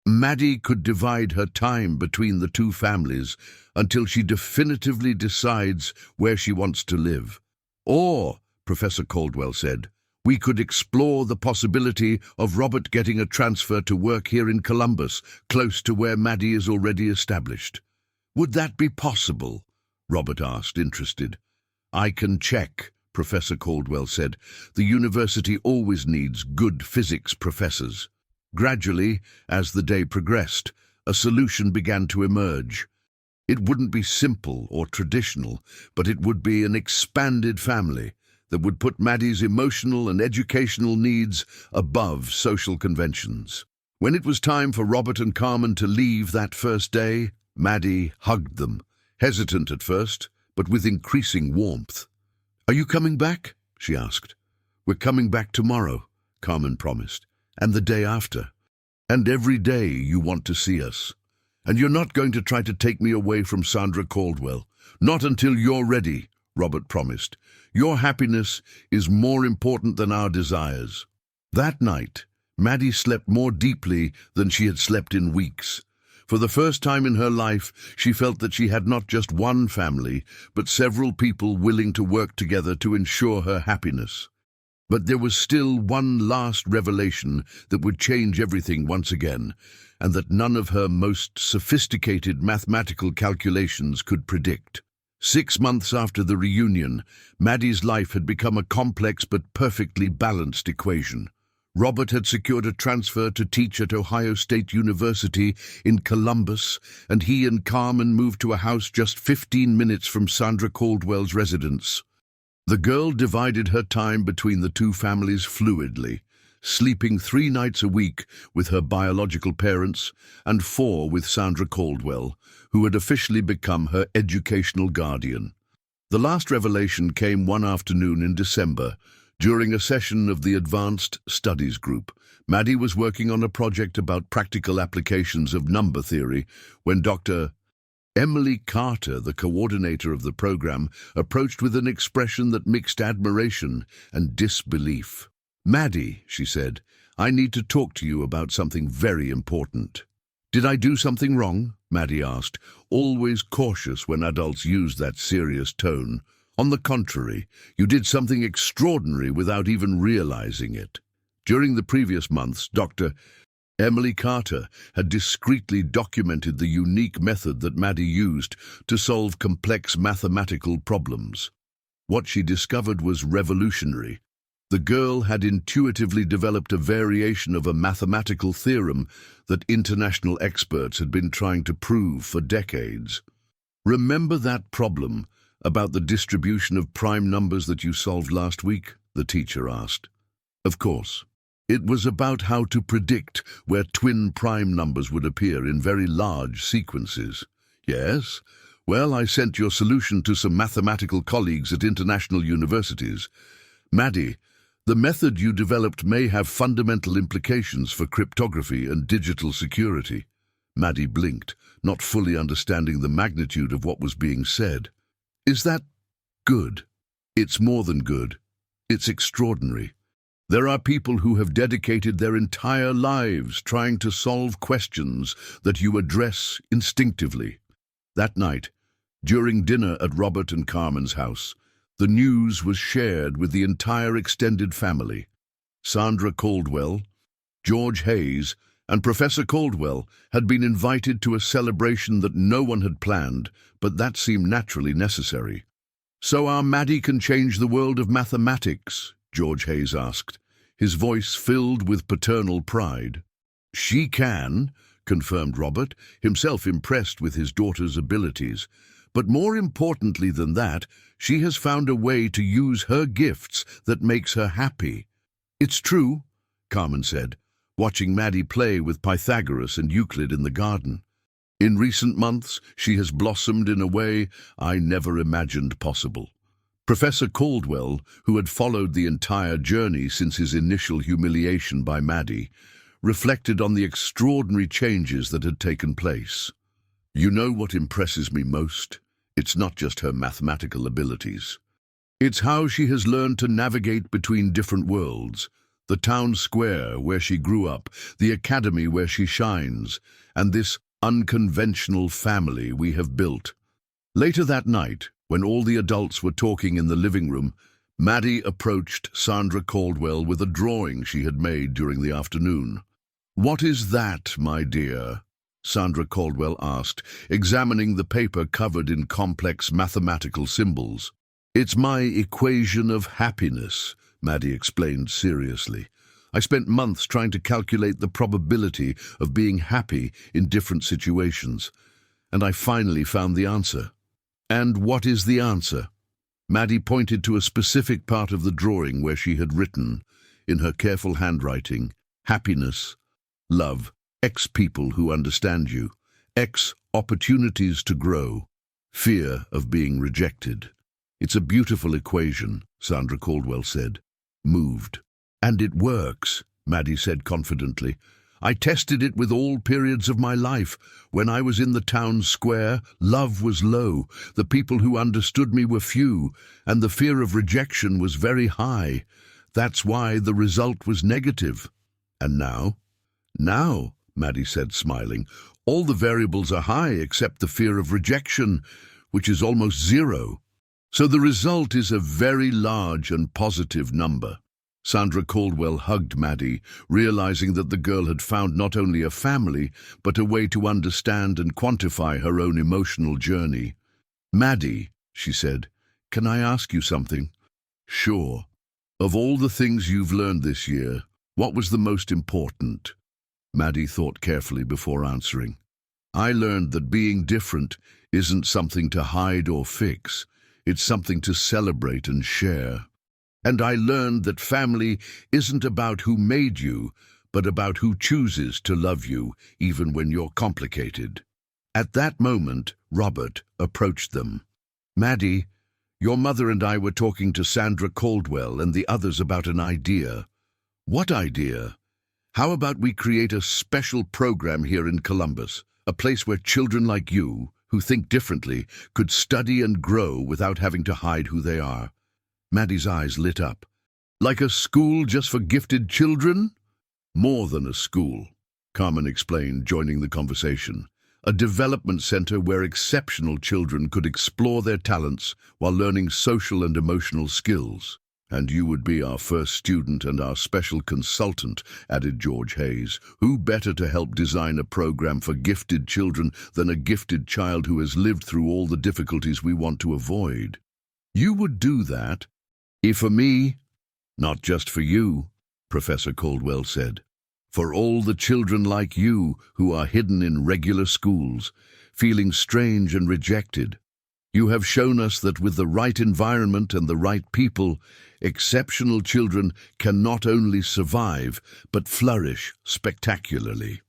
"Maddie could divide her time between the two families until she definitively decides where she wants to live. Or," Professor Caldwell said, "we could explore the possibility of Robert getting a transfer to work here in Columbus, close to where Maddie is already established." "Would that be possible?" Robert asked, interested. "I can check," Professor Caldwell said. "The university always needs good physics professors." Gradually, as the day progressed, a solution began to emerge. It wouldn't be simple or traditional, but it would be an expanded family that would put Maddie's emotional and educational needs above social conventions. When it was time for Robert and Carmen to leave that first day, Maddie hugged them, hesitant at first, but with increasing warmth. "Are you coming back?" she asked. "We're coming back tomorrow," Carmen promised, "and the day after. And every day you want to see us. And you're not going to try to take me away from Sandra Caldwell. Not until you're ready," Robert promised. "Your happiness is more important than our desires." That night, Maddie slept more deeply than she had slept in weeks. For the first time in her life, she felt that she had not just one family, but several people willing to work together to ensure her happiness. But there was still one last revelation that would change everything once again, and that none of her most sophisticated mathematical calculations could predict. 6 months after the reunion, Maddie's life had become a complex but perfectly balanced equation. Robert had secured a transfer to teach at Ohio State University in Columbus, and he and Carmen moved to a house just 15 minutes from Sandra Caldwell's residence. The girl divided her time between the two families fluidly, sleeping 3 nights a week with her biological parents and 4 with Sandra Caldwell, who had officially become her educational guardian. The last revelation came one afternoon in December, during a session of the Advanced Studies Group. Maddie was working on a project about practical applications of number theory when Dr. Emily Carter, the coordinator of the program, approached with an expression that mixed admiration and disbelief. "Maddie," she said, "I need to talk to you about something very important." "Did I do something wrong?" Maddie asked, always cautious when adults used that serious tone. "On the contrary, you did something extraordinary without even realizing it." During the previous months, Dr. Emily Carter had discreetly documented the unique method that Maddie used to solve complex mathematical problems. What she discovered was revolutionary. The girl had intuitively developed a variation of a mathematical theorem that international experts had been trying to prove for decades. "Remember that problem about the distribution of prime numbers that you solved last week?" the teacher asked. "Of course. It was about how to predict where twin prime numbers would appear in very large sequences." "Yes? Well, I sent your solution to some mathematical colleagues at international universities. Maddie, the method you developed may have fundamental implications for cryptography and digital security." Maddie blinked, not fully understanding the magnitude of what was being said. "Is that good?" "It's more than good. It's extraordinary. There are people who have dedicated their entire lives trying to solve questions that you address instinctively." That night, during dinner at Robert and Carmen's house, the news was shared with the entire extended family. Sandra Caldwell, George Hayes, and Professor Caldwell had been invited to a celebration that no one had planned, but that seemed naturally necessary. "So our Maddie can change the world of mathematics?" George Hayes asked, his voice filled with paternal pride. "She can," confirmed Robert, himself impressed with his daughter's abilities. "But more importantly than that, she has found a way to use her gifts that makes her happy." "It's true," Carmen said, watching Maddie play with Pythagoras and Euclid in the garden. "In recent months, she has blossomed in a way I never imagined possible." Professor Caldwell, who had followed the entire journey since his initial humiliation by Maddie, reflected on the extraordinary changes that had taken place. "You know what impresses me most? It's not just her mathematical abilities. It's how she has learned to navigate between different worlds. The town square where she grew up, the academy where she shines, and this unconventional family we have built." Later that night, when all the adults were talking in the living room, Maddie approached Sandra Caldwell with a drawing she had made during the afternoon. "What is that, my dear?" Sandra Caldwell asked, examining the paper covered in complex mathematical symbols. "It's my equation of happiness," Maddie explained seriously. "I spent months trying to calculate the probability of being happy in different situations, and I finally found the answer." "And what is the answer?" Maddie pointed to a specific part of the drawing where she had written, in her careful handwriting, "Happiness, love, X people who understand you, X opportunities to grow, fear of being rejected." "It's a beautiful equation," Sandra Caldwell said, moved. "And it works," Maddie said confidently. "I tested it with all periods of my life. When I was in the town square, love was low, the people who understood me were few, and the fear of rejection was very high. That's why the result was negative." "And now?" "Now," Maddie said, smiling, "all the variables are high except the fear of rejection, which is almost zero. So the result is a very large and positive number." Sandra Caldwell hugged Maddie, realizing that the girl had found not only a family, but a way to understand and quantify her own emotional journey. "Maddie," she said, "can I ask you something?" "Sure. Of all the things you've learned this year, what was the most important?" Maddie thought carefully before answering. "I learned that being different isn't something to hide or fix. It's something to celebrate and share." And I learned that family isn't about who made you, but about who chooses to love you, even when you're complicated. At that moment, Robert approached them. Maddie, your mother and I were talking to Sandra Caldwell and the others about an idea. What idea? How about we create a special program here in Columbus, a place where children like you, who think differently, could study and grow without having to hide who they are? Maddie's eyes lit up. Like a school just for gifted children? More than a school, Carmen explained, joining the conversation. A development center where exceptional children could explore their talents while learning social and emotional skills. And you would be our first student and our special consultant, added George Hayes. Who better to help design a program for gifted children than a gifted child who has lived through all the difficulties we want to avoid? You would do that? For me? Not just for you, Professor Caldwell said. For all the children like you who are hidden in regular schools, feeling strange and rejected. You have shown us that with the right environment and the right people, exceptional children can not only survive, but flourish spectacularly.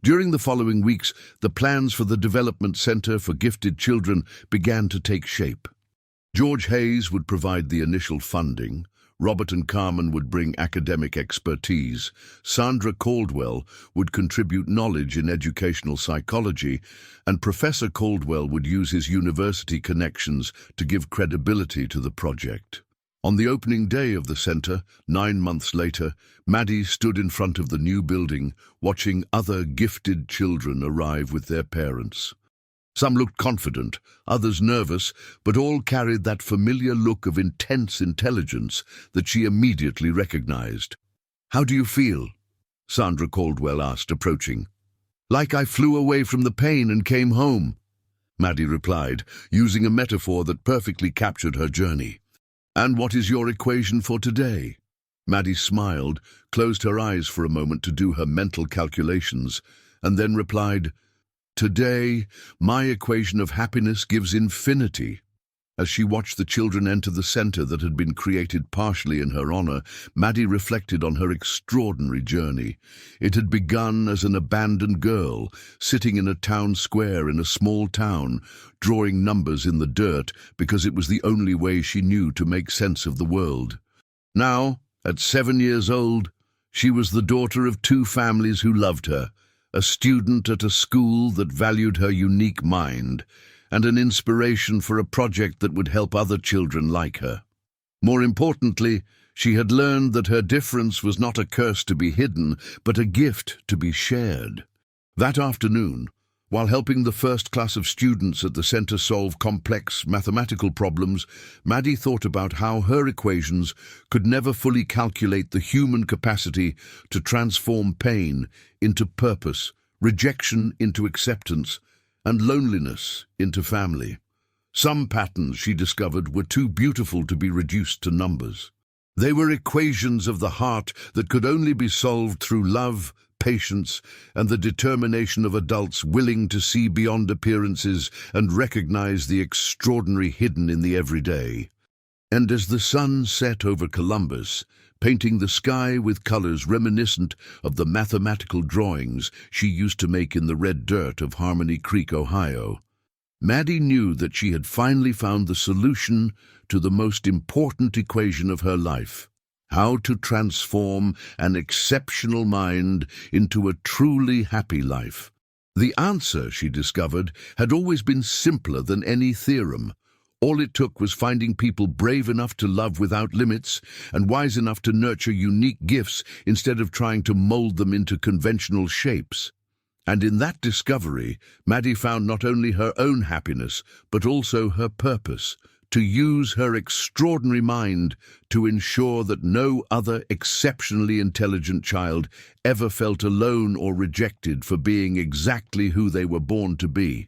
During the following weeks, the plans for the Development Center for Gifted Children began to take shape. George Hayes would provide the initial funding, Robert and Carmen would bring academic expertise, Sandra Caldwell would contribute knowledge in educational psychology, and Professor Caldwell would use his university connections to give credibility to the project. On the opening day of the center, 9 months later, Maddie stood in front of the new building, watching other gifted children arrive with their parents. Some looked confident, others nervous, but all carried that familiar look of intense intelligence that she immediately recognized. "How do you feel?" Sandra Caldwell asked, approaching. "Like I flew away from the pain and came home," Maddie replied, using a metaphor that perfectly captured her journey. "And what is your equation for today?" Maddie smiled, closed her eyes for a moment to do her mental calculations, and then replied, "Today, my equation of happiness gives infinity." As she watched the children enter the center that had been created partially in her honor, Maddie reflected on her extraordinary journey. It had begun as an abandoned girl, sitting in a town square in a small town, drawing numbers in the dirt because it was the only way she knew to make sense of the world. Now, at 7 years old, she was the daughter of 2 families who loved her, a student at a school that valued her unique mind, and an inspiration for a project that would help other children like her. More importantly, she had learned that her difference was not a curse to be hidden, but a gift to be shared. That afternoon, while helping the first class of students at the center solve complex mathematical problems, Maddie thought about how her equations could never fully calculate the human capacity to transform pain into purpose, rejection into acceptance, and loneliness into family. Some patterns, she discovered, were too beautiful to be reduced to numbers. They were equations of the heart that could only be solved through love, patience, and the determination of adults willing to see beyond appearances and recognize the extraordinary hidden in the everyday. And as the sun set over Columbus, painting the sky with colors reminiscent of the mathematical drawings she used to make in the red dirt of Harmony Creek, Ohio, Maddie knew that she had finally found the solution to the most important equation of her life: how to transform an exceptional mind into a truly happy life. The answer, she discovered, had always been simpler than any theorem. All it took was finding people brave enough to love without limits and wise enough to nurture unique gifts instead of trying to mold them into conventional shapes. And in that discovery, Maddie found not only her own happiness, but also her purpose: to use her extraordinary mind to ensure that no other exceptionally intelligent child ever felt alone or rejected for being exactly who they were born to be.